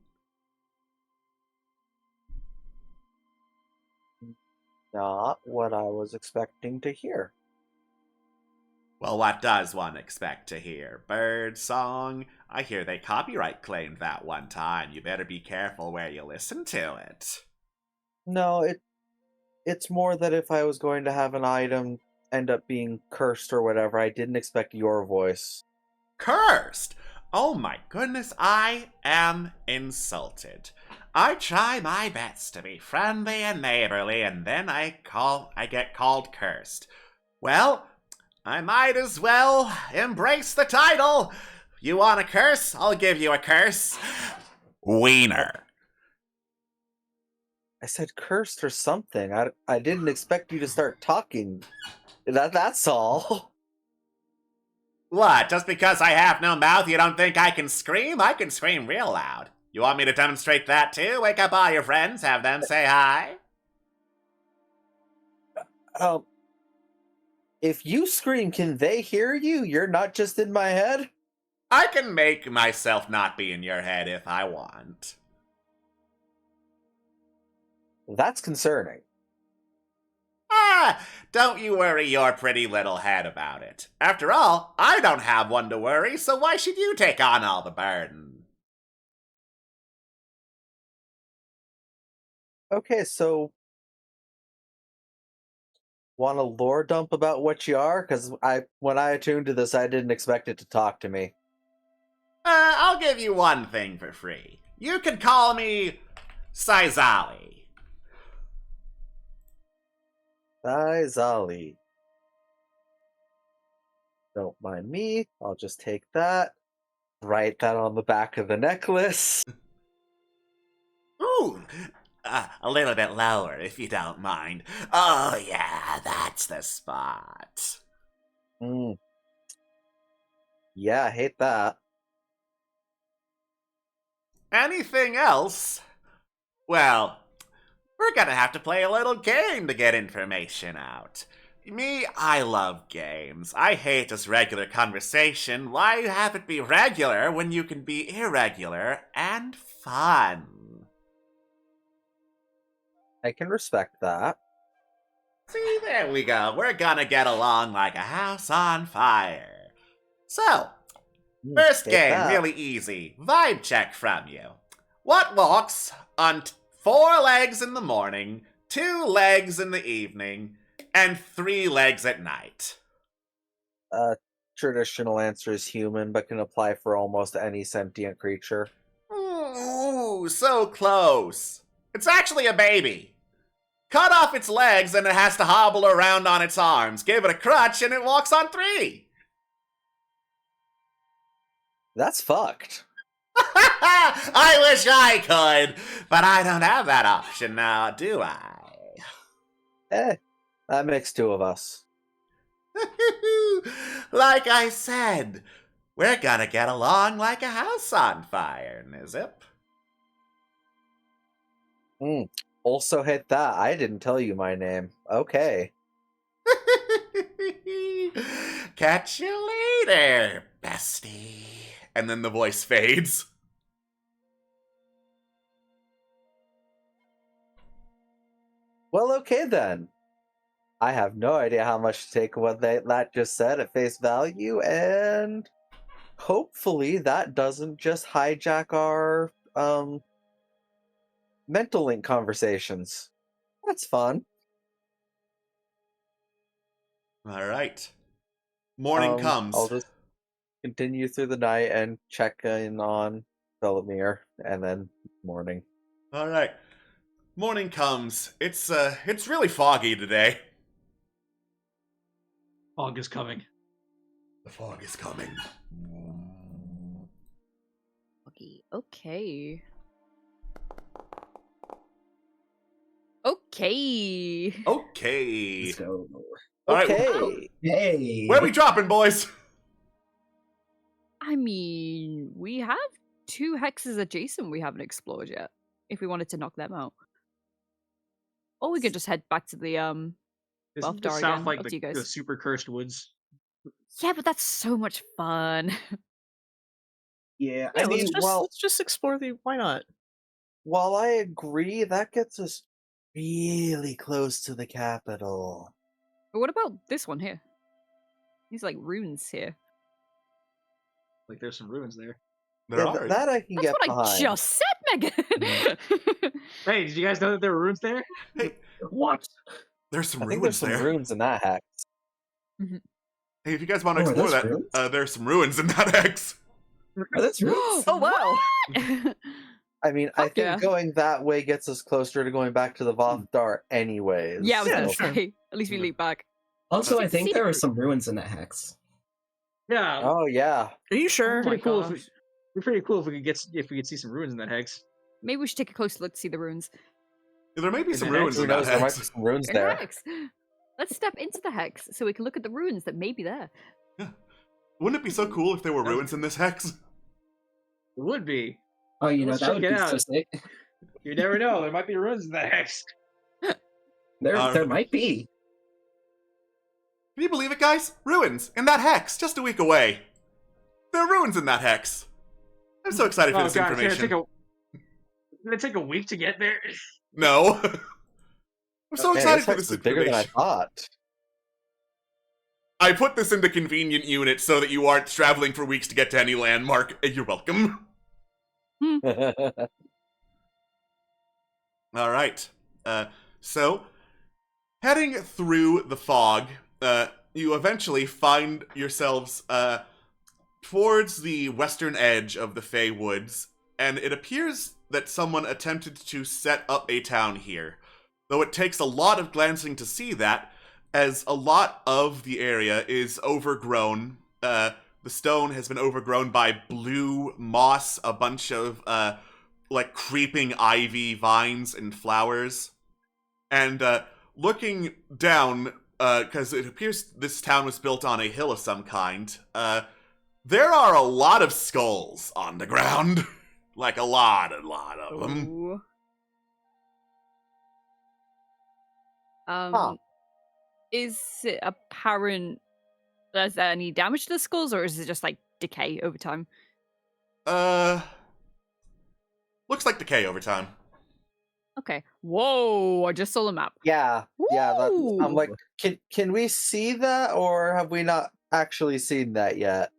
Not what I was expecting to hear. Well, what does one expect to hear? Bird song? I hear they copyright claimed that one time. You better be careful where you listen to it. No, it's more that if I was going to have an item end up being cursed or whatever, I didn't expect your voice. Cursed! Oh my goodness, I am insulted. I try my best to be friendly and neighborly, and then I get called cursed. Well, I might as well embrace the title. You want a curse? I'll give you a curse. Wiener. I said cursed or something. I didn't expect you to start talking. That's all. What, just because I have no mouth you don't think I can scream? I can scream real loud. You want me to demonstrate that too? Wake up all your friends, have them say hi? If you scream, can they hear you? You're not just in my head? I can make myself not be in your head if I want. That's concerning. Ah, don't you worry your pretty little head about it. After all, I don't have one to worry, so why should you take on all the burden? Okay, so want a lore dump about what you are? Because when I attuned to this, I didn't expect it to talk to me. I'll give you one thing for free. You can call me Saizali. Zali. Don't mind me. I'll just take that. Write that on the back of the necklace. Ooh, a little bit lower if you don't mind. Oh yeah, that's the spot. Mm. Yeah, I hate that. Anything else? Well, we're gonna have to play a little game to get information out. Me, I love games. I hate just regular conversation. Why have it be regular when you can be irregular and fun? I can respect that. See, there we go. We're gonna get along like a house on fire. So, first Hate game, that. really easy. Vibe check from you. What walks on 4 legs in the morning, 2 legs in the evening, and 3 legs at night? Traditional answer is human, but can apply for almost any sentient creature. Ooh, so close. It's actually a baby. Cut off its legs and it has to hobble around on its arms. Give it a crutch and it walks on 3. That's fucked. I wish I could, but I don't have that option now, do I? That makes 2 of us. Like I said, we're gonna get along like a house on fire, Nizip. Also hit that. I didn't tell you my name. Okay. Catch you later, bestie. And then the voice fades. Well, okay then. I have no idea how much to take what that just said at face value, and hopefully that doesn't just hijack our mental link conversations. That's fun. All right. Morning comes. I'll just continue through the night and check in on Felomir, and then morning. All right. Morning comes. It's really foggy today. Fog is coming. The fog is coming. Okay. Okay. Okay. Let's go. All right. Okay. Hey. Where we dropping, boys? I mean, we have 2 hexes adjacent we haven't explored yet. If we wanted to knock them out, or we could just head back to the Isn't the Dar south again. like Up to you the guys. super cursed woods? Yeah, but that's so much fun. Yeah, Yeah, I mean, let's just explore the. Why not? While I agree, that gets us really close to the capital. But what about this one here? These like runes here. Like there's some ruins there. There Yeah, are. that I can That's get what behind. I just said, Megan. Hey, did you guys know that there were ruins there? Hey, what? there's some I think ruins there's some there. runes in that hex. Hey, if you guys want to Oh, are explore those that, ruins? there's some ruins in that hex. Are those ruins? Oh wow! I mean, I Fuck think yeah. going that way gets us closer to going back to the Vothar anyways. Yeah, I was gonna so- say. At least we leap back. Also, I See think the there are ru- some ruins in that hex. Yeah. Oh yeah. Are you sure? Pretty cool. If gosh. it'd be pretty cool if we could see some ruins in that hex. Maybe we should take a closer look to see the runes. There may be In some the ruins hex? in Who that knows? There might hex. be some runes In the there. hex. Let's step into the hex so we can look at the runes that may be there. Wouldn't it be so cool if there were ruins in this hex? It would be. Oh, you know, Let's that would check be it so out. sick. You never know. There might be ruins in that hex. There might be. Can you believe it, guys? Ruins in that hex, just a week away. There are ruins in that hex. I'm so excited for Oh this god, information. it's gonna take a week to get there. No. I'm so Man, excited this for hex this is bigger than I information. thought. I put this into convenient units so that you aren't traveling for weeks to get to any landmark. You're welcome. All right. So, heading through the fog, you eventually find yourselves towards the western edge of the Fey Woods, and it appears that someone attempted to set up a town here. Though it takes a lot of glancing to see that, as a lot of the area is overgrown. The stone has been overgrown by blue moss, a bunch of like creeping ivy vines and flowers. And looking down, because it appears this town was built on a hill of some kind, there are a lot of skulls on the ground. Like a lot of them. Ooh. Huh. Is it apparent? Is there any damage to the skulls, or is it just like decay over time? Looks like decay over time. Okay. Whoa! I just saw the map. Yeah. I'm like, Ooh. can we see that, or have we not actually seen that yet?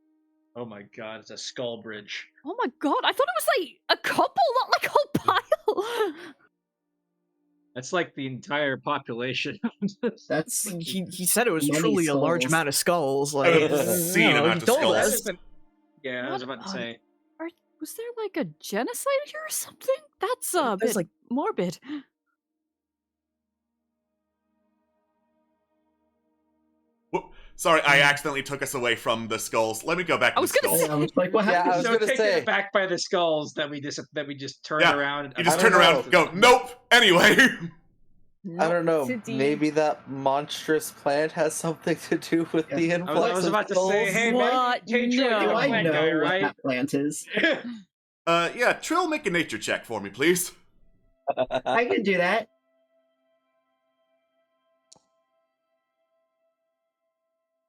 Oh my god, it's a skull bridge. Oh my god! I thought it was like a couple, not like a whole pile. That's like the entire population. That's He said it was Many truly a large skulls. amount of skulls. Like, Obscene amount he of told skulls. us. Yeah, I was What about to on say. Was there like a genocide here or something? That's a There's, bit like- morbid. Whoop. Sorry, I accidentally took us away from the skulls. Let me go back to I was the gonna skulls. I was like, what Yeah, happened? I was So gonna taken say. back by the skulls that we just turned Yeah, around. You just I turn don't around, know. go, nope! Anyway! I don't know. Not today. Maybe that monstrous plant has something to do with the Yeah. influx I was of about to skulls. say, hey, What? Hey, Trill, No. you're Do a I plant know guy, what right? that plant is? Yeah, Trill, make a nature check for me, please. I can do that.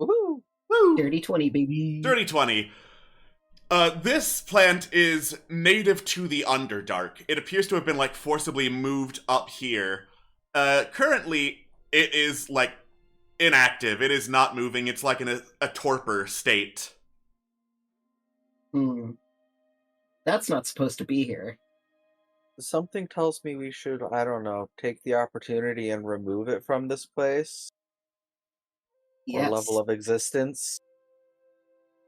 Woohoo! Woo! Dirty 20, baby. Dirty 20. This plant is native to the Underdark. It appears to have been, like, forcibly moved up here. Currently, it is, like, inactive. It is not moving. It's like in a torpor state. That's not supposed to be here. Something tells me we should, I don't know, take the opportunity and remove it from this place. Or Yes. level of existence.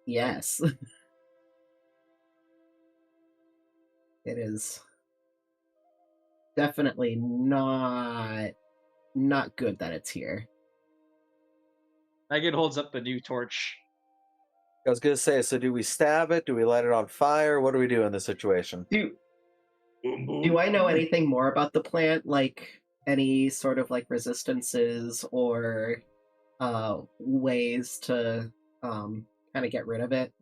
Yes. It is definitely not good that it's here. Megan holds up the new torch. I was gonna say, so do we stab it? Do we light it on fire? What do we do in this situation? Do I know anything more about the plant? Like any sort of like resistances or ways to kind of get rid of it?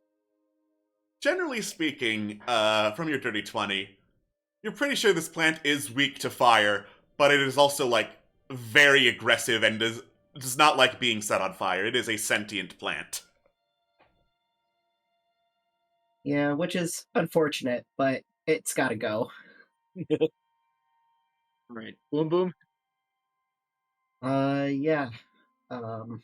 Generally speaking, from your Dirty 20, you're pretty sure this plant is weak to fire, but it is also, like, very aggressive and does not like being set on fire. It is a sentient plant. Yeah, which is unfortunate, but it's gotta go. Right. Boom boom. Yeah. I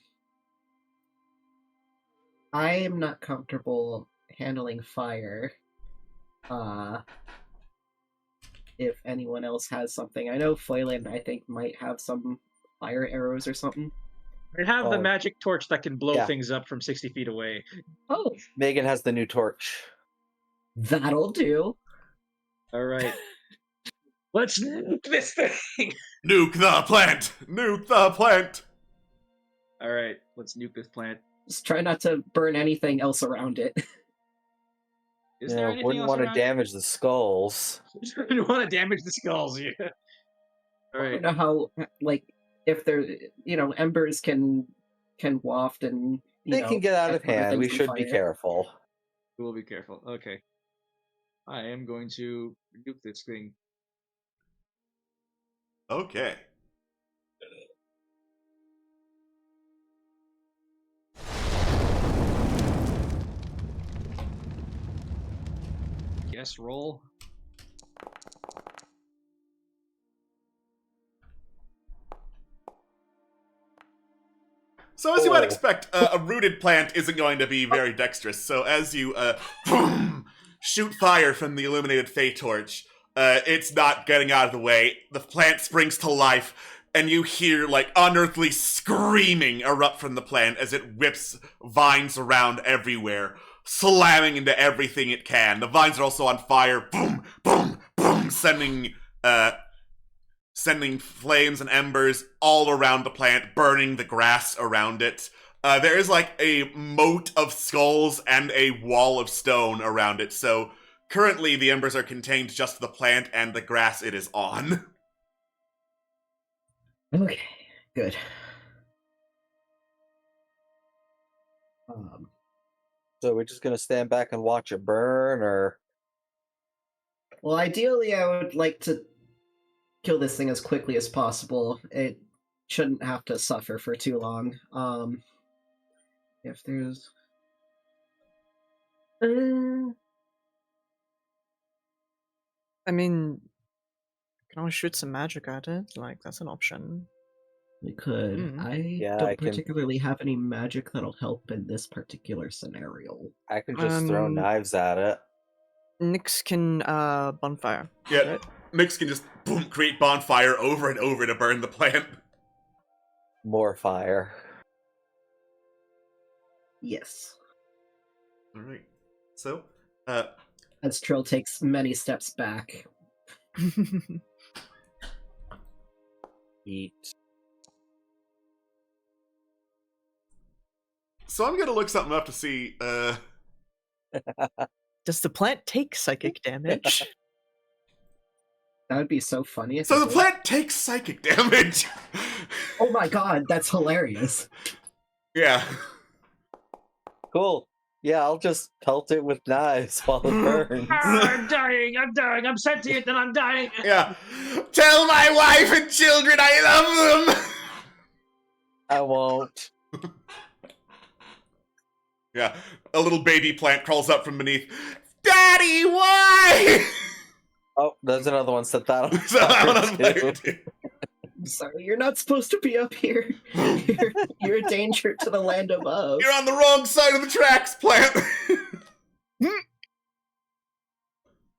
am not comfortable handling fire. If anyone else has something. I know Flayland, I think, might have some fire arrows or something. I have the Oh. magic torch that can blow Yeah. things up from 60 feet away. Oh, Megan has the new torch. that'll do. All right. Let's nuke this thing. Nuke the plant! Nuke the plant! All right, let's nuke this plant. Just try not to burn anything else around it. Is there anything wouldn't else want to around damage the skulls. it? You want to damage the skulls, yeah. All I right. don't know how, like, if there, embers can waft and They can get out of set other hand. We things on should be fire. careful. We'll be careful. Okay. I am going to nuke this thing. Okay. Guess roll. So as you might Oh. expect, a rooted plant isn't going to be very dexterous. So as you boom, shoot fire from the illuminated Fey torch, It's not getting out of the way. The plant springs to life, and you hear, like, unearthly screaming erupt from the plant as it whips vines around everywhere, slamming into everything it can. The vines are also on fire. Boom, boom, boom, sending flames and embers all around the plant, burning the grass around it. There is like a moat of skulls and a wall of stone around it, so currently the embers are contained just to the plant and the grass it is on. Okay, good. So we're just gonna stand back and watch it burn, or Well, ideally, I would like to kill this thing as quickly as possible. It shouldn't have to suffer for too long. If there's... I mean, you can always shoot some magic at it. Like, that's an option. We could. Mm. Yeah, don't I can- particularly have any magic that'll help in this particular scenario. I could just throw knives at it. Nyx can bonfire. Yeah, right? Nyx can just boom, create bonfire over and over to burn the plant. More fire. Yes. Alright. So, As Trill takes many steps back. Eat. so I'm gonna look something up to see, Does the plant take psychic damage? That would be so funny. If So it the did. plant takes psychic damage! Oh my god, that's hilarious. Yeah. Cool. Yeah, I'll just pelt it with knives while it burns. I'm dying, I'm sentient and I'm dying. Yeah. Tell my wife and children I love them! I won't. Yeah. A little baby plant crawls up from beneath. Daddy, why? Oh, there's another one set that on So that one on fire, fire, too. too. I'm sorry, you're not supposed to be up here. You're a danger to the land above. You're on the wrong side of the tracks, plant!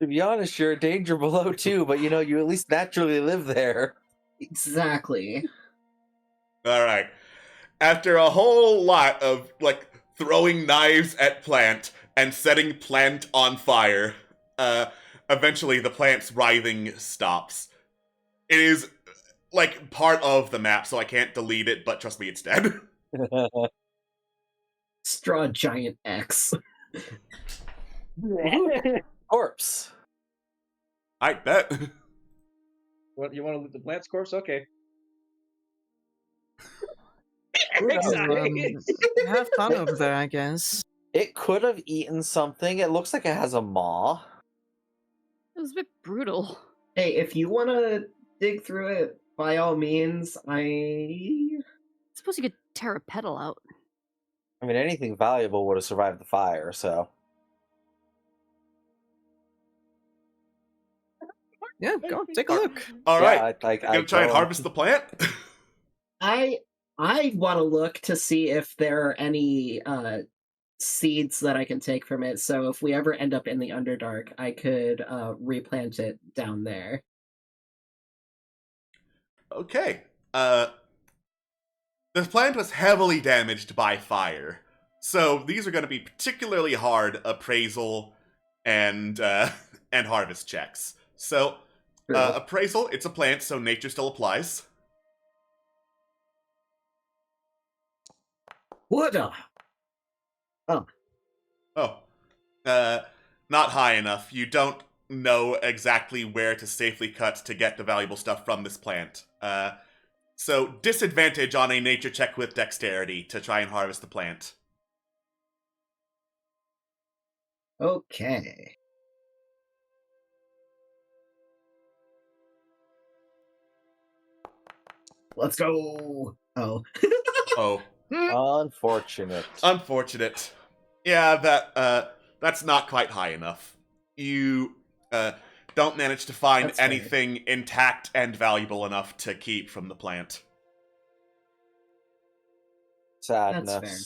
To be honest, you're a danger below too, but you know, you at least naturally live there. Exactly. Alright. After a whole lot of, like, throwing knives at plant and setting plant on fire, eventually the plant's writhing stops. It is, like, part of the map, so I can't delete it, but trust me, it's dead. Straw giant X. Corpse. I bet. What, you want to loot the plant's corpse? Okay. Have fun over there, I guess. It could have eaten something. It looks like it has a maw. It was a bit brutal. Hey, if you want to dig through it, by all means, I suppose you could tear a petal out. I mean, anything valuable would have survived the fire, so. Yeah, go on, take a look. Alright. Yeah, Gonna try and harvest the plant? I want to look to see if there are any seeds that I can take from it. So if we ever end up in the Underdark, I could replant it down there. Okay. The plant was heavily damaged by fire. So these are going to be particularly hard appraisal and harvest checks. So, appraisal, it's a plant, so nature still applies. What a... Oh. Not high enough. You don't know exactly where to safely cut to get the valuable stuff from this plant. So, disadvantage on a nature check with dexterity to try and harvest the plant. Okay. Let's go! Oh. Oh. Unfortunate. Unfortunate. Yeah, that's not quite high enough. You, don't manage to find That's fair. anything intact and valuable enough to keep from the plant. Sadness. That's fair.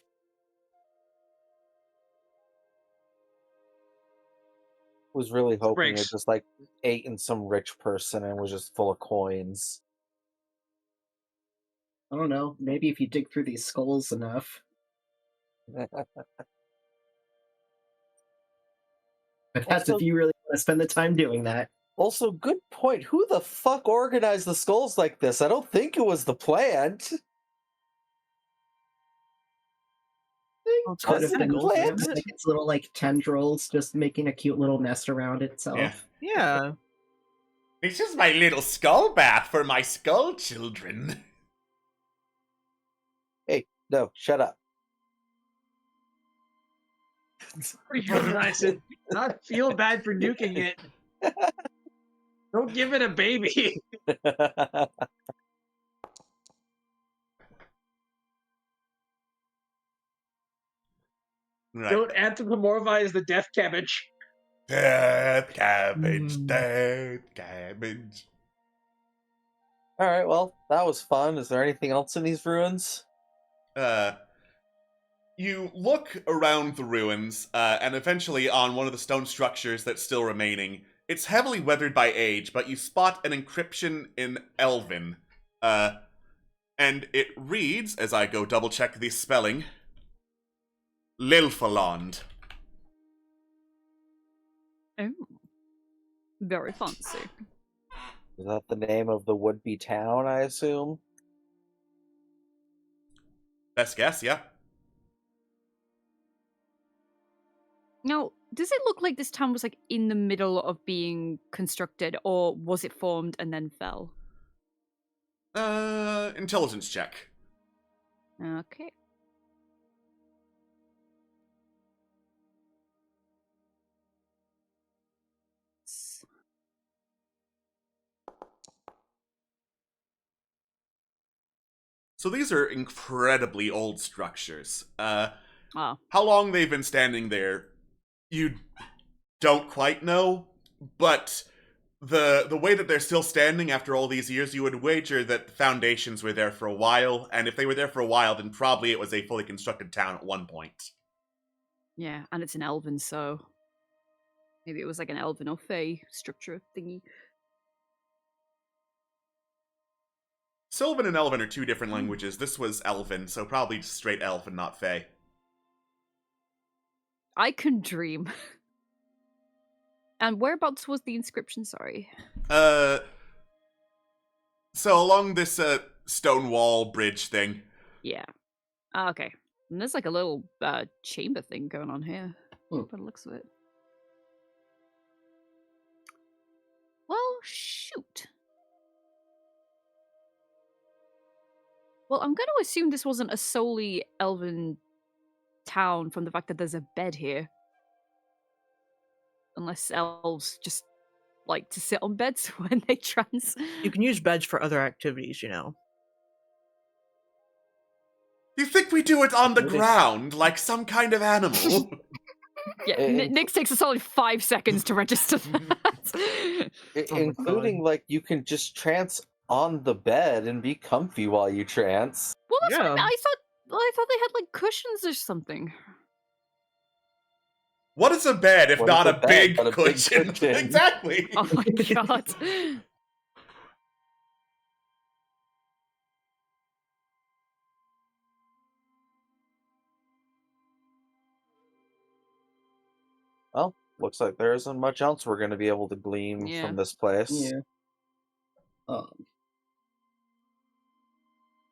was really hoping Breaks. it just like ate in some rich person and was just full of coins. I don't know. Maybe if you dig through these skulls enough. But that's Also- if you really want to spend the time doing that. Also, good point. Who the fuck organized the skulls like this? I don't think it was the plant. Well, it's Could have kinda been cool, plant. isn't it? like its little like tendrils just making a cute little nest around itself. Yeah. This is my little skull bath for my skull children. Hey, no, shut up. Organize it. Not feel bad for nuking it. Don't give it a baby. Right. Don't anthropomorphize the death cabbage. Death cabbage, Mm. death cabbage. All right, well, that was fun. Is there anything else in these ruins? You look around the ruins, and eventually on one of the stone structures that's still remaining. It's heavily weathered by age, but you spot an inscription in Elven. And it reads, as I go double check the spelling, Lilfaland. Oh. Very fancy. Is that the name of the would-be town, I assume? Best guess, yeah. Now, does it look like this town was like in the middle of being constructed, or was it formed and then fell? Intelligence check. Okay. So these are incredibly old structures. Oh. How long they've been standing there, you don't quite know, but the way that they're still standing after all these years, you would wager that the foundations were there for a while, and if they were there for a while, then probably it was a fully constructed town at one point. Yeah, and it's an elven, so maybe it was like an elven or fey structure thingy. Sylvan and Elven are two different languages. This was Elven, so probably just straight Elf and not Fey. I can dream. And whereabouts was the inscription? Sorry. So along this stone wall bridge thing. Yeah. Okay. And there's like a little chamber thing going on here. Hmm. By the looks of it. Well, shoot. Well, I'm going to assume this wasn't a solely elven town from the fact that there's a bed here. Unless elves just like to sit on beds when they trans. You can use beds for other activities, you know. You think we do it on the What is- ground, like some kind of animal? Yeah, Nyx takes us only 5 seconds to register that. Including, like, you can just trance on the bed and be comfy while you trance. Well, that's Yeah. what I thought they had like cushions or something. What is a bed if What not is a a bed big but a big cushion? cushion? Exactly. Oh my god. Well, looks like there isn't much else we're going to be able to glean Yeah. from this place. Yeah.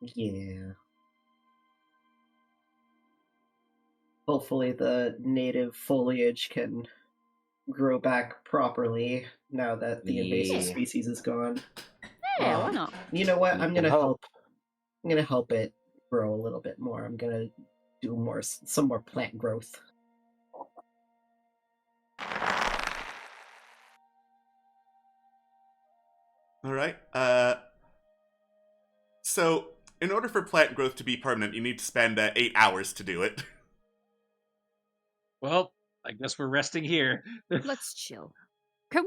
Yeah. Hopefully the native foliage can grow back properly now that the invasive Yeah. species is gone. Yeah, why not? You know what? You I'm can gonna help. help. I'm gonna help it grow a little bit more. I'm gonna do some more plant growth. All right. So in order for plant growth to be permanent, you need to spend 8 hours to do it. Well, I guess we're resting here. Let's chill. Can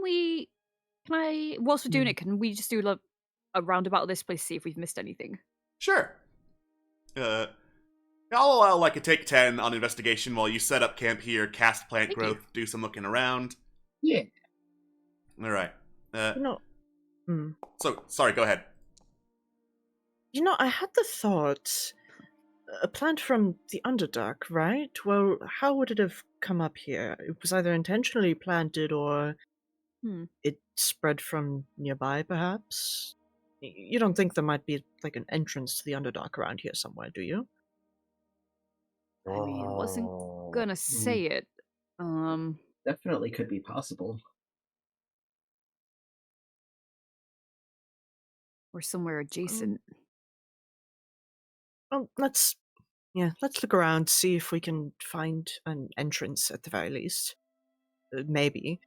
I, whilst we're doing it, can we just do a roundabout of this place, see if we've missed anything? Sure. I'll allow like a take 10 on investigation while you set up camp here, cast plant Thank you. growth, do some looking around. Yeah. All right. You know, So sorry. Go ahead. I had the thought, a plant from the Underdark, right? Well, how would it have come up here? It was either intentionally planted or it spread from nearby, perhaps? You don't think there might be, like, an entrance to the Underdark around here somewhere, do you? I mean, wasn't gonna say it. Definitely could be possible. Or somewhere adjacent. Well, let's look around, see if we can find an entrance at the very least. Maybe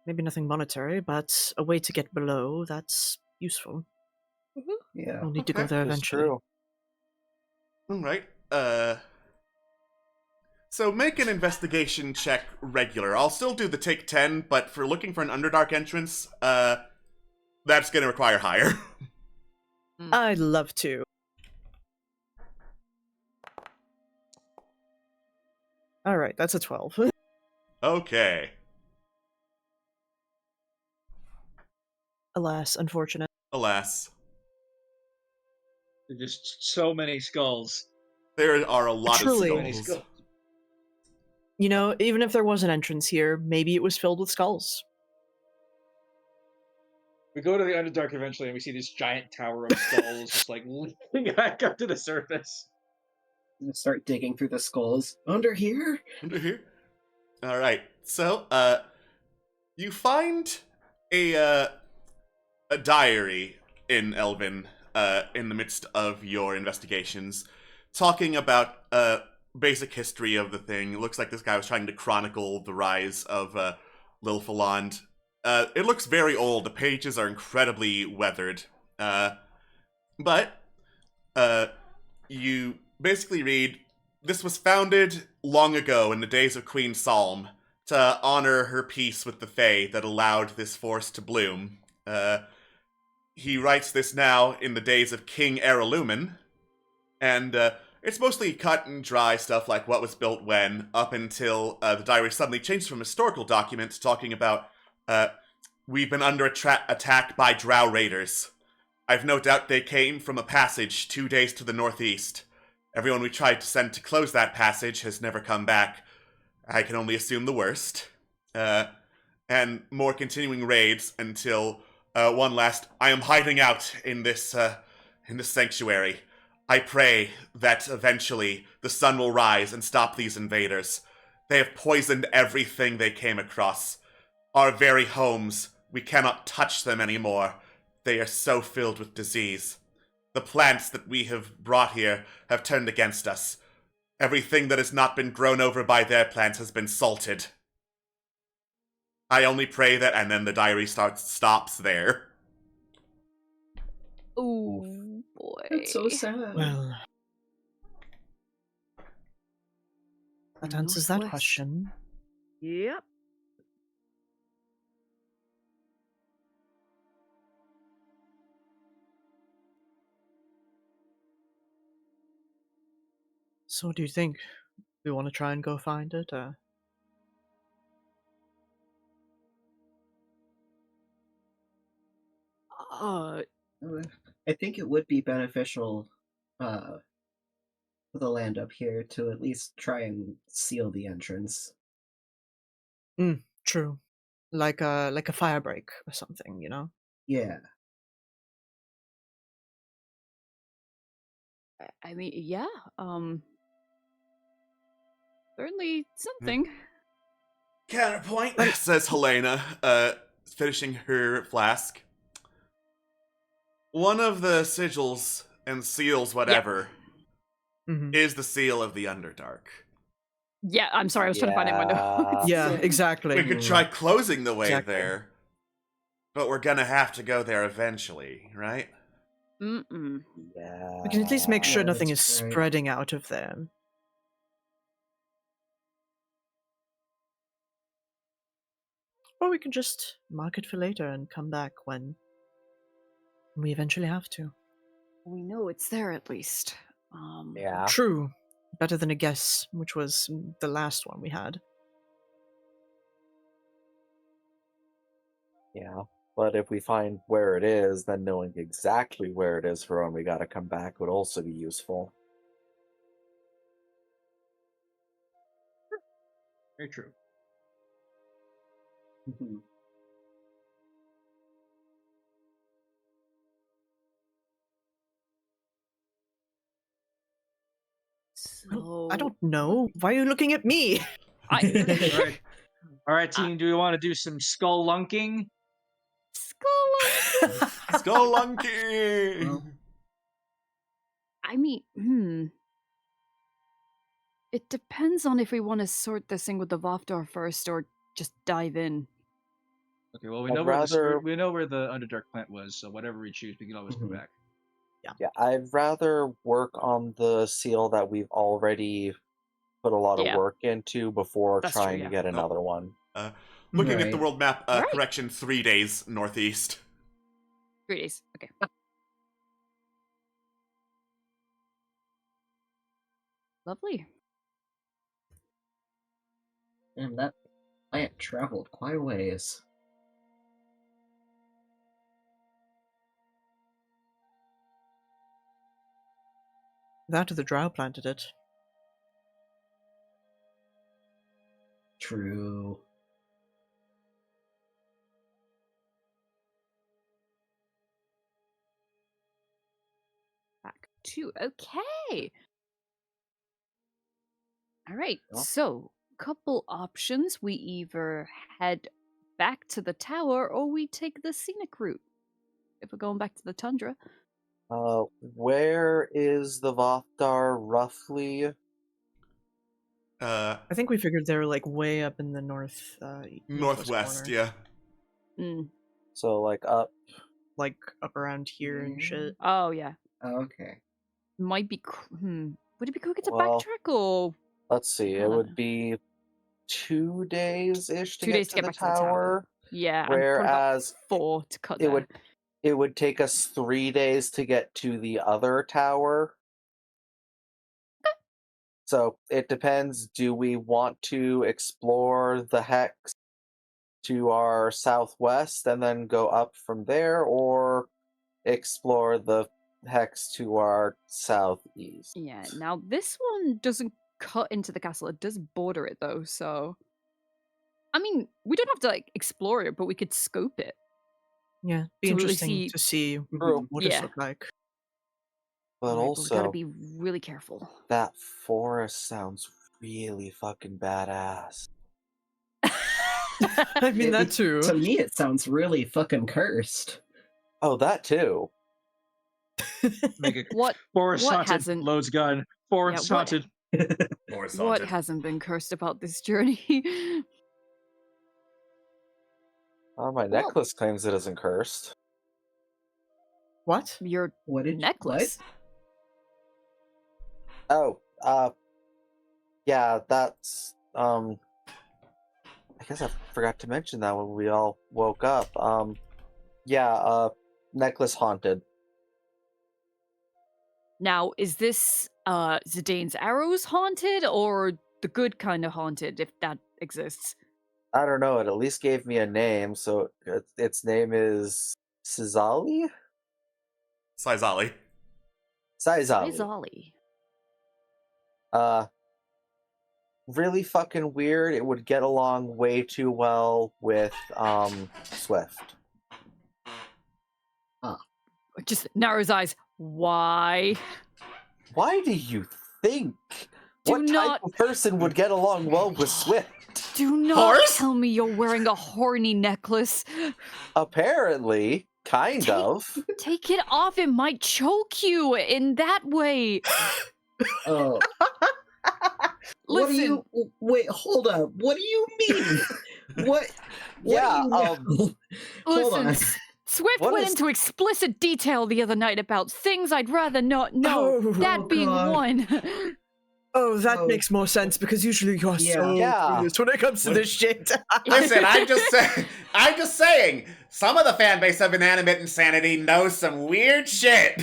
nothing monetary, but a way to get below, that's useful. Yeah. We'll need to go there That's eventually. true. All right. So make an investigation check regular. I'll still do the take 10, but for looking for an Underdark entrance, that's going to require higher. I'd love to. Alright, that's a 12. Okay. Alas, unfortunate. Alas. There's just so many skulls. There are a lot Truly. of So many skulls. skulls. Even if there was an entrance here, maybe it was filled with skulls. We go to the Underdark eventually, and we see this giant tower of skulls just like leaping back up to the surface. Start digging through the skulls. Under here? Under here. All right. So, you find a diary in Elven in the midst of your investigations, talking about basic history of the thing. It looks like this guy was trying to chronicle the rise of Lilfaland. It looks very old. The pages are incredibly weathered. But you basically read, this was founded long ago in the days of Queen Salm to honor her peace with the Fae that allowed this force to bloom. He writes this now in the days of King Aralumen, and it's mostly cut and dry stuff like what was built when, up until the diary suddenly changed from historical documents talking about, we've been under attack by Drow raiders. I've no doubt they came from a passage 2 days to the northeast. Everyone we tried to send to close that passage has never come back. I can only assume the worst. And more continuing raids until one last, I am hiding out in this sanctuary. I pray that eventually the sun will rise and stop these invaders. They have poisoned everything they came across. Our very homes, we cannot touch them anymore. They are so filled with disease. The plants that we have brought here have turned against us. Everything that has not been grown over by their plants has been salted. I only pray that, and then the diary stops there. Oh boy. That's so sad. Well, that answers that Northwest. question. Yep. So what do you think? We want to try and go find it? I think it would be beneficial for the land up here to at least try and seal the entrance. True. Like a fire break or something, Yeah. I mean, yeah. Certainly something. Counterpoint, says Helena, finishing her flask. One of the sigils and seals, whatever, is the seal of the Underdark. Yeah, I'm sorry, I was trying to find it in my notes. Yeah, exactly. We could try closing the way Exactly. there, but we're gonna have to go there eventually, right? Mm-mm. Yeah. We can at least make sure Yeah, nothing is that's right. spreading out of there. Or we can just mark it for later and come back when we eventually have to. We know it's there at least. Yeah. True. Better than a guess, which was the last one we had. Yeah, but if we find where it is, then knowing exactly where it is for when we gotta come back would also be useful. Very true. Mhm. So I don't know. Why are you looking at me? All right, all right, team. Do we want to do some skull lunking? Skull. Spelunky! Well, I mean, it depends on if we want to sort this thing with the Vofdar first or just dive in. Okay, well we I'd know rather- we know where the Underdark plant was, so whatever we choose, we can always go Mhm. back. Yeah, I'd rather work on the seal that we've already put a lot Yeah. of work into before That's true, trying yeah. to get another one. Looking at the Right. world map, Right. correction, 3 days northeast. 3 days. Okay. Lovely. and that plant traveled quite a ways. That or the drow planted it. True. Back 2. Okay. All right. Yeah. So, couple options. We either head back to the tower or we take the scenic route. If we're going back to the tundra. Where is the Vofdar roughly? Uh, I think we figured they were like way up in the northwest, corner. yeah. Mm. So like up. Like up around here and shit. Oh, yeah. Okay. Might be. Would it be quicker to Well, backtrack or. Let's see, I it don't would know. be 2 days ish to 2 get days to to get the back to the tower. tower. Yeah. and probably about Whereas 4 to cut it there. would take us 3 days to get to the other tower. So it depends. Do we want to explore the hex to our southwest and then go up from there, or explore the hex to our southeast? Yeah, now this one doesn't cut into the castle. It does border it though, so I mean, we don't have to like explore it, but we could scope it. Yeah, be To really interesting see- to see True. what Yeah. it look like. But Right, but we gotta also, be really careful. that forest sounds really fucking badass. I mean that It- too. To me, it sounds really fucking cursed. Oh, that too. Make it What forest what haunted. hasn't- Loads gun. Forest Yeah, what- haunted. More what hasn't been cursed about this journey? Oh, my Well- necklace claims it isn't cursed. What? Your What did necklace. Oh, yeah, that's, I guess I forgot to mention that when we all woke up. Yeah, necklace haunted. Now, is this Zidane's arrows haunted or the good kind of haunted, if that exists? I don't know, it at least gave me a name, so its name is Sizali? Sizali. Sizali. Izali. Really fucking weird. It would get along way too well with, Swift. Just narrows eyes. Why? Why do you think? Do What type not- of person would get along well with Swift? Do not Horse? tell me you're wearing a horny necklace. Apparently, kind Take- of. Take it off. It might choke you in that way. Oh, what do Listen, you? Wait, hold up. What do you mean? what? Yeah, do you know? Hold listen. on. Swift What went is- into explicit detail the other night about things I'd rather not know. Oh, that oh being God. one. Oh, that Oh. makes more sense because usually you're Yeah. so Yeah. clueless when it comes to What- this shit. Listen, I'm just saying. Some of the fan base of Inanimate Insanity knows some weird shit.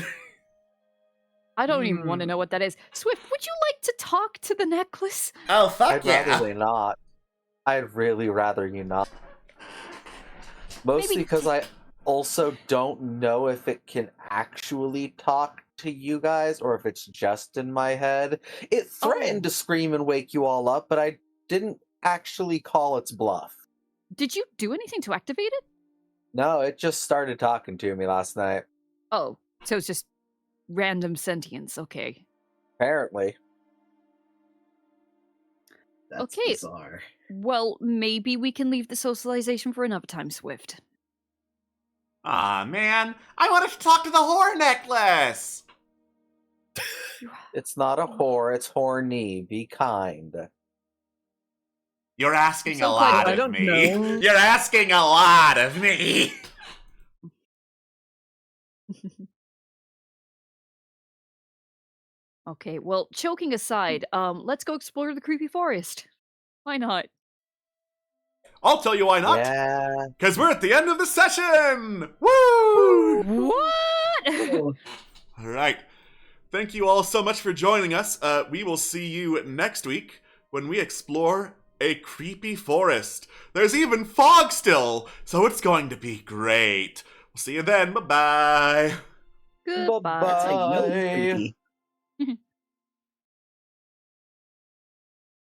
I don't even want to know what that is. Swift, would you like to talk to the necklace? Oh fuck I'd yeah! rather they not. I'd really rather you not. Mostly Maybe- because I also don't know if it can actually talk to you guys or if it's just in my head. It threatened to scream and wake you all up, but I didn't actually call its bluff. Did you do anything to activate it? No, it just started talking to me last night. Oh, so it's just random sentience. Okay. Apparently. That's Okay. bizarre. Well, maybe we can leave the socialization for another time, Swift. Aw, man. I wanted to talk to the whore necklace! It's not a whore, it's horny. Be kind. You're asking So a quite- lot I of don't me. know. You're asking a lot of me. Okay, well, choking aside, let's go explore the creepy forest. Why not? I'll tell you why not. Yeah. Because we're at the end of the session! Woo! What? Oh, All right. Thank you all so much for joining us. We will see you next week when we explore a creepy forest. There's even fog still, so it's going to be great. We'll see you then. Bye-bye. Goodbye. that's how you know it's Bye. creepy.